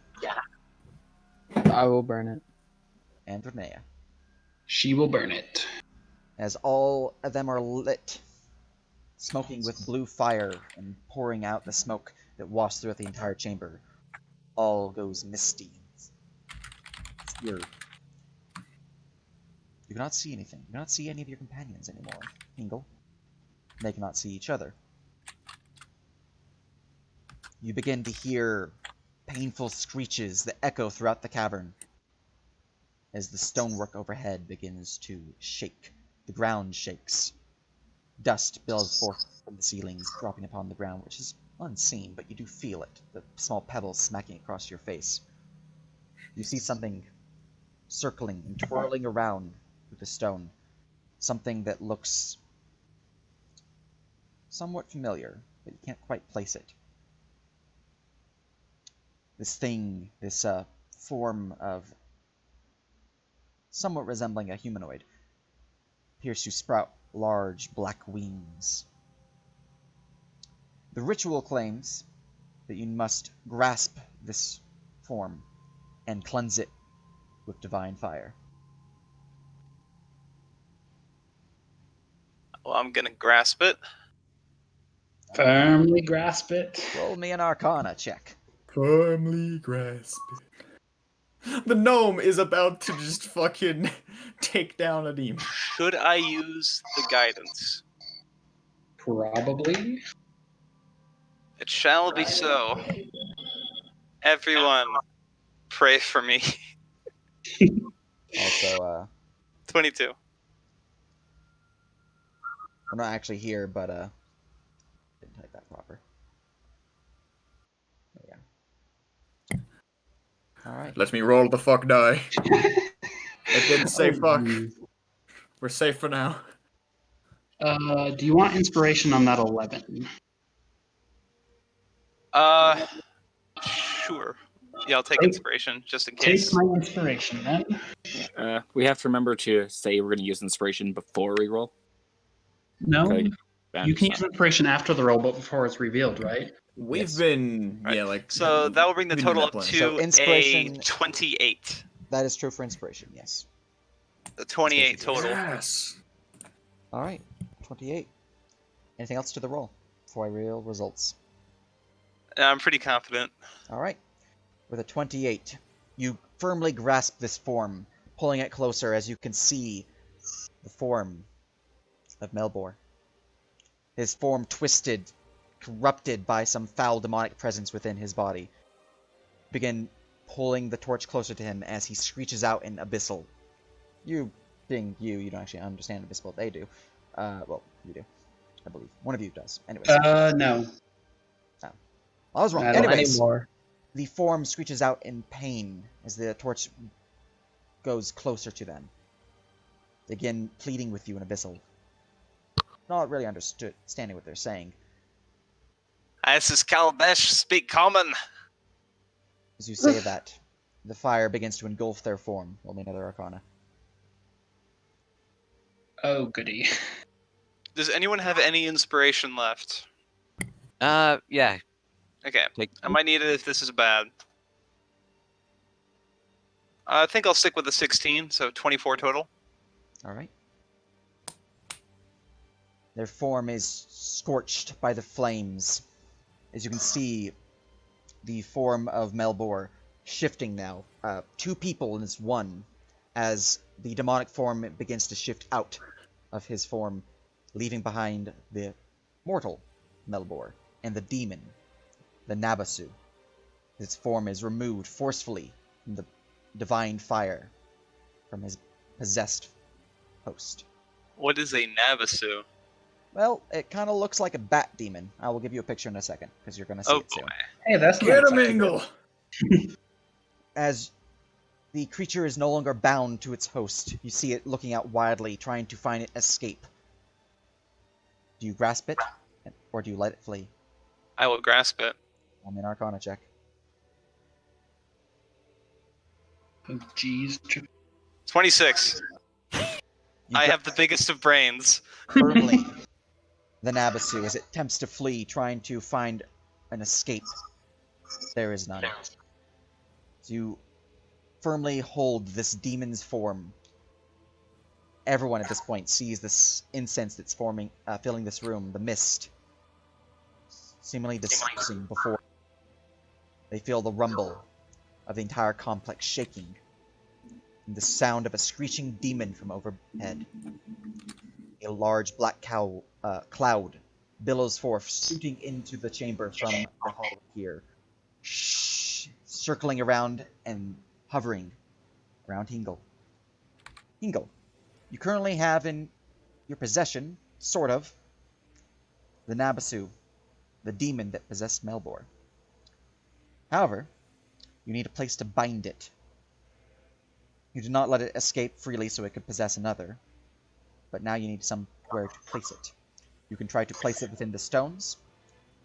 I will burn it. and Renea. She will burn it. As all of them are lit, smoking with blue fire and pouring out the smoke that wafts throughout the entire chamber, all goes misty. You cannot see anything. You cannot see any of your companions anymore, Hingle. They cannot see each other. You begin to hear painful screeches that echo throughout the cavern as the stonework overhead begins to shake. The ground shakes. Dust billows forth from the ceilings, dropping upon the ground, which is unseen, but you do feel it. The small pebbles smacking across your face. You see something circling and twirling around with the stone. Something that looks somewhat familiar, but you can't quite place it. This thing, this form of somewhat resembling a humanoid, appears to sprout large black wings. The ritual claims that you must grasp this form and cleanse it with divine fire. Well, I'm gonna grasp it. Firmly grasp it. Roll me an Arcana check. Firmly grasp it. The gnome is about to just fucking take down a demon. Should I use the guidance? Probably. It shall be so. Everyone, pray for me. Also, 22. I'm not actually here, but didn't type that proper. There we go. All right. Let me roll the fuck die. It didn't say fuck. geez. We're safe for now. Do you want inspiration on that 11? Sure. Yeah, I'll take inspiration just in Take case. my inspiration then. We have to remember to say we're going to use inspiration before we roll. No, Okay. you can use inspiration after the roll, but before it's revealed, right? We've Yes. been, Right. yeah, like. So that will bring the we've been total in up that plan. to So inspiration- a 28. That is true for inspiration, yes. The 28 total. Yes. All right, 28. Anything else to the roll before I reveal results? I'm pretty confident. All right. With a 28, you firmly grasp this form, pulling it closer as you can see the form of Melbor. His form twisted, corrupted by some foul demonic presence within his body. Begin pulling the torch closer to him as he screeches out in Abyssal. You, being you don't actually understand Abyssal. They do. Well, you do. I believe. One of you does. Anyways. No. I was wrong. I don't Anyways, Anymore. the form screeches out in pain as the torch goes closer to them. They begin pleading with you in Abyssal. Not really understanding what they're saying. This is Calabash, speak common. As you say that, the fire begins to engulf their form. Roll me another Arcana. Oh, goody. Does anyone have any inspiration left? Yeah. Okay, Take I might need it if this is bad. I think I'll stick with the 16, so 24 total. Alright. Their form is scorched by the flames. As you can see, the form of Melbor shifting now. Two people in this one, as the demonic form begins to shift out of his form, leaving behind the mortal Melbor and the demon, the Nabasu. His form is removed forcefully from the divine fire from his possessed host. What is a Navasu? Well, it kind of looks like a bat demon. I will give you a picture in a second, because you're going to see Oh it soon. boy. Hey, that's Get not a mingle! As the creature is no longer bound to its host, you see it looking out wildly, trying to find it escape. Do you grasp it, or do you let it flee? I will grasp it. Roll me an Arcana check. Oh, jeez. 26. You I gra- have the biggest of brains. firmly the Nabasu as it attempts to flee, trying to find an escape. There is none. So you firmly hold this demon's form. Everyone at this point sees this incense that's forming, filling this room, the mist, seemingly dispersing before. They feel the rumble of the entire complex shaking, and the sound of a screeching demon from overhead. A large black cloud billows forth, shooting into the chamber from the hall here, circling around and hovering around Hingle. Hingle, you currently have in your possession, sort of, the Nabasu, the demon that possessed Melbor. However, you need a place to bind it. You did not let it escape freely so it could possess another, but now you need somewhere to place it. You can try to place it within the stones,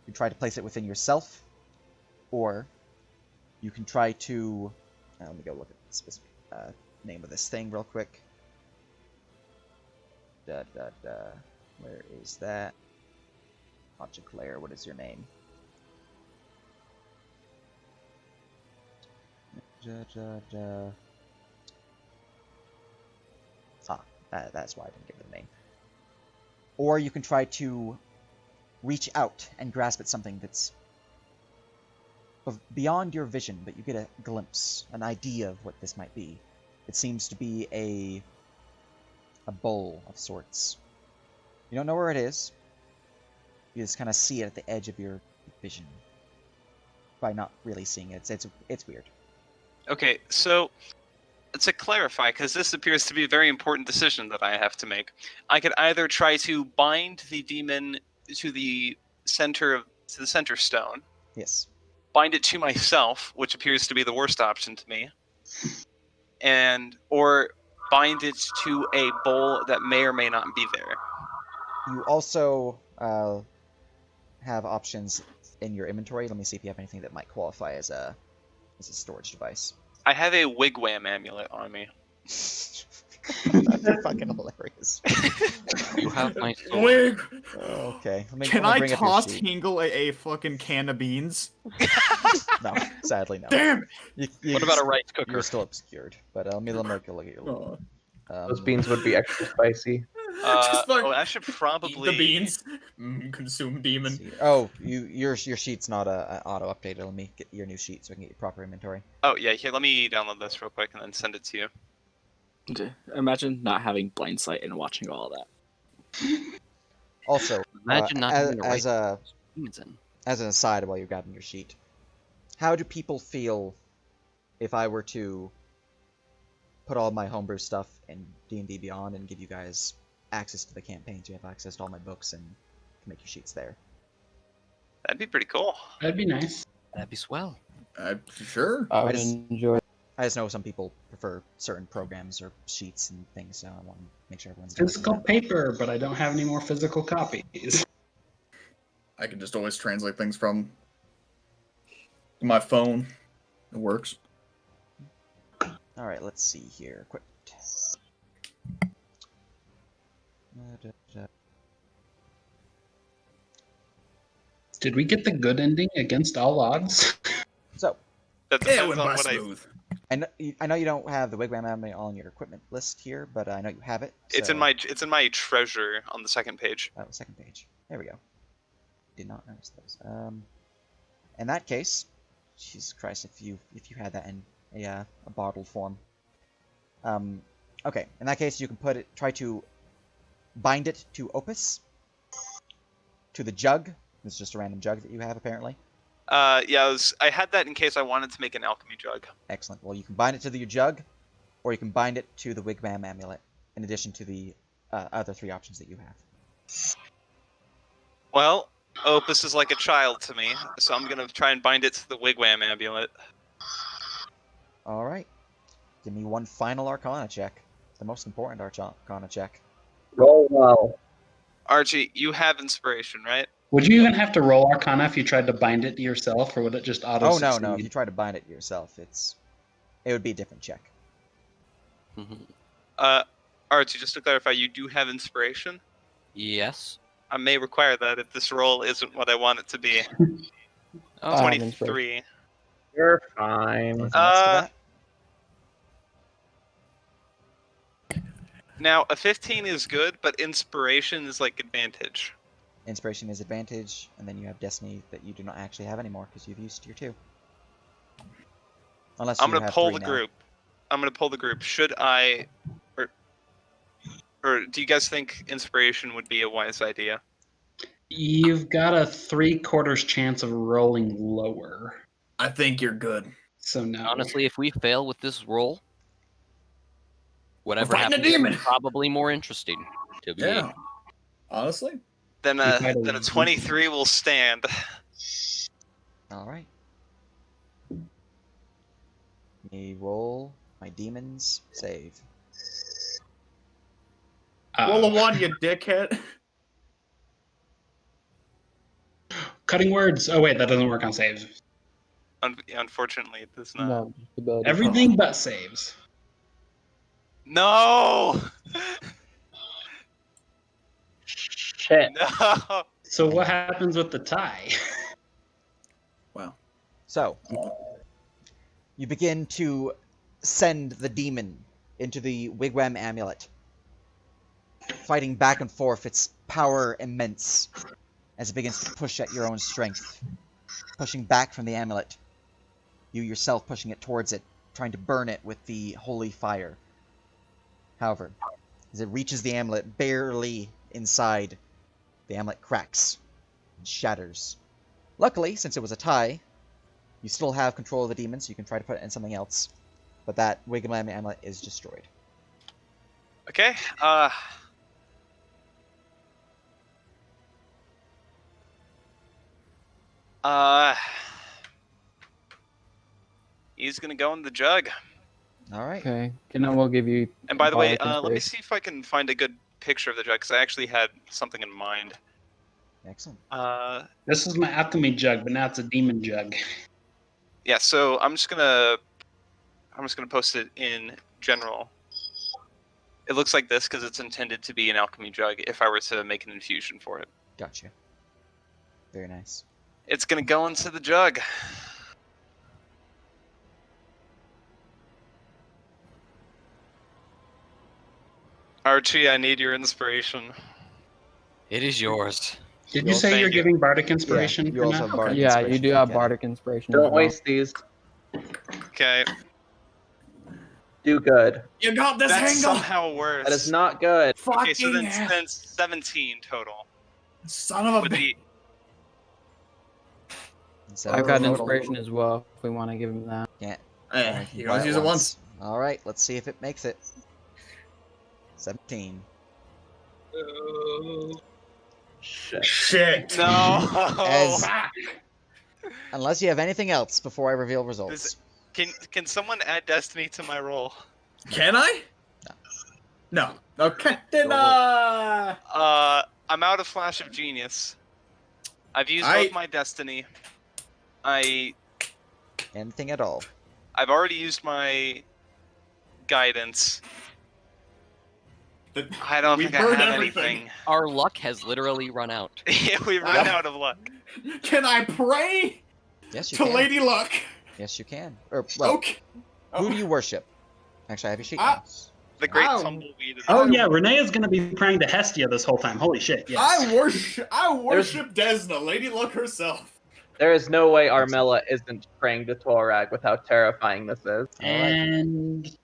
you can try to place it within yourself, or you can try to... let me go look at the specific name of this thing real quick. Where is that? Object layer, what is your name? That's why I didn't give it a name. Or you can try to reach out and grasp at something that's beyond your vision, but you get a glimpse, an idea of what this might be. It seems to be a bowl of sorts. You don't know where it is. You just kind of see it at the edge of your vision. By not really seeing it, it's weird. Okay, so to clarify, because this appears to be a very important decision that I have to make, I could either try to bind the demon to the center stone, Yes. bind it to myself, which appears to be the worst option to me, or bind it to a bowl that may or may not be there. You also have options in your inventory. Let me see if you have anything that might qualify as a storage device. I have a wigwam amulet on me. That's fucking hilarious. You have my soul. Wig! Okay. Can let me I bring up your toss sheet. Hingle a fucking can of beans? No, sadly no. Damn! What about a rice cooker? You're still obscured, but let me look at your. Oh. Those beans would be extra spicy. Just like I should probably eat the beans. Consume demon. See. Oh, your sheet's not auto updated. Let me get your new sheet so I can get your proper inventory. Oh yeah, here. Let me download this real quick and then send it to you. Okay. Imagine not having blind sight and watching all of that. Also, Imagine not having to as write demons in. an aside, while you're grabbing your sheet, how do people feel if I were to put all my homebrew stuff in D&D Beyond and give you guys access to the campaigns? You have access to all my books and can make your sheets there. That'd be pretty cool. That'd be nice. That'd be swell. Sure. I would just- enjoy. I just know some people prefer certain programs or sheets and things, so I want to make sure everyone's doing Physical paper, but I don't have any more physical copies. I can just always translate things from my phone. It works. All right, let's see here. Quick. Did we get the good ending against all odds? So, That It depends went on by what smooth. I know you don't have the wigwam ammo on your equipment list here, but I know you have it. It's so- in my treasure on the second page. Oh, second page. There we go. Did not notice those. In that case, Jesus Christ, if you had that in a bottled form. Okay. In that case, you can try to bind it to Opus, to the jug. It's just a random jug that you have apparently. Yeah, I had that in case I wanted to make an alchemy jug. Excellent. Well, you can bind it to your jug, or you can bind it to the wigwam amulet. In addition to the other three options that you have. Well, Opus is like a child to me, so I'm gonna try and bind it to the wigwam amulet. All right. Give me one final Arcana check. The most important Arcana check. Roll well. Archie, you have inspiration, right? Would you even have to roll Arcana if you tried to bind it to yourself, or would it just auto Oh succeed? no! If you try to bind it yourself, it would be a different check. Archie, just to clarify, you do have inspiration? Yes. I may require that if this roll isn't what I want it to be. Oh, 23. You're fine. Anything else to that? Now, a 15 is good, but inspiration is like advantage. Inspiration is advantage, and then you have Destiny that you do not actually have anymore because you've used your 2. Unless I'm you gonna have pull 3 the now. group. I'm gonna pull the group. Should I, or do you guys think inspiration would be a wise idea? You've got a 3/4 chance of rolling lower. I think you're good. So no. honestly, if we fail with this roll, whatever fighting a happens demon! is probably more interesting to be. Yeah. Honestly. Then You might a have- 23 will stand. All right. Me roll my demons save. Roll a 1, you dickhead. Cutting words. Oh wait, that doesn't work on saves. Unfortunately, it does not. No, just ability. Everything but saves. No! Shit. No! So what happens with the tie? Wow. So, You begin to send the demon into the wigwam amulet, fighting back and forth, its power immense, as it begins to push at your own strength, pushing back from the amulet. You yourself pushing it towards it, trying to burn it with the holy fire. However, as it reaches the amulet barely inside, the amulet cracks and shatters. Luckily, since it was a tie, you still have control of the demon, so you can try to put it in something else. But that wigwam amulet is destroyed. Okay. He's gonna go in the jug. All right. Okay. And then we'll give you. And by the way, bardic let me inspiration. see if I can find a good picture of the jug, because I actually had something in mind. Excellent. This is my alchemy jug, but now it's a demon jug. Yeah. So I'm just gonna post it in general. It looks like this because it's intended to be an alchemy jug. If I were to make an infusion for it, Gotcha. Very nice. it's gonna go into the jug. Archie, I need your inspiration. It is yours. Did You you also- say you're Thank you. giving bardic inspiration? Yeah, you for also now? have bardic Okay. Yeah, you inspiration do for have Kenny. bardic inspiration. Don't as well. waste these. Okay, Do good. You got this, that's Hangle. somehow worse. That is not good. Okay, so Fucking then 17 total. son of a With bitch. Instead I've of got an total. inspiration as well. If we want to give him that. Yeah. Eh, you you can always buy use it once. All right, let's see if it makes it. 17. Shit. No. As- Unless you have anything else before I reveal results. Can someone add destiny to my roll? Can I? No. Okay. Then I'm out of flash of genius. I've used both my destiny. Anything at all. I've already used my guidance. I don't we think I burned have everything. anything. Our luck has literally run out. Yeah, we've run out of luck. Can I pray Yes, you to can. Lady Luck? Yes, you can. Or, well, Okay. who do you worship? Actually, I have your sheet. I- now. The great Ow. tumbleweed. Of Oh the- yeah, Renee is going to be praying to Hestia this whole time. Holy shit! Yes. I worship Desna, Lady Luck herself. There is no way Armella isn't praying to Torag with how terrifying this is. And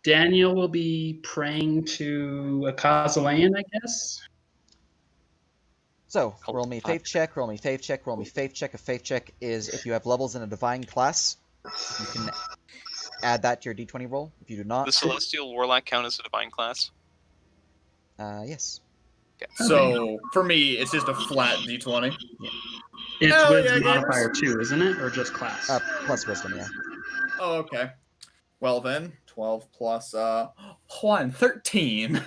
Daniel will be praying to a Khazalayan, I guess. So, Cult roll me pot. faith check, roll me faith check, roll me faith check. A faith check is if you have levels in a divine class, you can add that to your d20 roll. If you do not, The Celestial Warlock count as a divine class? yes. So for me, it's just a flat D20. It's Hell with yeah, modifier gamers. 2, isn't it, or just class? Plus wisdom, yeah. Oh, okay. Well then, 12 plus 13.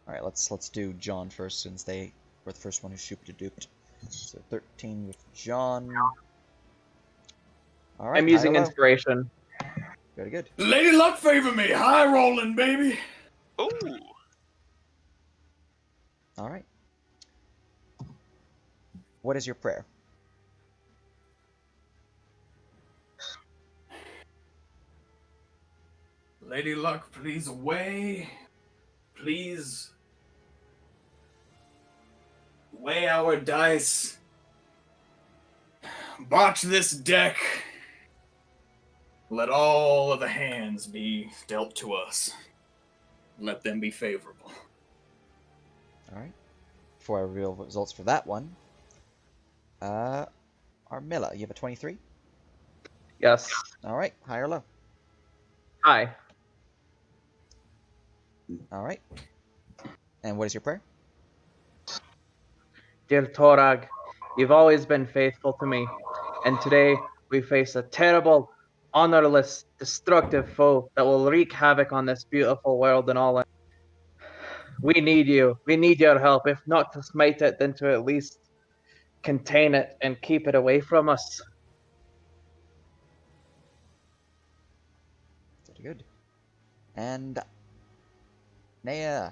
All right, let's do John first, since they were the first one who shooped duped. So 13 with John. All right, I'm using high or low? inspiration. Very good. Lady Luck favor me. High rolling, baby. Ooh. All right. What is your prayer? Lady Luck, please weigh. Please weigh our dice. Botch this deck. Let all of the hands be dealt to us. Let them be favorable. All right. Before I reveal results for that one, Armilla, you have a 23. Yes. All right, high or low? Hi. All right. And what is your prayer? Dear Torag, you've always been faithful to me, and today we face a terrible, honorless, destructive foe that will wreak havoc on this beautiful world and all. We need you. We need your help, if not to smite it, then to at least contain it and keep it away from us. Very good. And Naya,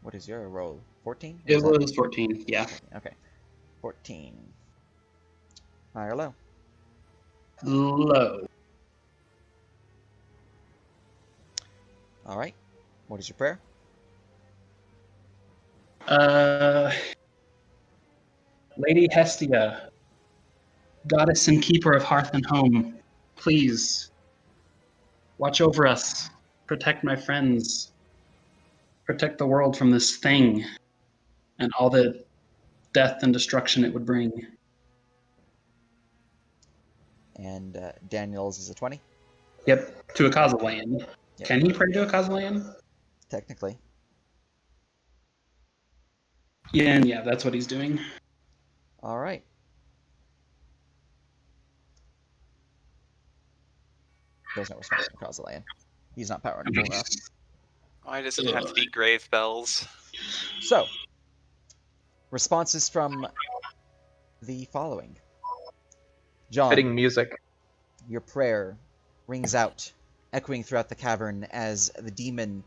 what is your roll? 14? It was 14, yeah. Okay. 14. High or low? low. All right. What is your prayer? Lady Hestia, goddess and keeper of hearth and home, please watch over us, protect my friends, protect the world from this thing and all the death and destruction it would bring. And Daniel's is a 20. Yep, to a Kazalan. Yep. Can he pray to a Kazalan? Technically. Yeah, and yeah, that's what he's doing. All right. There's no response from Kazalan. He's not powerful enough. Why does it have to be grave bells? So, responses from the following. John, Fitting music. your prayer rings out, echoing throughout the cavern as the demon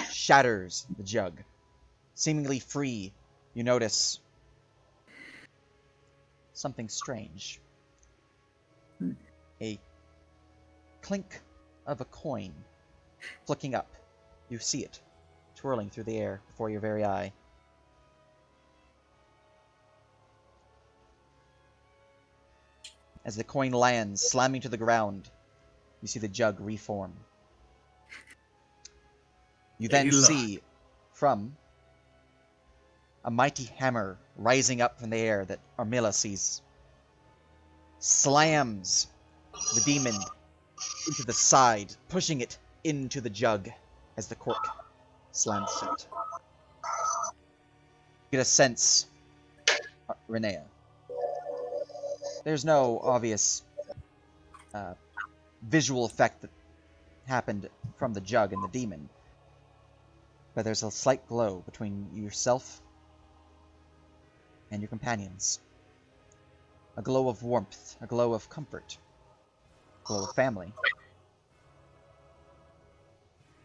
shatters the jug. Seemingly free, you notice something strange. A clink of a coin flicking up. You see it, twirling through the air before your very eye. As the coin lands, slamming to the ground, you see the jug reform. You then see from a mighty hammer rising up from the air that Armilla sees, slams the demon into the side, pushing it into the jug as the cork slams shut. You get a sense, Renea. There's no obvious visual effect that happened from the jug and the demon, but there's a slight glow between yourself and your companions. A glow of warmth, a glow of comfort, a glow of family.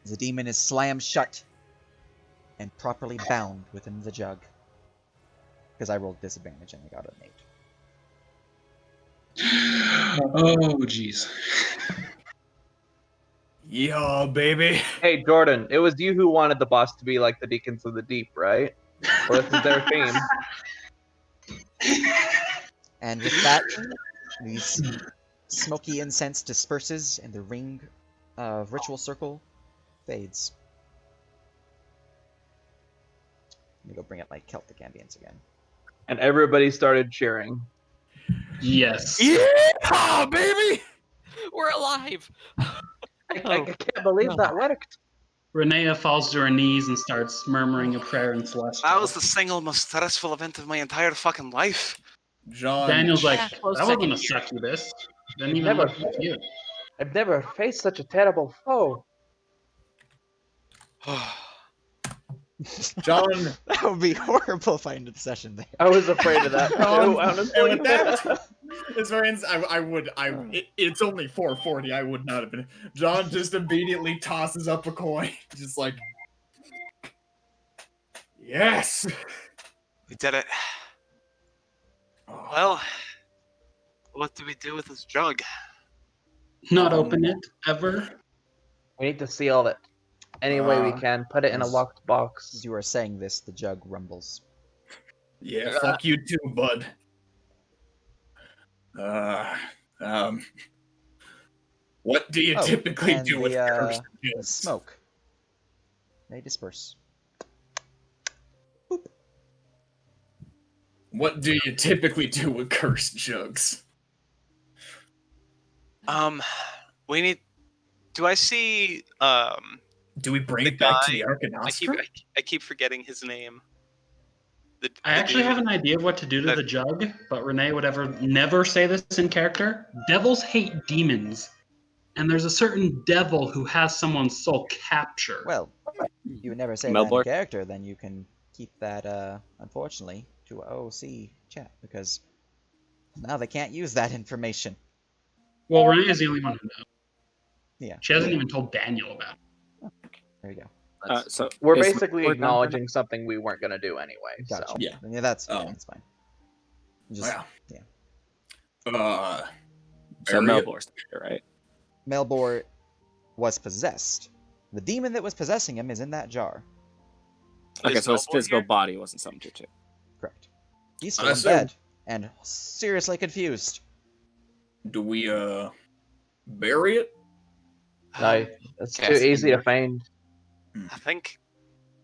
As the demon is slammed shut and properly bound within the jug. Because I rolled disadvantage and I got an 8. Oh, jeez. Yeah, baby. Hey, Jordan, it was you who wanted the boss to be like the Deacons of the Deep, right? Well, this is their theme. And with that, these smoky incense disperses and the ring of ritual circle fades. Let me go bring up my Celtic ambience again. And everybody started cheering. Yes. Yeah, baby. We're alive. I can't believe that worked. Renea falls to her knees and starts murmuring a prayer in Celestial. That was the single most stressful event of my entire fucking life. John. Daniel's like, Yeah, that close wasn't a second succubus. Didn't even Never. look at you. I've never faced such a terrible foe. John. That would be horrible if I ended the session there. I was afraid of that too, And honestly. with that, as far as it's only 4:40. I would not have been. John just immediately tosses up a coin, just like, yes. We did it. Well, what do we do with this jug? Not open it, ever. We need to seal it any way we can. Put it in a locked box. As you are saying this, the jug rumbles. Yeah, fuck you too, bud. What do you typically and do with cursed the jugs? smoke? They disperse. What do you typically do with cursed jugs? We need. Do I see? Do we bring The it back to guy- the Arcanostra? I keep forgetting his name. I actually have an idea of what to do to the jug, but Renee would never say this in character. Devils hate demons. And there's a certain devil who has someone's soul captured. Well, you would never say that in character, then you can keep that, unfortunately, to OC chat, because now they can't use that information. Well, Renee is the only one who knows. Yeah. She hasn't even told Daniel about it. There you go. So We're is basically my report done? acknowledging something we weren't going to do anyway. Gotcha. So. Yeah, that's fine. Just, Well. yeah. So Bury it. Melbor's there, right? Melbor was possessed. The demon that was possessing him is in that jar. Okay, Is so his Melbor physical here? body wasn't summoned here too. Correct. He's I still in assume- bed and seriously confused. Do we bury it? No, it's Okay. too easy to find. I think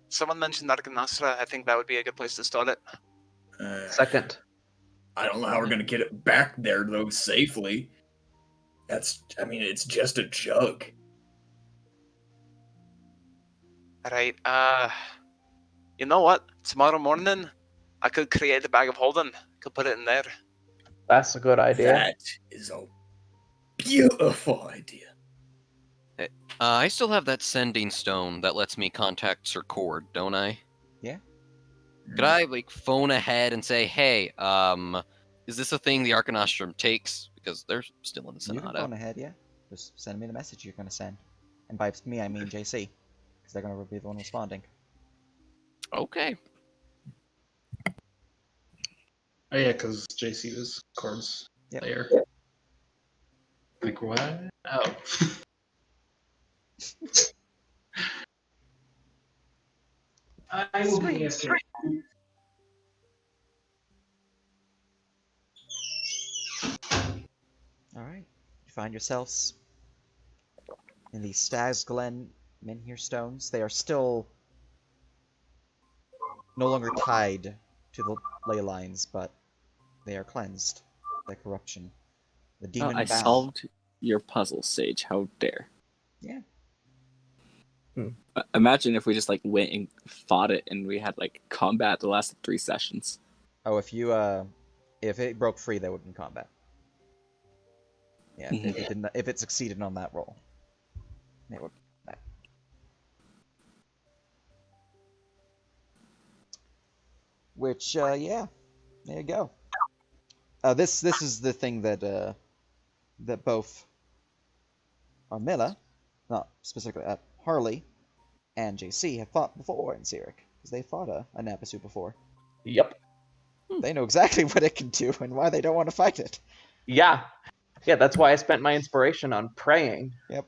someone mentioned Arganastra. I think that would be a good place to start it. Second. I don't know how we're gonna get it back there though safely. It's just a jug. Alright, you know what? Tomorrow morning, I could create a bag of holding. Could put it in there. That's a good idea. That is a beautiful idea. I still have that sending stone that lets me contact Sir Cord, don't I? Yeah. Could I phone ahead and say, hey, is this a thing the Arcanostrum takes? Because they're still in the You can Sonata. phone ahead, yeah. Just send me the message you're gonna send. And by me, I mean JC. Because they're gonna be the one responding. Okay. Oh yeah, because JC was Cord's Yep. player. Like what? Oh. I will be answering. Alright. You find yourselves in the Stag's Glen Menhir stones. They are still no longer tied to the ley lines, but they are cleansed by corruption. The demon I bound. solved your puzzle, Sage. How dare. Yeah. Imagine if we just went and fought it and we had combat that lasted 3 sessions. Oh, if it broke free, that would be in combat. Yeah, if it didn't, if it succeeded on that roll, it would. Which, yeah, there you go. This is the thing that that both Armilla, not specifically Harley, and JC have fought before in Syrik, because they fought a Napasu before. Yep. They know exactly what it can do and why they don't want to fight it. Yeah. Yeah, that's why I spent my inspiration on praying. Yep.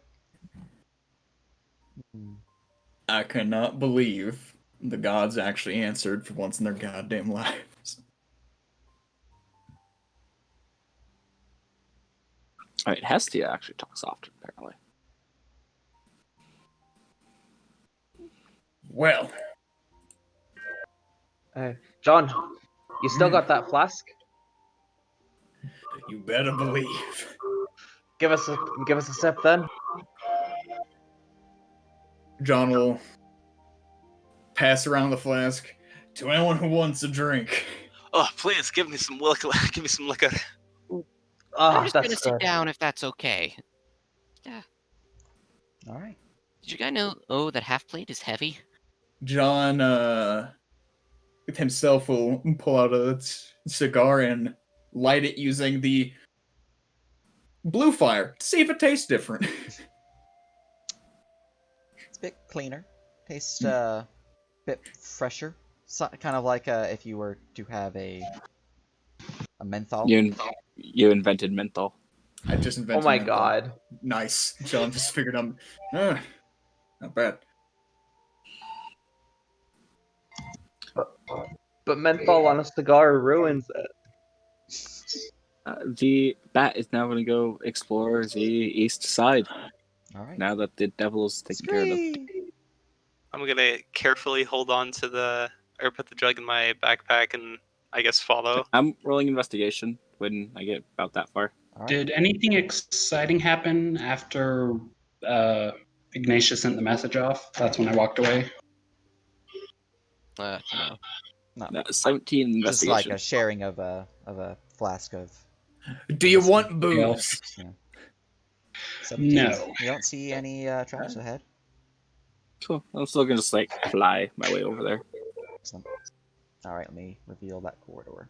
I cannot believe the gods actually answered for once in their goddamn lives. Alright, Hestia actually talks often, apparently. Well, John, you still got that flask? you better believe. Give us a sip then. John will pass around the flask to anyone who wants a drink. Oh, please give me some liquor. Give me some liquor. Oh, I'm just that's gonna sit good. down if that's okay. All right. Did you guys know that half plate is heavy? John, with himself, will pull out a cigar and light it using the blue fire to see if it tastes different. It's a bit cleaner. Tastes a bit fresher. So, kind of like if you were to have a menthol. You invented menthol. I just Oh invented my menthol. god. Nice. John just figured not bad. But menthol on a cigar ruins it. The bat is now going to go explore the east side. All right. Now that the devil is taken care of them. Scree! I'm gonna carefully hold on to put the jug in my backpack and I guess follow. I'm rolling investigation when I get about that far. All right. Did anything exciting happen after Ignatius sent the message off? That's when I walked away. No. No, 17 Just like investigation. a sharing of a flask of. Do you want booze? Yeah. 17. No. You don't see any traps ahead. Cool. I'm still going to just fly my way over there. Excellent. All right, let me reveal that corridor.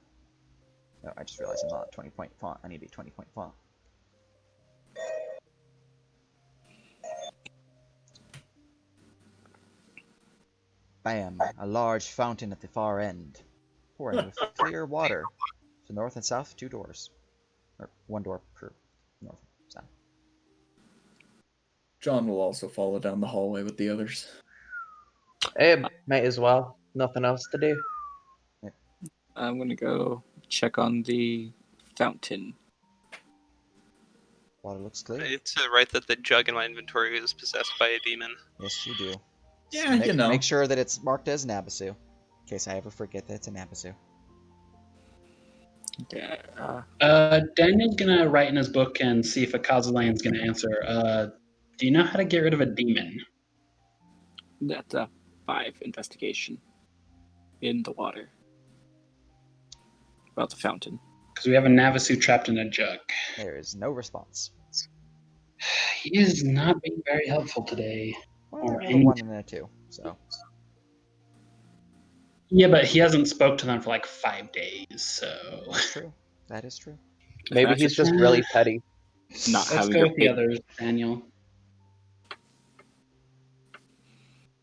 No, I just realized I'm not a 20-point font. I need a 20-point font. Bam! A large fountain at the far end, pouring with clear water. To north and south, 2 doors. Or 1 door per north John will also follow down the hallway with the others. Might as well. Nothing else to do. I'm gonna go check on the fountain. Water looks clear. It's right that the jug in my inventory is possessed by a demon. Yes, you do. Yeah, you know. Make sure that it's marked as Nabasu, in case I ever forget that it's a Nabasu. Okay. Daniel's gonna write in his book and see if Akazalan's gonna answer. Do you know how to get rid of a demon? That's a 5 investigation in the water. About the fountain. Because we have a Navasu trapped in a jug. There is no response. He is not being very helpful today. Well, Or I rolled a any- 1 and a 2, so. Yeah, but he hasn't spoke to them for like 5 days, so That's true. That is true. Maybe he's just really petty. Not let's having go a with the big- others, Daniel.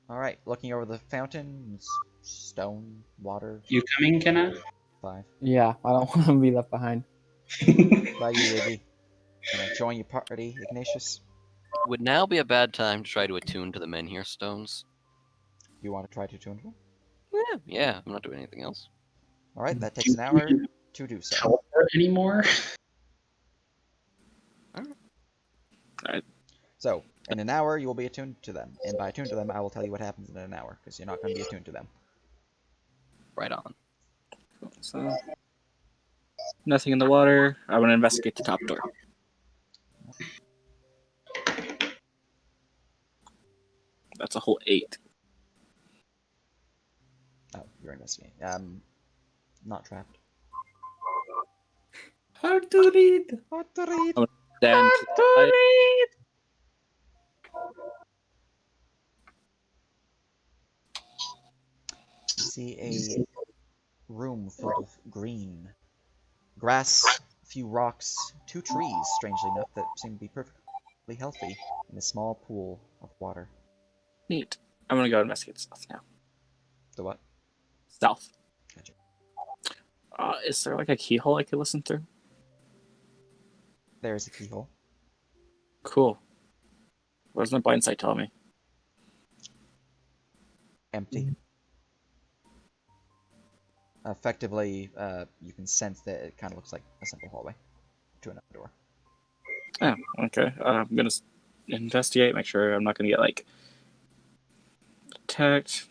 Alright, looking over the fountain, stone, water, You coming, Kenna? 5. Yeah, I don't want to be left behind. By you, Iggy. Gonna join your party, Ignatius. Would now be a bad time to try to attune to the Menhir stones? You want to try to tune them? Yeah, I'm not doing anything else. Alright, that takes an hour to do so. Teleport anymore? So, in an hour, you will be attuned to them. And by attuned to them, I will tell you what happens in an hour, because you're not going to be attuned to them. Right on. So, nothing in the water. I want to investigate the top door. That's a whole 8. Oh, you're investigating. Not trapped. Hard to read. Hard to read. Then You see a room filled with green. Grass, a few rocks, 2 trees, strangely enough, that seem to be perfectly healthy, and a small pool of water. neat. I'm gonna go investigate south now. The what? South. Gotcha. Is there like a keyhole I could listen through? There's a keyhole. Cool. What does my blind sight tell me? Empty. Effectively, you can sense that it kind of looks like a simple hallway to another door. Oh, okay. I'm gonna investigate, make sure I'm not gonna get like attacked.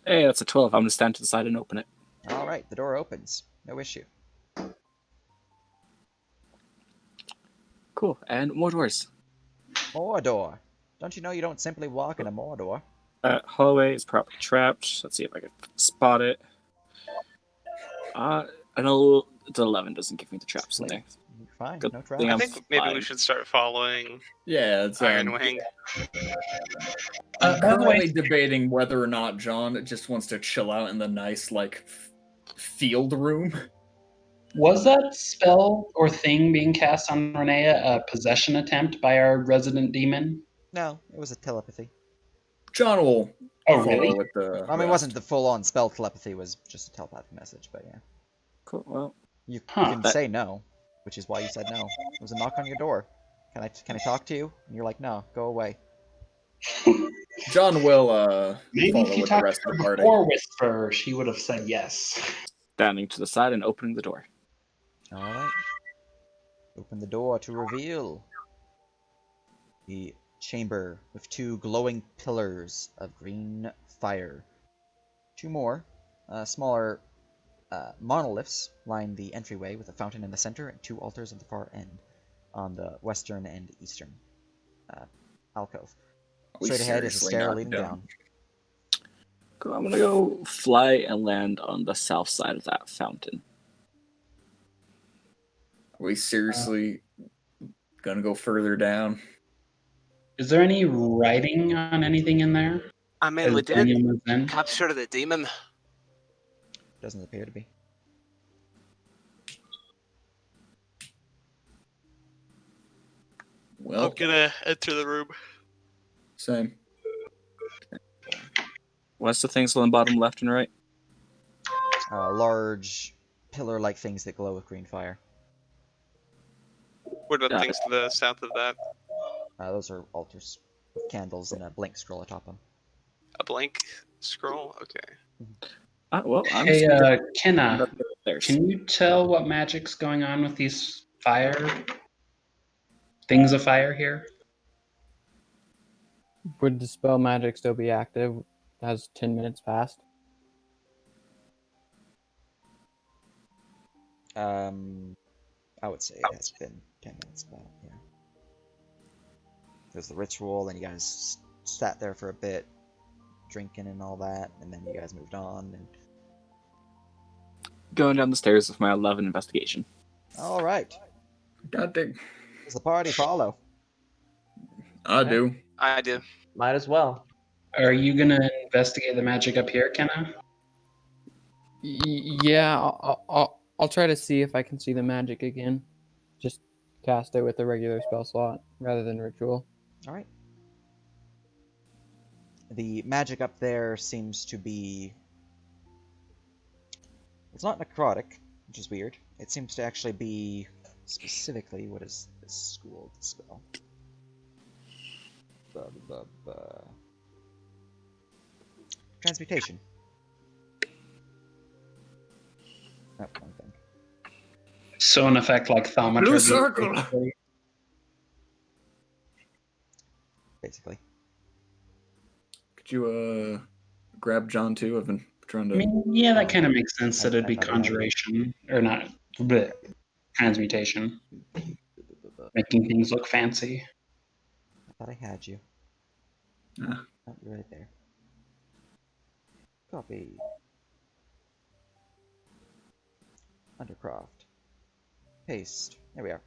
Hey, that's a 12. I'm gonna stand to the side and open it. Alright, the door opens. No issue. Cool. And more doors. More door. Don't you know you don't simply walk in a more door? Hallway is probably trapped. Let's see if I can spot it. I know the 11 doesn't give me the traps in there. You're fine, Good no trap. thing I I'm think maybe we fine. should start following Yeah, it's Iron Wing. I'm by the way- currently debating whether or not John just wants to chill out in the nice, like, field room. Was that spell or thing being cast on Renea a possession attempt by our resident demon? No, it was a telepathy. John will Oh, follow really? with the I mean, it wasn't the full-on spell telepathy, it was just a telepathic message, but yeah. Cool. Well, You Huh. can say no, which is why you said no. It was a knock on your door. Can I talk to you? And you're like, no, go away. John will Maybe follow if you with the talked rest to of her the party. before Whisper, she would have said yes. standing to the side and opening the door. Alright. Open the door to reveal the chamber with 2 glowing pillars of green fire. 2 more, smaller monoliths line the entryway with a fountain in the center and 2 altars at the far end on the western and eastern alcove. We Straight ahead is a seriously stair not leading done. down. Cool. I'm gonna go fly and land on the south side of that fountain. Are we seriously gonna go further down? Is there any writing on anything in there? I mean, we As did Daniel moves in? capture the demon. Doesn't appear to be. Well, I'm gonna enter the room. same. What's the things on the bottom left and right? Large pillar-like things that glow with green fire. What about Got things to the south of that? Those are altars with candles and a blank scroll atop them. A blank scroll? Okay. Well, I'm Hey, just gonna Kenna, upstairs. can you tell what magic's going on with these things of fire here? Would the spell magic still be active? Has 10 minutes passed? I would say it has been 10 minutes about, yeah. There's the ritual, then you guys sat there for a bit, drinking and all that, and then you guys moved on. And Going down the stairs with my 11 investigation. all right, God dang. does the party follow? I do. I do. Might as well. Are you gonna investigate the magic up here, Kenna? Yeah, I'll try to see if I can see the magic again. Just cast it with a regular spell slot rather than ritual. All right. The magic up there seems to be. It's not necrotic, which is weird. It seems to actually be specifically what is this school spell? Transmutation. Oh, wrong thing. So in effect, like thaumaturgy. Blue circle. Basically. Could you grab John too? I've been trying I to. mean, yeah, that kind of makes sense that it'd be I thought you had it. conjuration, or not, bleh, transmutation, making things look fancy. I thought I had you. Ah. Oh, you're right there. Copy. Undercroft. Paste. There we are.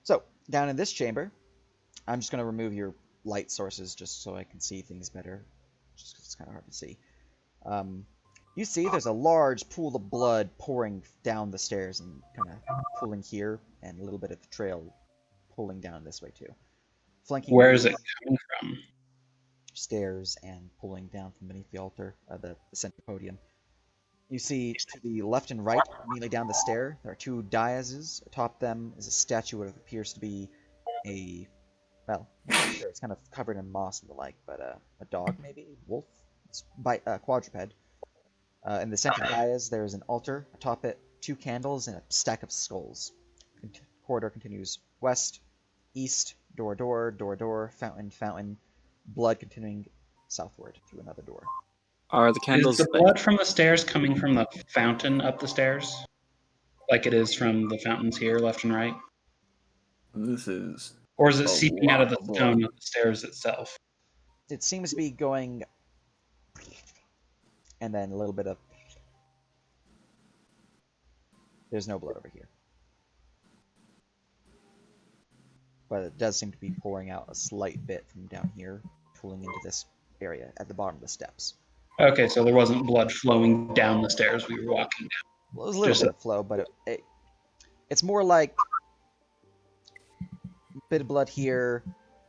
So, down in this chamber, I'm just going to remove your light sources just so I can see things better. Just 'cause it's kind of hard to see. You see there's a large pool of blood pouring down the stairs and kind of pooling here, and a little bit of the trail pulling down this way too. Flanking Where you is it coming from? stairs and pulling down from beneath the altar, the center podium. You see to the left and right, immediately down the stair, there are two daises. Atop them is a statue of what appears to be a, well, I'm not sure, it's kind of covered in moss and the like, but a dog maybe? Wolf? It's by quadruped. In the center dais, there is an altar. Atop it, two candles and a stack of skulls. The corridor continues west, east, door, door, door, door, fountain, fountain, blood continuing southward through another door. Are the Is candles the blood from the stairs coming from the fountain up the stairs? Like it is from the fountains here, left and right? This is. Or is it A seeping out of the lot of blood. stone of the stairs itself? It seems to be going, and then a little bit of. There's no blood over here. But it does seem to be pouring out a slight bit from down here, pulling into this area at the bottom of the steps. Okay, so there wasn't blood flowing down the stairs we were walking down. Well, there's a little Just bit of flow, but it's more like a bit of blood here.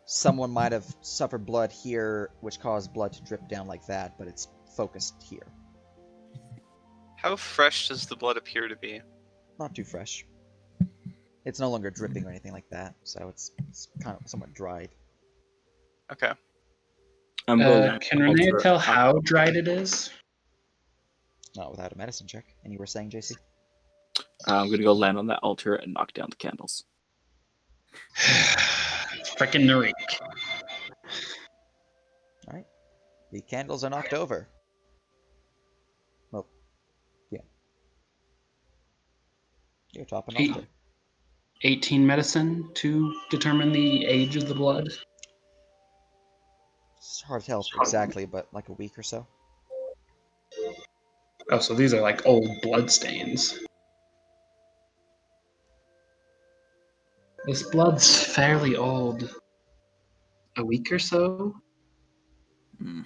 Someone might have suffered blood here, which caused blood to drip down like that, but it's focused here. How fresh does the blood appear to be? Not too fresh. It's no longer dripping or anything like that, so it's kind of somewhat dried. Okay. I'm going Can Renee altar tell up. how dried it is? Not without a medicine check. And you were saying, JC? I'm going to go land on that altar and knock down the candles. Frickin' Narik. Alright. The candles are knocked over. Well, yeah. You're top an altar. 18 medicine to determine the age of the blood. It's hard to tell exactly, but like a week or so. Oh, so these are like old blood stains. This blood's fairly old. A week or so? As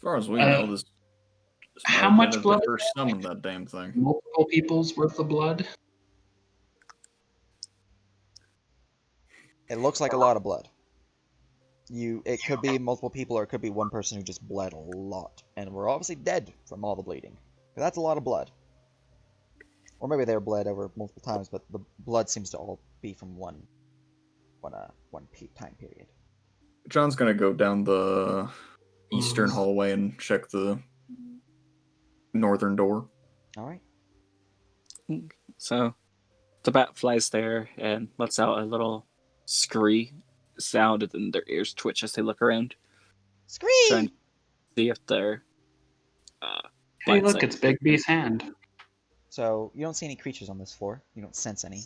far as we know, this How might have much been blood the first summoned that damn thing. Multiple people's worth of blood? It looks like a lot of blood. It could be multiple people, or it could be one person who just bled a lot, and we're obviously dead from all the bleeding. But that's a lot of blood. Or maybe they were bled over multiple times, but the blood seems to all be from one time period. John's gonna go down the eastern hallway and check the northern door. All right. So the bat flies there and lets out a little scree sound, and their ears twitch as they look around, trying Scream! to see if they're. Hey, blind look, sight. it's Big B's hand. So you don't see any creatures on this floor. You don't sense any.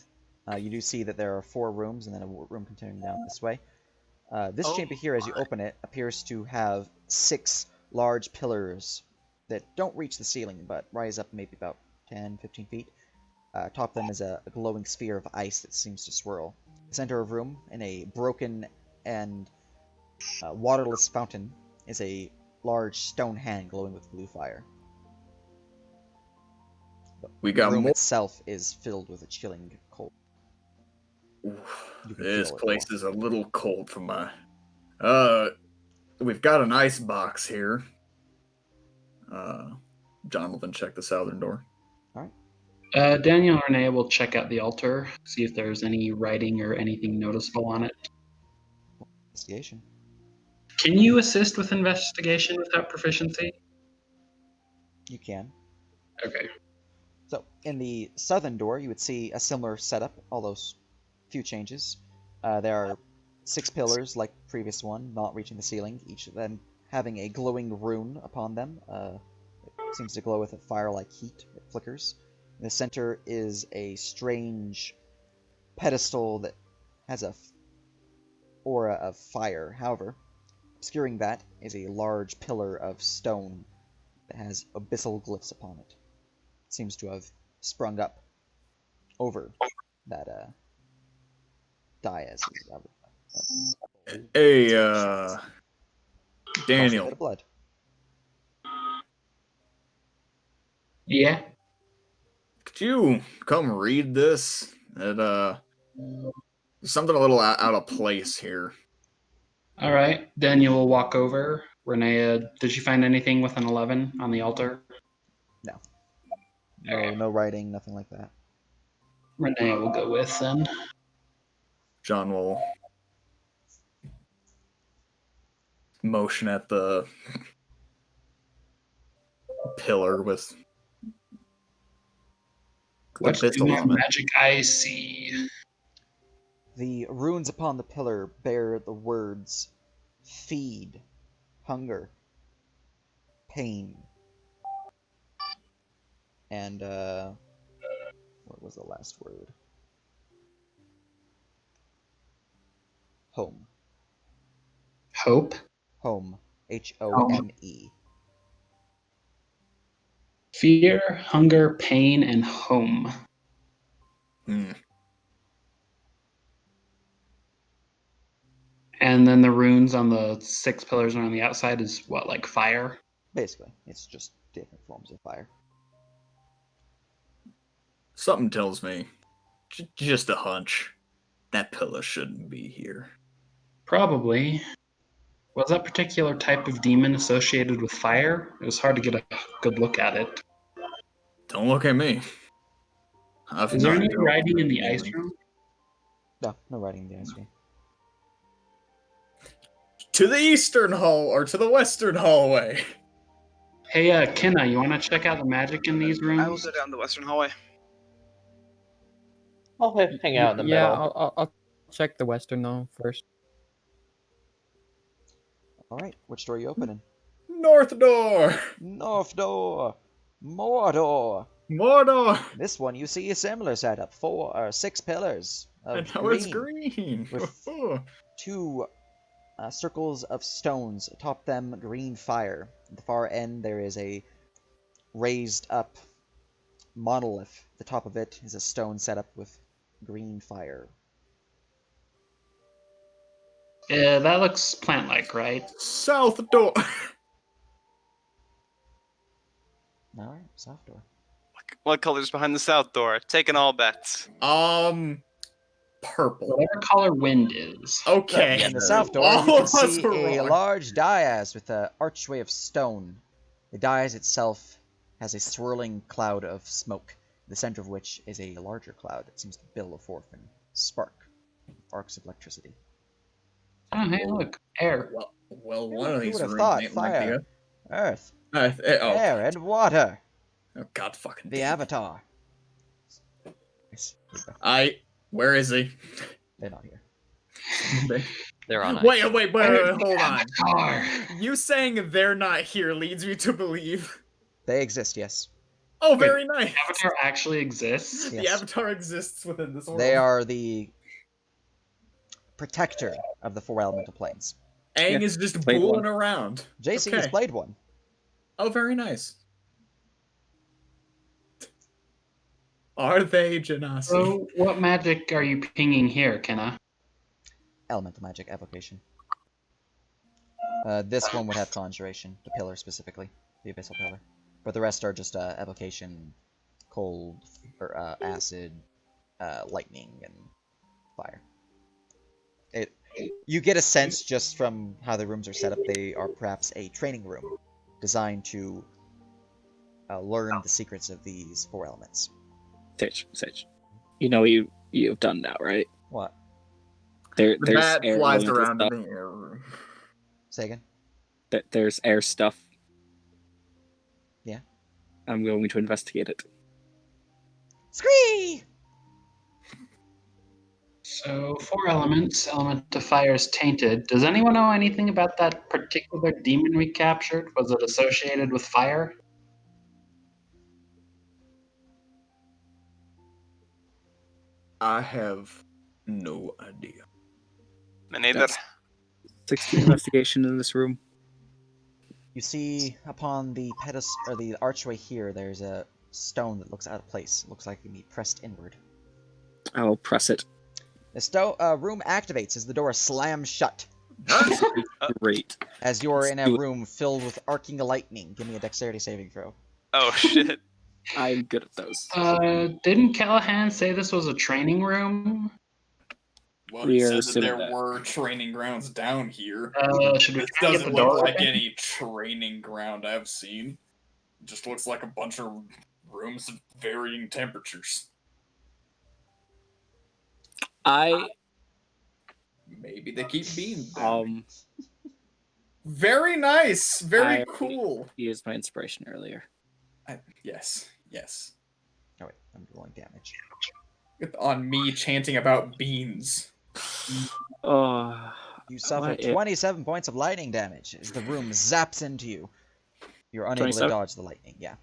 You do see that there are 4 rooms and then a room continuing down this way. This chamber here, as you open it, appears to have 6 large pillars that don't reach the ceiling, but rise up maybe about 10, 15 feet. Atop them is a glowing sphere of ice that seems to swirl. The center of the room, in a broken and waterless fountain, is a large stone hand glowing with blue fire. We The got room more. itself is filled with a chilling cold. You can This feel it place more. is a little cold for my. We've got an ice box here. John will then check the southern door. Daniel and Renee will check out the altar, see if there's any writing or anything noticeable on it. Investigation. Can you assist with investigation without proficiency? You can. Okay. So, in the southern door, you would see a similar setup, although few changes. There are 6 pillars, like the previous one, not reaching the ceiling, each of them having a glowing rune upon them. It seems to glow with a fire-like heat. It flickers. In the center is a strange pedestal that has a aura of fire. However, obscuring that is a large pillar of stone that has abyssal glyphs upon it. It seems to have sprung up over that dais. Hey, Lost a Daniel, bit of blood. Yeah. could you come read this? Something a little out of place here. All right. Daniel will walk over. Renee, did you find anything with an 11 on the altar? No, Okay. no writing, nothing like that. Renee will go with then. John will motion at the pillar with the What pistol do on it. magic eyes see? The runes upon the pillar bear the words feed, hunger, pain, and what was the last word? Home. Hope. Home. Home. Fear, hunger, pain, and home. And then the runes on the 6 pillars on the outside is what, like fire? Basically, it's just different forms of fire. Something tells me, just a hunch, that pillar shouldn't be here. Probably. Was that particular type of demon associated with fire? It was hard to get a good look at it. Don't look at me. Is there any writing in the ice room? No writing in the ice room. To the eastern hall, or to the western hallway. Hey, Kenna, you want to check out the magic in these rooms? I will go down the western hallway. I'll hang out in the Yeah, middle. I'll check the western though first. All right, which door are you opening? North door. North door. More door. More door. This one you see a similar setup. 6 pillars of And now it's green. with 2 circles of stones atop them, green fire. At the far end there is a raised up monolith. The top of it is a stone setup with green fire. Yeah, that looks plant-like, right? South door. Alright, south door. What color's behind the south door? Taking all bets. Purple. Whatever color wind is. Okay. In the south door, All you can of us see were a wrong. large dais with an archway of stone. The dais itself has a swirling cloud of smoke. the center of which is a larger cloud that seems to billow forth and spark arcs of electricity. Oh, hey, look, air. Well, one of Who these would have rooms thought ain't like the fire, other. earth, Oh, air, and water? oh, God fucking The damn it. Avatar. Yes, there you go. Where is he? They're not here. They're on ice. Wait, hold on. Avatar. You saying they're not here leads me to believe. They exist, yes. Oh, very nice. Avatar actually exists? The Yes. Avatar exists within this world. They are the protector of the four elemental planes. Aang is just played fooling one. around. JC has Okay. played one. Oh, very nice. Are they Genasi? So, what magic are you pinging here, Kenna? Elemental magic evocation. This one would have conjuration, the pillar specifically, the abyssal pillar. But the rest are just evocation, cold, or acid, lightning, and fire. You get a sense just from how the rooms are set up, they are perhaps a training room designed to learn the secrets of these four elements. Sage. You know what you've done now, right? What? The There's bat air flies elemental around stuff. in the air room. Say again? There's air stuff. Yeah. I'm going to investigate it. Scree! So, four elements. Element of fire is tainted. Does anyone know anything about that particular demon we captured? Was it associated with fire? I have no idea. Me neither. That's 16 investigation in this room. You see upon the pedestal or the archway here, there's a stone that looks out of place. It looks like it can be pressed inward. I'll press it. The room activates as the door slams shut. Great. As you're in a Do it. room filled with arcing lightning. Give me a dexterity saving throw. Oh shit. I'm good at those. Didn't Callahan say this was a training room? Well, We he are said that assuming there that. were training grounds down here. Should we This try to get doesn't the look door like open? any training ground I've seen. It just looks like a bunch of rooms of varying temperatures. Maybe they keep being down. Very nice. Very I cool. used my inspiration earlier. Yes. Oh wait, I'm rolling damage. On me chanting about beans. Oh, You suffer what 27 points of lightning damage as the room zaps into you. You're unable to 27? dodge the lightning. Yeah.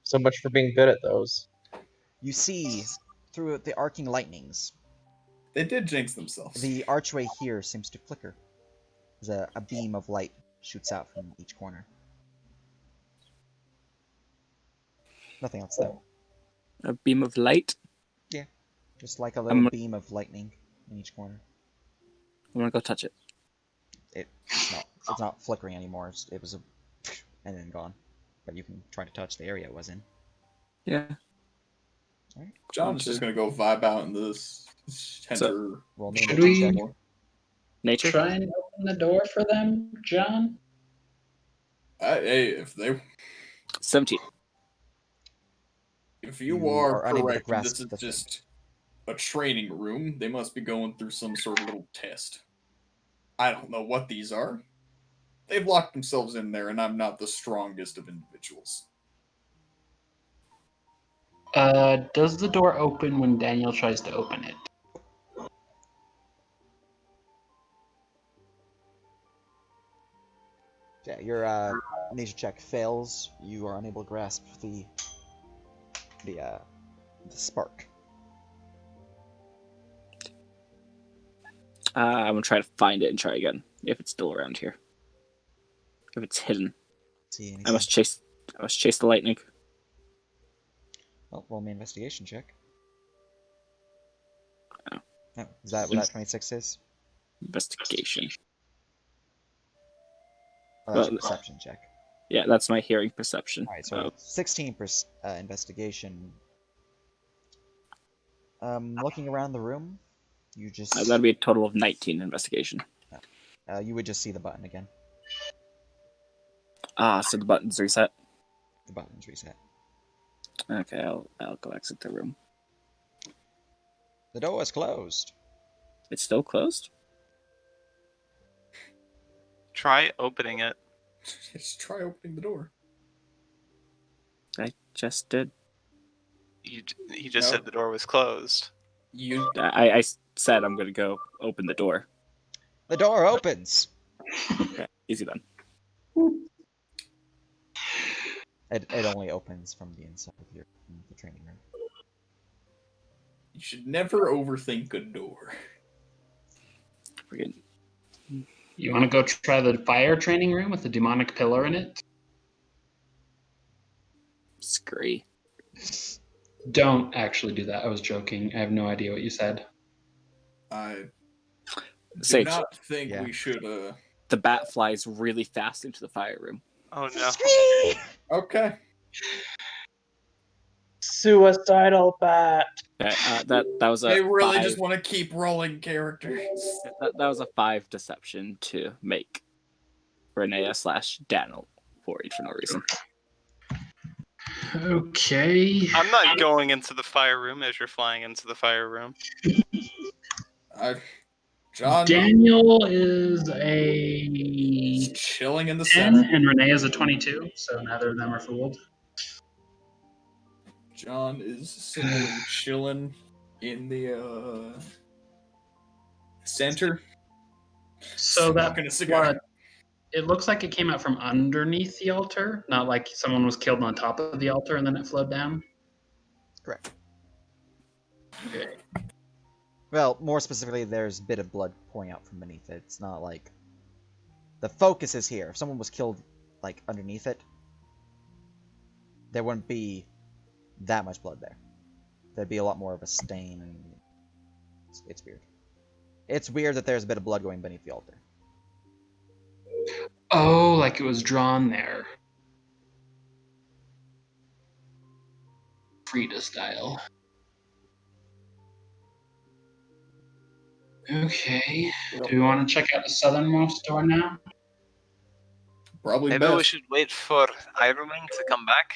So much for being good at those. You see through the arcing lightnings. They did jinx themselves. The archway here seems to flicker. As a beam of light shoots out from each corner. Nothing else though. a beam of light. Just like a little I'm- beam of lightning in each corner. I'm gonna go touch it. It's not flickering anymore. It was a and then gone. But you can try to touch the area it was in. Yeah. Alright. John's just gonna go vibe out in this center. Roll me a Should nature we- check. Nature. Try and open the door for them, John? Hey, if 17. you You are are unable to correct, grasp this is the thing. just a training room. They must be going through some sort of little test. I don't know what these are. They've locked themselves in there, and I'm not the strongest of individuals. Does the door open when Daniel tries to open it? Yeah, your nature check fails. You are unable to grasp the spark. I'm gonna try to find it and try again. If it's still around here. If it's hidden, See anything? I must chase the lightning. Well, roll me an investigation check. Oh. Oh, is that what that 26 is? Investigation. Oh, that's your Well, perception check. Yeah, that's my hearing perception. Alright, so 16 investigation. Looking around the room, you just That'd be a total of 19 investigation. you would just see the button again. So the button's reset. The button's reset. Okay, I'll go exit the room. The door is closed. It's still closed? Try opening it. Just try opening the door. I just did. He just No. said the door was closed. You I said I'm gonna go open the door. The door opens. Okay, easy then. It only opens from the inside of the training room. should never overthink a door. Friggin' You want to go try the fire training room with the demonic pillar in it? scree. Don't actually do that. I was joking. I have no idea what you said. I do Sage, not think Yeah. we should. the bat flies really fast into the fire room. Oh no. Okay. Suicidal bat. Okay, that was a They really 5. just want to keep rolling characters. That was a 5 deception to make Renea/Daniel for each for no reason. Okay. I'm not going into the fire room as you're flying into the fire room. John Daniel is is a chilling in the 10 center. and Renee is a 22, so neither of them are fooled. John is simply chilling in the center. So that Smoking a cigar. it looks like it came out from underneath the altar, not like someone was killed on top of the altar and then it flowed down. Correct. Okay. Well, more specifically, there's a bit of blood pouring out from beneath it. It's not like... The focus is here. If someone was killed, like, underneath it, there wouldn't be that much blood there. There'd be a lot more of a stain, and... It's weird. It's weird that there's a bit of blood going beneath the altar. Oh, like it was drawn there. Frida style. Okay. Do we want to check out the southernmost door now? Probably Maybe we best. should wait for Ironwing to come back.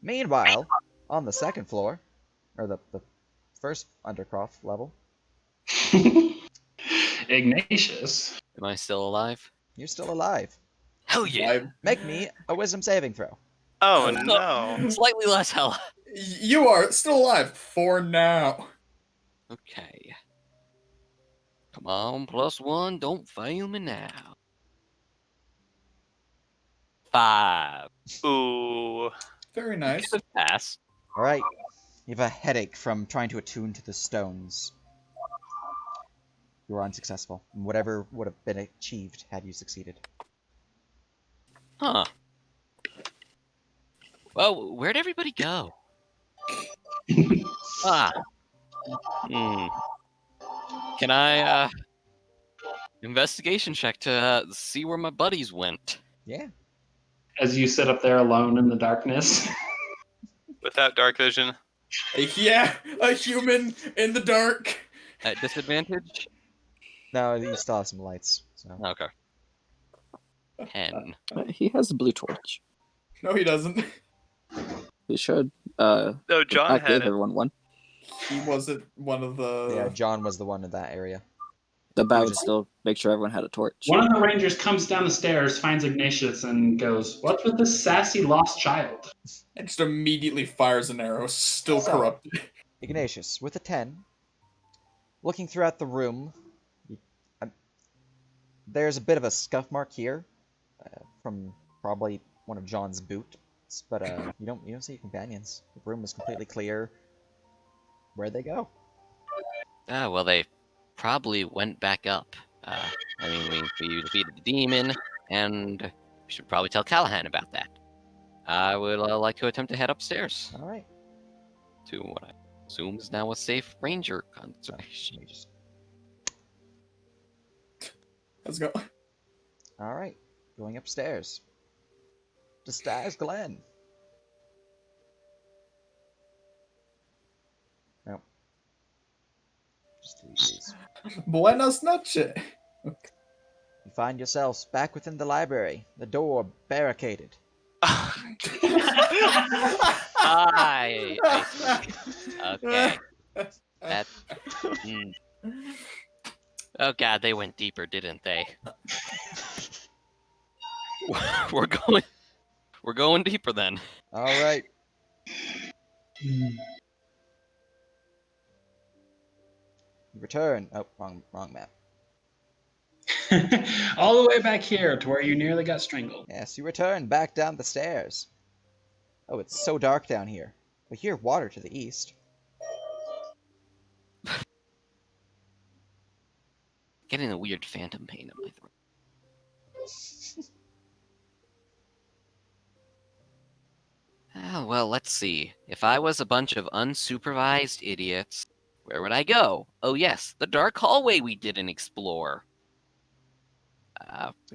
Meanwhile, on the second floor, or the first Undercroft level, Ignatius. Am I still alive? you're still alive. Hell yeah! Make me a wisdom saving throw. Oh No. no. Slightly less hell. You are still alive for now. Okay. Come on, +1. Don't fail me now. 5. Ooh. Very nice. Good pass. Alright. You have a headache from trying to attune to the stones. You were unsuccessful. Whatever would have been achieved had you succeeded. Huh. Well, where'd everybody go? Ah. Hmm. Can I, investigation check to see where my buddies went? Yeah. As you sit up there alone in the darkness. Without dark vision. Yeah, a human in the dark. At disadvantage? No, you still have some lights. So. Okay. 10. He has a blue torch. No, he doesn't. He should. No, John I had gave it. everyone one. He wasn't one of the. Yeah, John was the one in that area. The bat would just- still make sure everyone had a torch. One of the rangers comes down the stairs, finds Ignatius, and goes, "What's with this sassy lost child?" And just immediately fires an arrow, still So- corrupted. Ignatius, with a 10, looking throughout the room, there's a bit of a scuff mark here from probably one of John's boots, but you don't see your companions. The room is completely clear. Where'd they go? Ah, well, they probably went back up. I mean, we defeated the demon, and we should probably tell Callahan about that. I would like to attempt to head upstairs All right. to what I assume is now a safe ranger conservation. Let me just... Let's go. All right, going upstairs. To Stars Glen. No. Just delete these. Buenas noches. You You find yourselves back within the library, the door barricaded. I see. Okay. That. Mm. Oh god, they went deeper, didn't they? We're going deeper then. All right. Hmm. You return. Oh, wrong map. All the way back here to where you nearly got strangled. Yes, you return back down the stairs. Oh, it's so dark down here. We hear water to the east. Getting a weird phantom pain in my throat. Oh, well, let's see. If I was a bunch of unsupervised idiots, where would I go? Oh, yes, the dark hallway we didn't explore.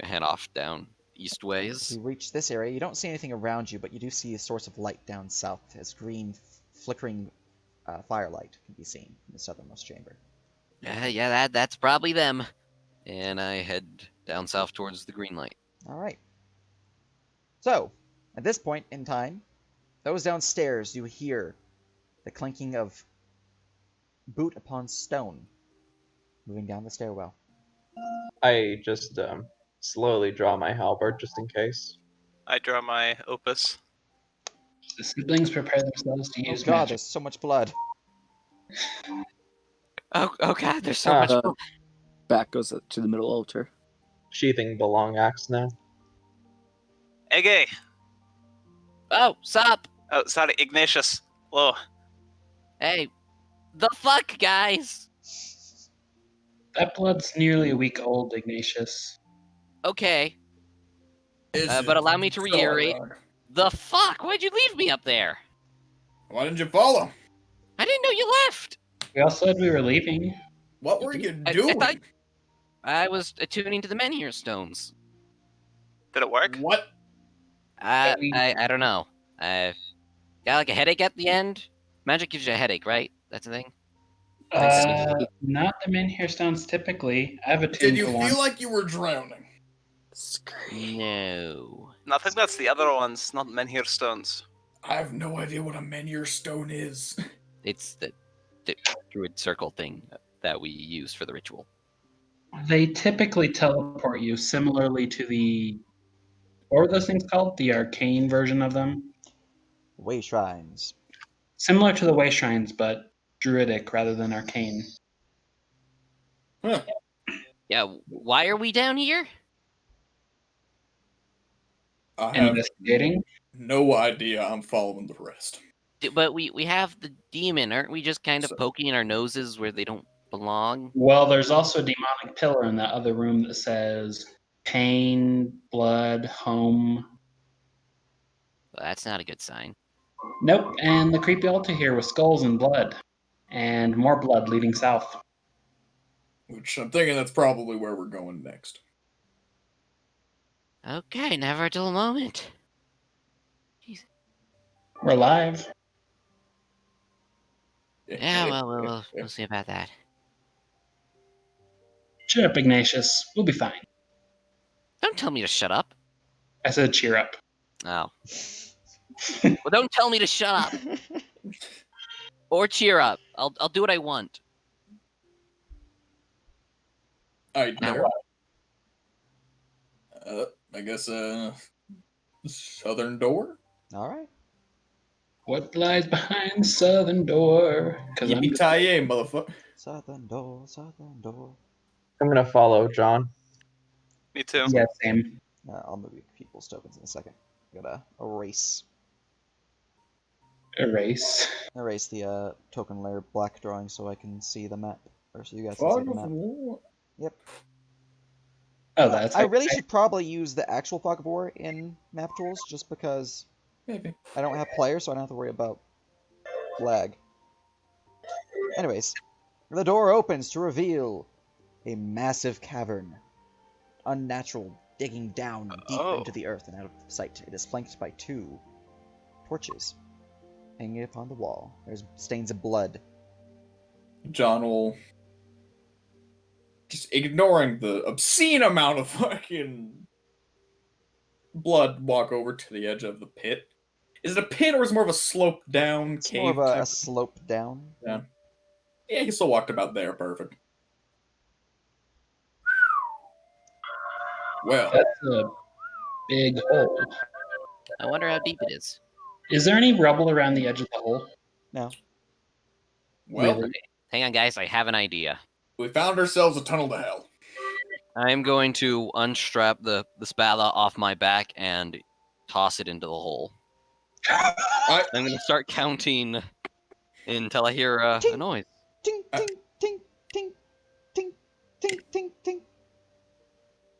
Head off down east ways. You reach this area. You don't see anything around you, but you do see a source of light down south as green, flickering firelight can be seen in the southernmost chamber. Yeah, that's probably them. And I head down south towards the green light. All right. So, at this point in time, those downstairs, you hear the clinking of boot upon stone moving down the stairwell. I just slowly draw my halberd just in case. I draw my opus. The siblings prepare themselves to Oh use god, magic. there's so much blood. Oh god, there's so much. Back goes to the middle altar. Sheathing the long axe now. Ege! Oh, sup? Oh, sorry, Ignatius. Whoa. Hey, the fuck, guys? That blood's nearly a week old, Ignatius. Okay, Is but it allow me to so reiterate. ironic? The fuck? Why'd you leave me up there? Why didn't you follow? I didn't know you left. We all said we were leaving. What were you I doing? thought I was attuning to the Menhir stones. Did it work? What? I don't know. I got like a headache at the end. Magic gives you a headache, right? That's the thing. Not the Menhir stones typically. I have a Did tune you for feel one. like you were drowning? No. No, I think that's the other ones, not Menhir stones. I have no idea what a Menhir stone is. It's the druid circle thing that we use for the ritual. They typically teleport you similarly to the... What were those things called? The arcane version of them? Way shrines. Similar to the way shrines, but druidic rather than arcane. Huh. Yeah, why are we down here? I have Investigating. no idea. I'm following the rest. But we have the demon. Aren't we just kind of So- poking our noses where they don't belong? Well, there's also a demonic pillar in that other room that says pain, blood, home. Well, that's not a good sign. Nope, and the creepy altar here with skulls and blood. And more blood leading south. Which I'm thinking that's probably where we're going next. Okay, never a dull moment. We're live. Yeah, well, we'll see about that. Cheer up, Ignatius. We'll be fine. Don't tell me to shut up. I said cheer up. Oh. Well, don't tell me to shut up or cheer up. I'll do what I want. Alright, Now there. I guess southern door. All right. What lies behind the southern door? Because I'm Yippee-ki-yay, motherfucker. Southern door, southern door. I'm gonna follow John. Me too. yeah, same. I'll move people's tokens in a second. Gotta erase Erase. the token layer black drawing so I can see the map, or so you guys can see Fog the of map. war. Yep. Oh, that's I really should probably use the actual fog of war in map tools, just because Maybe. I don't have players, so I don't have to worry about lag. Anyways, the door opens to reveal a massive cavern, unnatural, digging down deep into the earth and out of sight. It is flanked by 2 torches hanging upon the wall. There's stains of blood. John will just ignoring the obscene amount of fucking blood, walk over to the edge of the pit. Is it a pit or is it more of a slope down It's cave? more of a type? slope down. Yeah. Yeah, he still walked about there. Perfect. Well, That's a big hole. I wonder how deep it is. Is there any rubble around the edge of the hole? No. well, Really? Hang on, guys. I have an idea. we found ourselves a tunnel to hell. I am going to unstrap the spatula off my back and toss it into the hole. I'm going to start counting until I hear a noise. Ting, ting, ting, ting, ting, ting, ting, ting.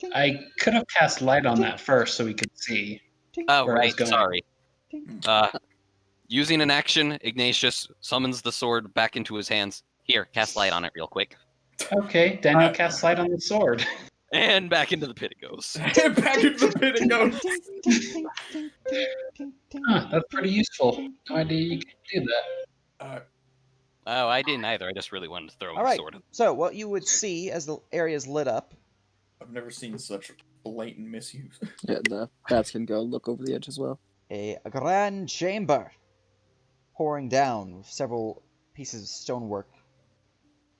Ting, I could have cast light on that first so we could see. ting, Oh, Where I was right. going. Sorry. ting. Using an action, Ignatius summons the sword back into his hands. Here, cast light on it real quick. Okay, Daniel casts light on the sword. And back into the pit it goes. Back into the pit it goes. Ting, ting, ting, ting, ting, ting, ting, Huh, that's pretty useful. ting, No idea you could do that. Oh, I didn't either. I just really wanted to throw him All the right. sword. So what you would see as the area is lit up. I've never seen such blatant misuse. Yeah, the bats can go look over the edge as well. A grand chamber pouring down with several pieces of stonework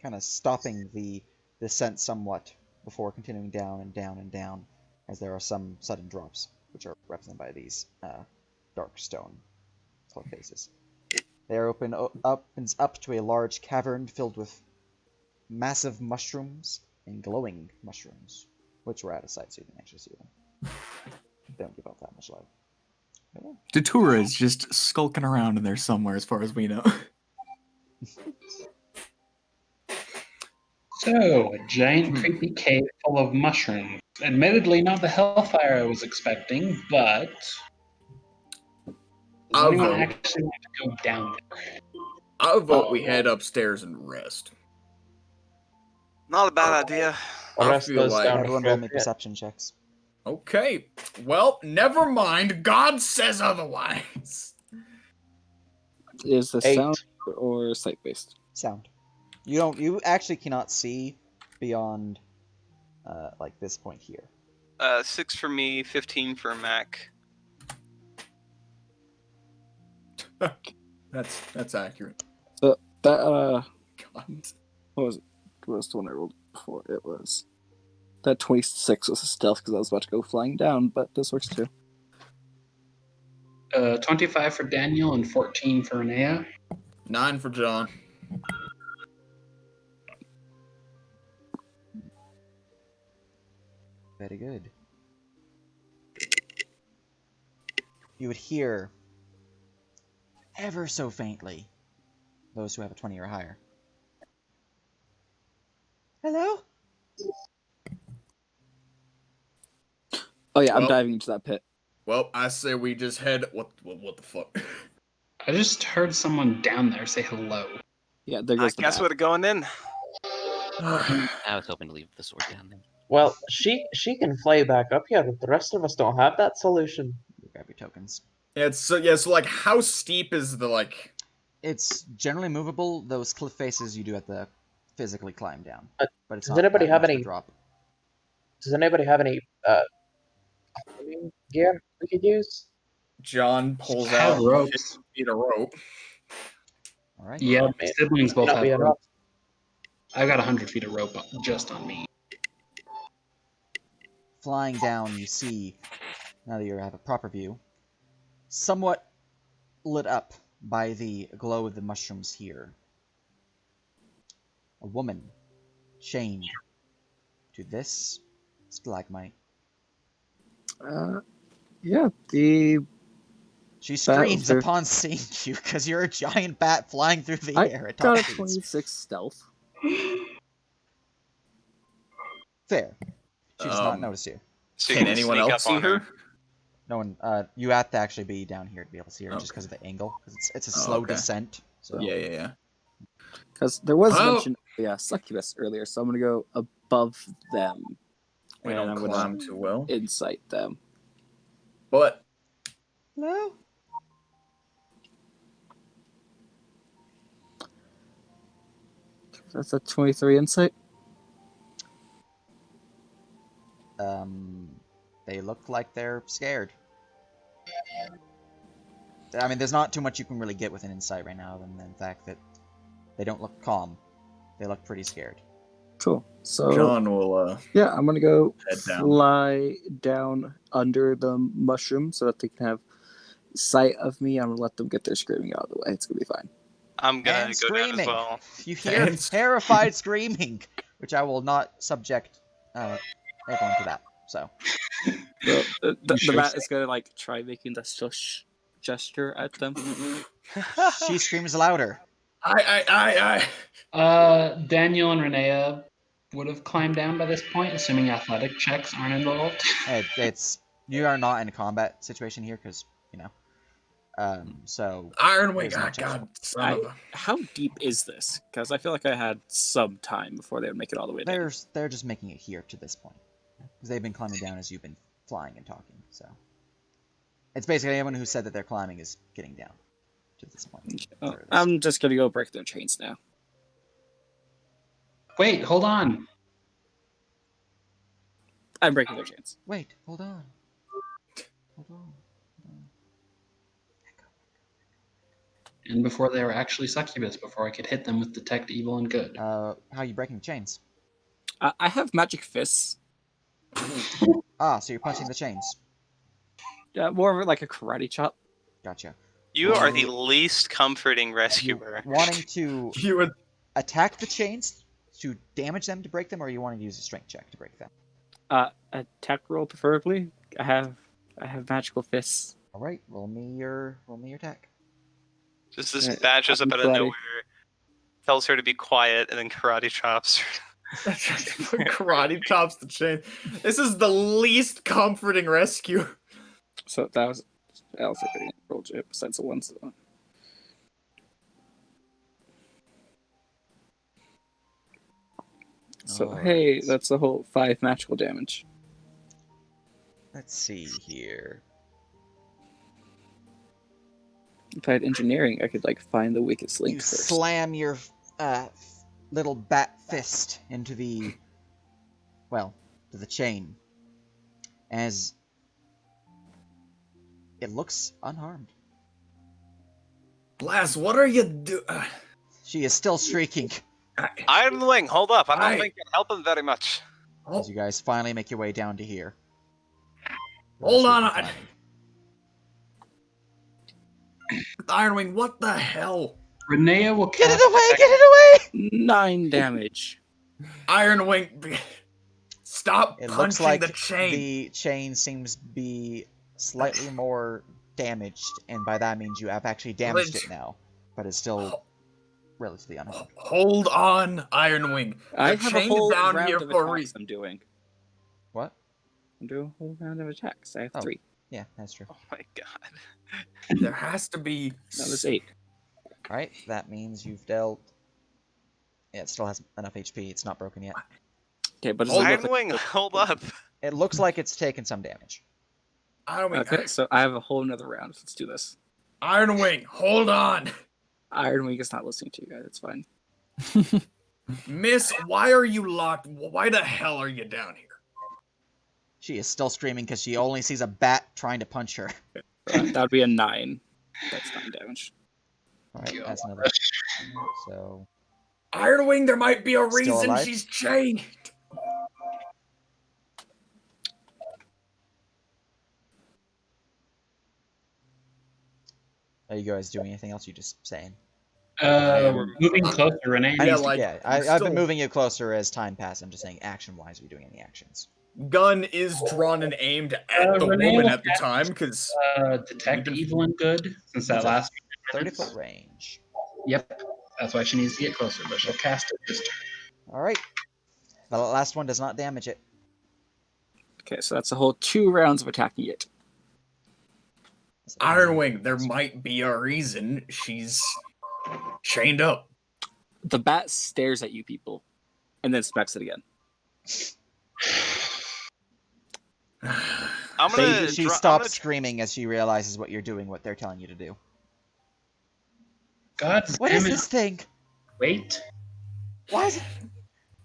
kind of stopping the descent somewhat before continuing down and down and down as there are some sudden drops which are represented by these dark stone cliff faces. They are opens up to a large cavern filled with massive mushrooms and glowing mushrooms, which were out of sight so you can actually see them. They don't give out that much light. But yeah. Datura is just skulking around in there somewhere, as far as we know. So, a giant creepy cave full of mushrooms. Admittedly, not the hellfire I was expecting, but does anyone actually want to go down there? I vote we head upstairs and rest. Not a bad idea. The I rest feel goes like- down Everyone roll me appropriate. perception checks. Okay. Well, never mind. God says otherwise. Is the 8. sound or sight based? Sound. You actually cannot see beyond like this point here. 6 for me, 15 for Mac. That's accurate. So that God. what was it? What was the one I rolled before? It was that 26 was a stealth because I was about to go flying down, but this works too. 25 for Daniel and 14 for Renea. 9 for John. Very good. You would hear, ever so faintly, those who have a 20 or higher. Hello? Oh yeah, I'm Well- diving into that pit. Well, I say we just head. What the fuck? I just heard someone down there say hello. Yeah, there I goes the guess bat. we're going in. I was hoping to leave the sword down there. Well, she can fly back up here, but the rest of us don't have that solution. You grab your tokens. Yeah, so like, how steep is the like? It's generally movable. Those cliff faces you do have to physically climb down. But But it's does not anybody that have much of a any- drop. Does anybody have any swimming gear we could use? John pulls Have out ropes. 50 feet of rope. Alright. Yeah, Oh, my man. siblings both Not have be enough. rope. I got 100 feet of rope just on me. Flying down, you see, now that you have a proper view, somewhat lit up by the glow of the mushrooms here. A woman chained to this stalagmite. Yeah, the She screams observe- upon seeing you because you're a giant bat flying through the I air at got top a speeds. 26 stealth. Fair. She does not Um, notice you. So you Can anyone sneak else up see on her? No one. You have to actually be down here to be able to see her, just Okay. because of the angle. Because it's a Oh, slow okay. descent. So Yeah. Because there was Oh. mention of succubus earlier, so I'm gonna go above them. We and don't I'm climb gonna too well, incite them. but Hello. That's a 23 insight. look like they're scared. I mean, there's not too much you can really get with an insight right now than the fact that they don't look calm. They look pretty scared. Cool. So John will yeah, I'm gonna go head down. fly down under the mushroom so that they can have sight of me. I'm gonna let them get their screaming out of the way. It's gonna be fine. I'm gonna And go down as screaming. well. You hear And terrified screaming, which I will not subject everyone to that. So The bat is gonna like try making the shush gesture at them. she screams louder. Daniel and Renea would have climbed down by this point, assuming athletic checks aren't involved. It's you are not in a combat situation here because so Ironwing. there's no Ah, chance. God, son of a... How deep is this? Because I feel like I had some time before they would make it all the way down. They're just making it here to this point because they've been climbing down as you've been flying and talking. So it's basically anyone who said that they're climbing is getting down to this point. I'm just gonna go break their chains now. Wait, hold on. I'm breaking their chains. Wait, hold on. Hold on. And before they were actually succubus, before I could hit them with detect evil and good. How are you breaking the chains? I have magic fists. Ah, so you're punching the chains. More of like a karate chop. Gotcha. You are the least comforting rescuer. Wanting to You would... attack the chains to damage them to break them, or you want to use a strength check to break them? Attack roll preferably. I have magical fists. All right, roll me your attack. Just this bat shows up out of nowhere, tells her to be quiet, and then karate chops her. Karate chops the chain. This is the least comforting rescue. So that was I also rolled it besides the ones. So hey, that's a whole 5 magical damage. Let's see here. If I had engineering, I could like find the weakest link You first. slam your little bat fist into the chain as it looks unharmed. Blast, what are you doing? She is still shrieking Iron Wing, hold up. I don't think it'll help him very much. as you guys finally make your way down to here. Hold on. Ironwing, what the hell? Renea will Get cast... it away! Get it away! 9 damage. Ironwing, stop It punching looks like the chain. the chain seems to be slightly more damaged, and by that means you have actually damaged it now, but it's still relatively unharmed. Hold on, Ironwing. I They're have a chained whole down round here of for a attacks reason. I'm doing. What? I'm doing a whole round of attacks. I have Oh. 3. Yeah, that's true. Oh my god. There has to be... That was 8. Alright, that means you've dealt... Yeah, it still has enough HP. It's not broken yet. Okay, but Iron Wing, hold up. It looks like it's taken some damage. Ironwing, okay, so I have a whole another round. Let's do this. Ironwing, hold on. Iron Wing is not listening to you guys. It's fine. Miss, why are you locked? Why the hell are you down here? She is still screaming because she only sees a bat trying to punch her. That would be a 9. That's 9 damage. Alright, that's another. So... Ironwing, there might be a Still reason alive? she's chained. Are you guys doing anything else? You just saying? Moving closer, Renee. I've been moving you closer as time passed. I'm just saying, action-wise, are you doing any actions? Gun is drawn and aimed at the Renee woman will at the time, because... detect evil and good, since that last 30-foot range. Yep, that's why she needs to get closer, but she'll cast it this turn. Alright. The last one does not damage it. Okay, so that's a whole 2 rounds of attacking it. Ironwing, there might be a reason she's chained up. The bat stares at you people, and then smacks it again. I'm gonna. She stops screaming as she realizes what you're doing, what they're telling you to do. God What damn is it. this thing? Wait. Why is it?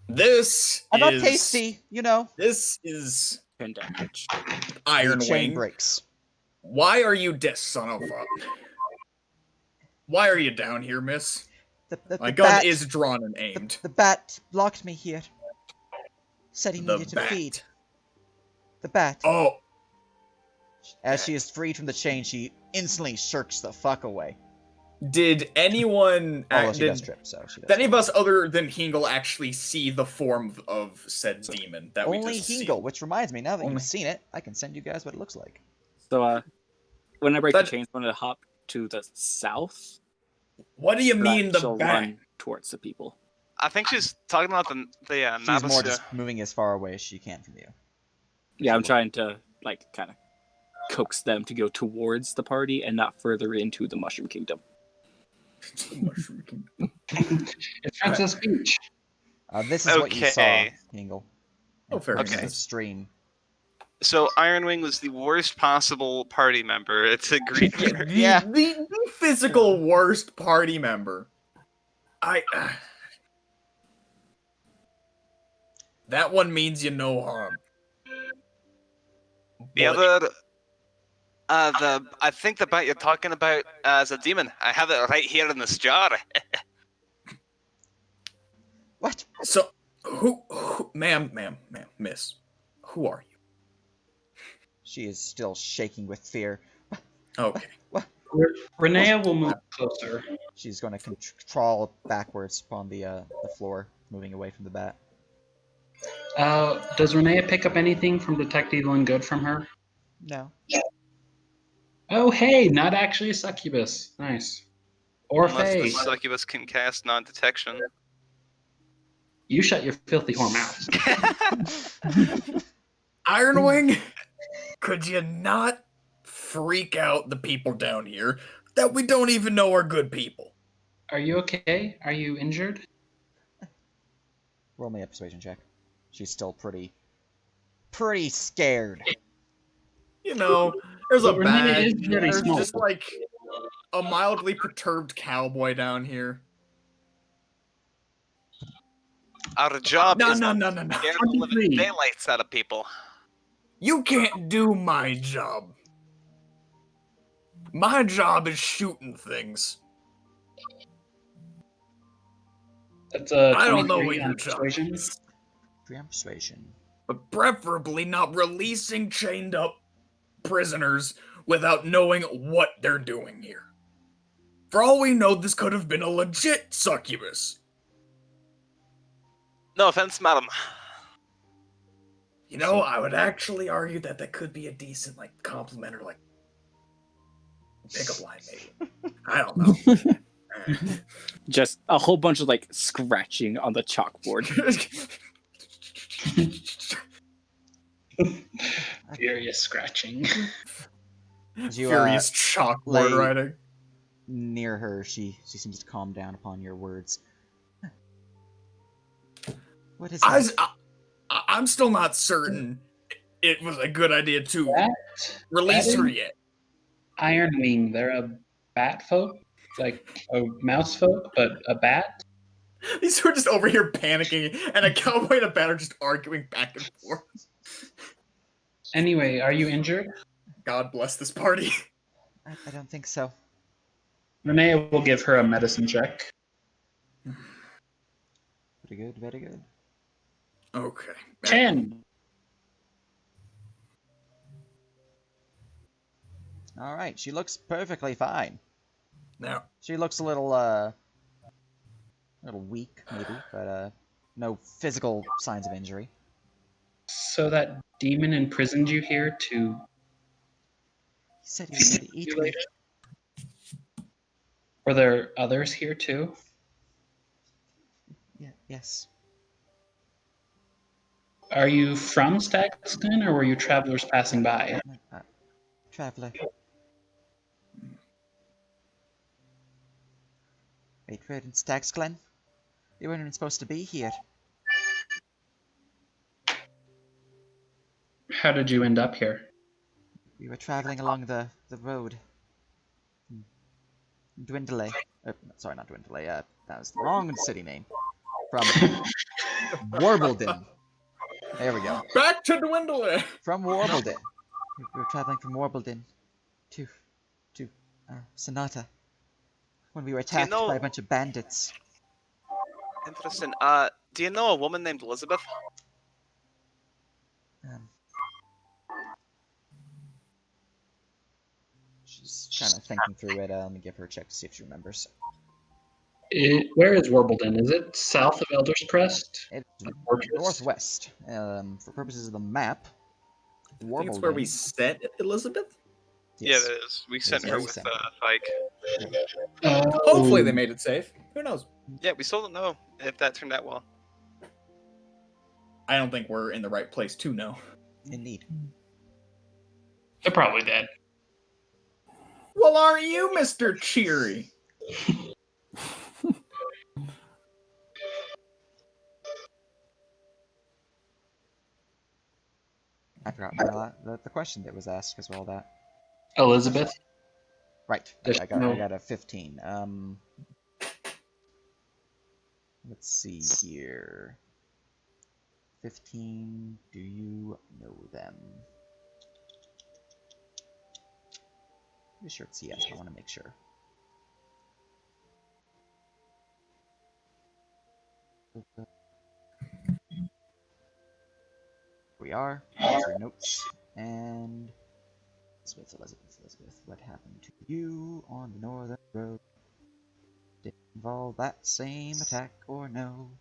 This I'm not is... tasty, you know. This is 10 damage. Iron the chain Wing. breaks. Why are you dead, son of a... Why are you down here, miss? My gun bat, is drawn and aimed. The bat blocked me here. Said he The needed to bat. feed. The bat. Oh. As she is freed from the chain, she instantly shirks the fuck away. Did anyone... Although she does did, trip, so she does. did any of us other than Hingle actually see the form of said demon that we Only just Hingle, see? which reminds me, now that you've seen it, I can send you guys what it looks like. So, when I break the chains, I'm going to hop to the south. What do you mean the she'll bat? run towards the people. I think she's talking about the She's Navis. more just moving as far away as she can from you. Yeah, I'm trying to, like, kind of coax them to go towards the party and not further into the Mushroom Kingdom. It's Princess Peach. This is what you saw, Okay. Hingle. Oh, fair From enough. the stream. So Ironwing was the worst possible party member. It's agreed. The physical worst party member. That one means you no harm. The other, I think the bat you're talking about is a demon. I have it right here in this jar. What? So, who ma'am, miss, who are you? She is still shaking with fear. Okay. Renea will move closer. She's going to crawl backwards upon the floor, moving away from the bat. Does Renea pick up anything from Detect Evil and Good from her? No. Oh, hey, not actually a succubus. Nice. Or Unless the Fae. succubus can cast non-detection. You shut your filthy whore mouth. Ironwing, could you not freak out the people down here that we don't even know are good people? Are you okay? Are you injured? Roll me a persuasion check. She's still pretty scared. You know, there's a But Renee bad, is very there's small. just like a mildly perturbed cowboy down here. Our job No. is to scare the living daylights out of people. You can't do my job. My job is shooting things. That's a I don't know 23 what your on job persuasion. is, Persuasion. but preferably not releasing chained up prisoners without knowing what they're doing here. For all we know, this could have been a legit succubus. No offense, madam. You know, I would actually argue that that could be a decent, like, compliment or, like, pickup line, maybe. I don't know. Just a whole bunch of, like, scratching on the chalkboard. Furious scratching. As you, Furious chalkboard lay writing. near her, she seems to calm down upon your words. What is that? I'm still not certain it was a good idea to release her yet. Iron Wing, they're a bat folk, like a mouse folk, but a bat. These two are just over here panicking, and a cowboy and a bat are just arguing back and forth. Anyway, are you injured? God bless this party. I don't think so. Renee will give her a medicine check. Very good, very good. Okay. 10. Alright, she looks perfectly fine. Now, She looks a little weak, maybe, but no physical signs of injury. So that demon imprisoned you here to... He said he was going to eat me. Were there others here too? Yeah, yes. Are you from Stagston, or were you travelers passing by? Traveler. Wait, we're in Stag's Glen? You weren't even supposed to be here. How did you end up here? We were traveling along the road. Dwindle. Sorry, not Dwindle. That was the wrong city name. From Warbledon. There we go. Back to Dwindling. From Warbledon. We were traveling from Warbledon to Sonata when we were Do you attacked by know? a bunch of bandits. Interesting. Do you know a woman named Elizabeth? Um, she's kind of thinking through it. Let me give her a check to see if she remembers. Where is Warbledon? Is it south of Elder's Crest? It's Fortress? northwest. For purposes of the map, I think it's where we Warbledon. set Elizabeth. Yeah, Yes. it is. We sent where her we with sent her. Fike. Hopefully they made it safe. Who knows? Yeah, we still don't know if that turned out well. I don't think we're in the right place to know. Indeed. They're probably dead. Well, aren't you, Mr. Cheery? I forgot the question that was asked as well. That Elizabeth? right. I got a 15. Let's see here. 15. Do you know them? Pretty sure it's yes. I want to make sure. Here we are. Here's your notes. And Elizabeth, what happened to you on the northern road? Did it involve that same attack or no?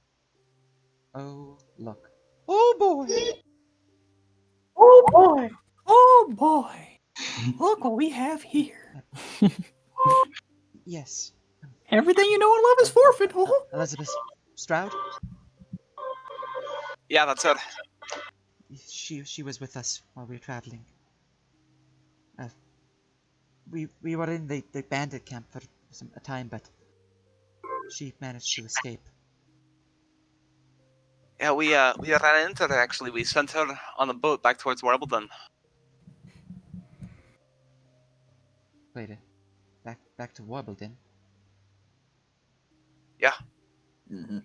Oh, look. Oh boy! Oh boy! Oh boy! Look what we have here. Yes. Everything you know and love is forfeit. Oh. Elizabeth Stroud? Yeah, that's it. She was with us while we were traveling. We were in the bandit camp for a time, but she managed to escape. Yeah, we ran into her actually. We sent her on a boat back towards Warbledon. Wait, back to Warbledon? Yeah. Mm-hmm.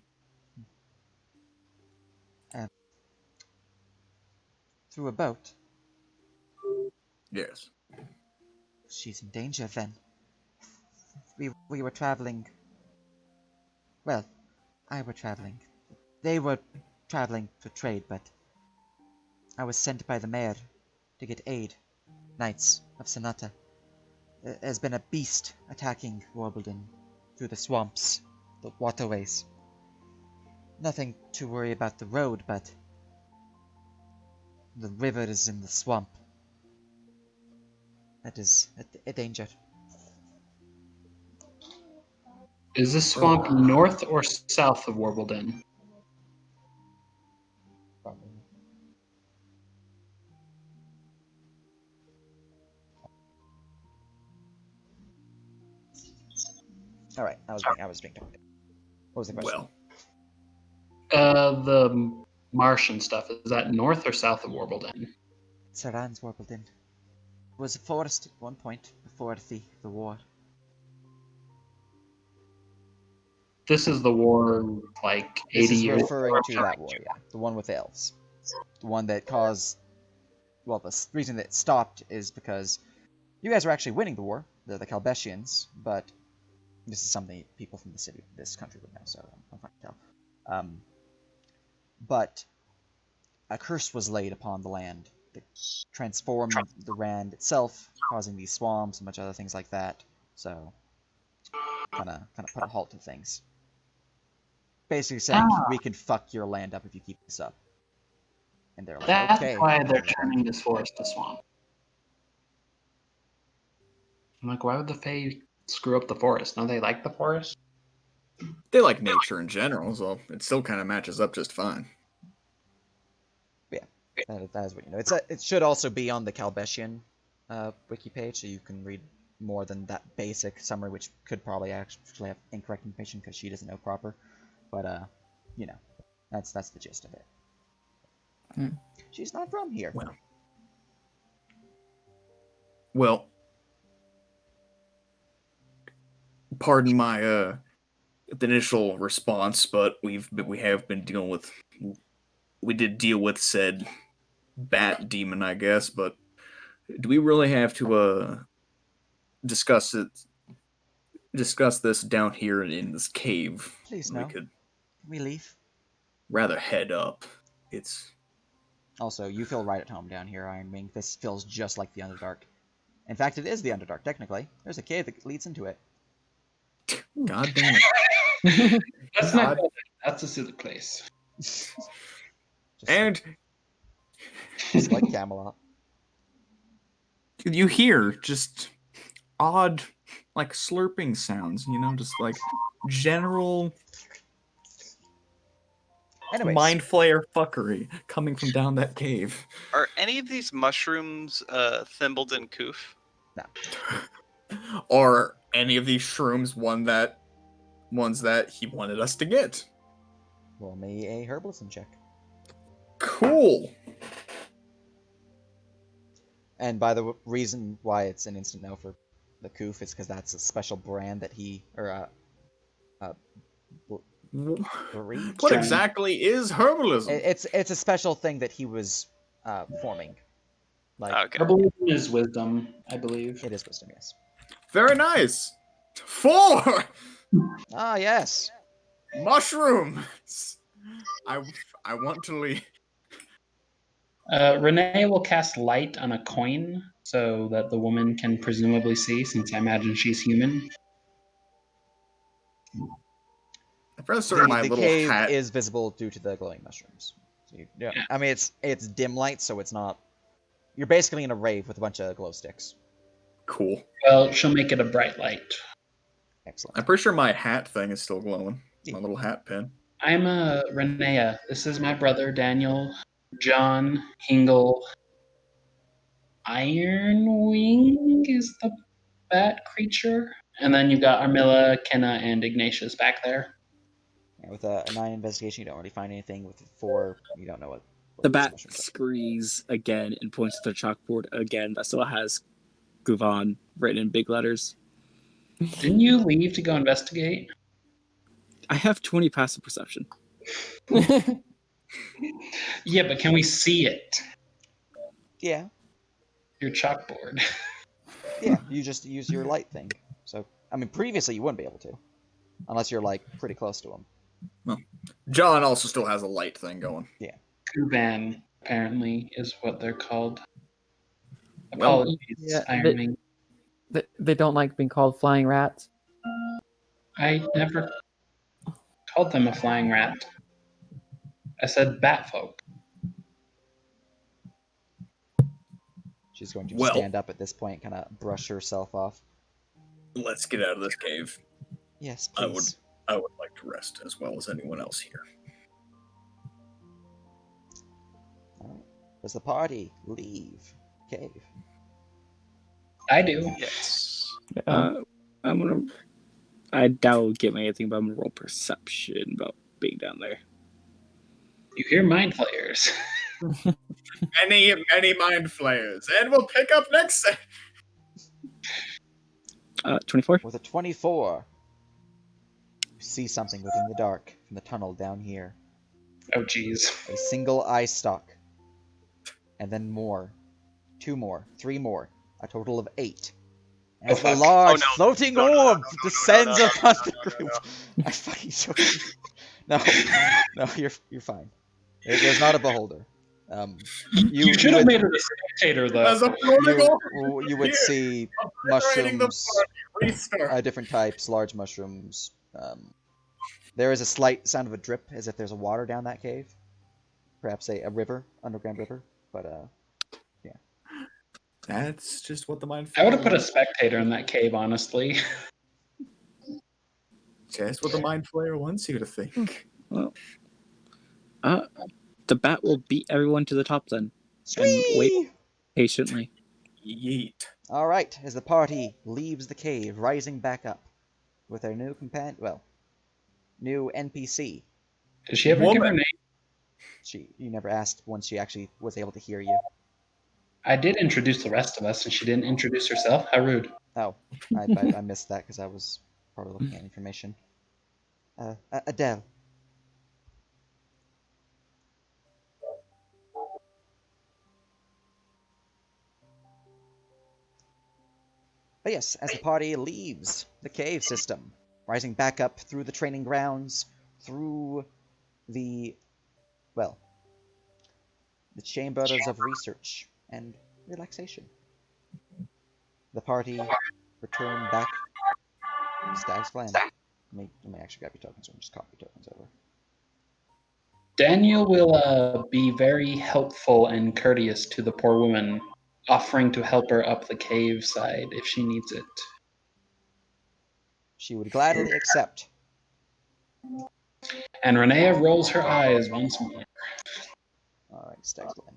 Through a boat? Yes. She's in danger then. We were traveling. Well, I were traveling. They were traveling for trade, but I was sent by the mayor to get aid. Knights of Sonata. There's been a beast attacking Warbledon through the swamps, the waterways. Nothing to worry about the road, but the river is in the swamp. That is a danger. Is this swamp north or south of Warbledon? All right, I was being talked. What was the question? Well, The marsh and stuff, is that north or south of Warbledon? Saran's Warbledon. It was a forest at one point before the war. This is the war, like, 80 This is years referring to that war, yeah. The one with the elves. The one that caused... Well, the reason that it stopped is because you guys were actually winning the war, the Calbesians, but this is something people from this country would know, so I'm fine to tell. But a curse was laid upon the land that transformed the land itself, causing these swamps and much other things like that. So, kind of put a halt to things. Basically saying, we can fuck your land up if you keep this up. And they're like, That's okay. why they're turning this forest to swamp. I'm like, why would the Fae screw up the forest? Don't they like the forest? they like nature in general, so it still kind of matches up just fine. Yeah, that is what you know. It should also be on the Calbesian wiki page, so you can read more than that basic summary, which could probably actually have incorrect information because she doesn't know proper. But you know, that's the gist of it. She's not from here. Well, pardon my the initial response, but we have been dealing with did deal with said bat demon, I guess, but do we really have to discuss this down here in this cave? Please We no. could We leave. rather head up. It's Also, you feel right at home down here, Iron Wing. This feels just like the Underdark. In fact, it is the Underdark, technically. There's a cave that leads into it. God damn it. That's not. That's a silly place. And Just like Camelot. you hear just odd, like slurping sounds, just like general Anyways, mind flayer fuckery coming from down that cave. Are any of these mushrooms thimbled and coof? no. Or any of these shrooms ones that he wanted us to get. Roll me a herbalism check. Cool. And by the reason why it's an instant no for the Koof is because that's a special brand that he What exactly is herbalism? It's a special thing that he was forming. Like Okay. Herbalism is wisdom, I believe. it is wisdom, yes. Very nice. 4 Ah, yes. mushrooms. I want to leave. Renee will cast light on a coin so that the woman can presumably see, since I imagine she's human. I'm fairly certain my The little cave hat is visible due to the glowing mushrooms. So yeah. I mean, it's dim light, so it's not. You're basically in a rave with a bunch of glow sticks. Cool. Well, she'll make it a bright light. Excellent. I'm pretty sure my hat thing is still glowing. My little hat pin. I'm Renea. This is my brother, Daniel, John, Hingle. Ironwing is the bat creature. And then you've got Armilla, Kenna, and Ignatius back there. Yeah, with a 9 investigation, you don't really find anything. With a 4, you don't know what The these bat mushrooms are. screes again and points to the chalkboard again. That still has Guvan written in big letters. Didn't you leave to go investigate? I have 20 passive perception. Yeah, but can we see it? Yeah. Your chalkboard. Yeah, you just use your light thing. So, I mean, previously you wouldn't be able to. Unless you're, like, pretty close to him. Well, John also still has a light thing going. Yeah. Kuban, apparently, is what they're called. Well, Apologies, yeah, Ironwing. They don't like being called flying rats. I never called them a flying rat. I said bat folk. She's going to Well. stand up at this point, kind of brush herself off. Let's get out of this cave. Yes, I would please. like to rest as well as anyone else here. Alright. Does the party leave cave? I do. Yes. I'm gonna. I doubt I'll get me anything, but I'm gonna roll perception about being down there. You hear mind flayers. Many mind flayers, and we'll pick up next. 24. With a 24, you see something within the dark from the tunnel down here. Oh, jeez. A single eye stalk. And then more. 2 more. 3 more. A total of 8. As the fuck. large Oh, no. floating No, no, no, orb no, no, descends no, no, upon no, the no, group. no. I fucking joking. No, you're fine. There's not a beholder. You should have made it a spectator, though. As a prodigal, you would see obliterating the mushrooms, party. Restart. different types, large mushrooms. There is a slight sound of a drip, as if there's a water down that cave. Perhaps a river, underground river. But yeah. That's just what the mind. I would have put a spectator in that cave, honestly. Just what the mind flayer wants you to think. Well, the bat will beat everyone to the top then, and wait patiently. Yeet. All right, as the party leaves the cave, rising back up with their new new NPC. Did she ever give her name? You never asked once she actually was able to hear you. I did introduce the rest of us, and she didn't introduce herself. How rude. Oh, I missed that because I was probably looking at information. Adele. But yes, as the party leaves the cave system, rising back up through the training grounds, through the, well, the chambers of research and relaxation, the party return back to Stag's Glen. Let me actually grab your tokens and just copy tokens over. Daniel will be very helpful and courteous to the poor woman, offering to help her up the cave side if she needs it. She would gladly accept. And Renea rolls her eyes once more. Alright, Stag's Glen.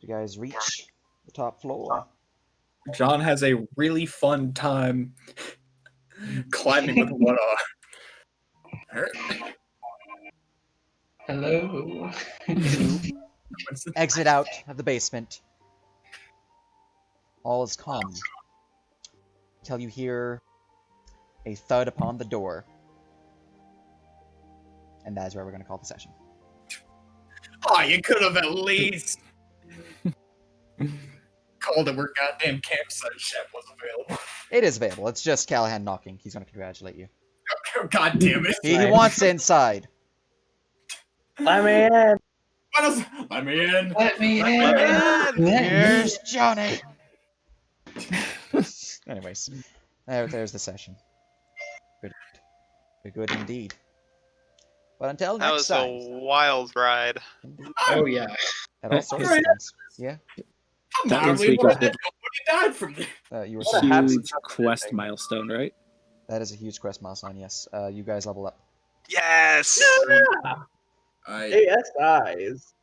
You guys reach the top floor. John has a really fun time climbing with one Hello. You exit out of the basement. All is calm. Till you hear a thud upon the door. And that is where we're going to call the session. Oh, you could have at least called it where goddamn campsite chef was available. It is available. It's just Callahan knocking. He's going to congratulate you. God damn it. He wants inside. Let me in. Let me in. Let me in. Here's Johnny. Anyways, there's the session. Good indeed. But until That next was time. a wild ride. Oh yeah. At all sorts of things. Yeah. That means Nobody we can hit died from this. You were a What a happy huge Sunday. quest milestone, right? That is a huge quest milestone, yes. You guys level up. Yes! ASIs.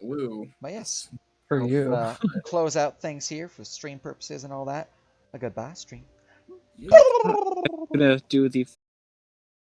Blue. But yes, For we'll, you. close out things here for stream purposes and all that. A goodbye stream. I'm gonna do the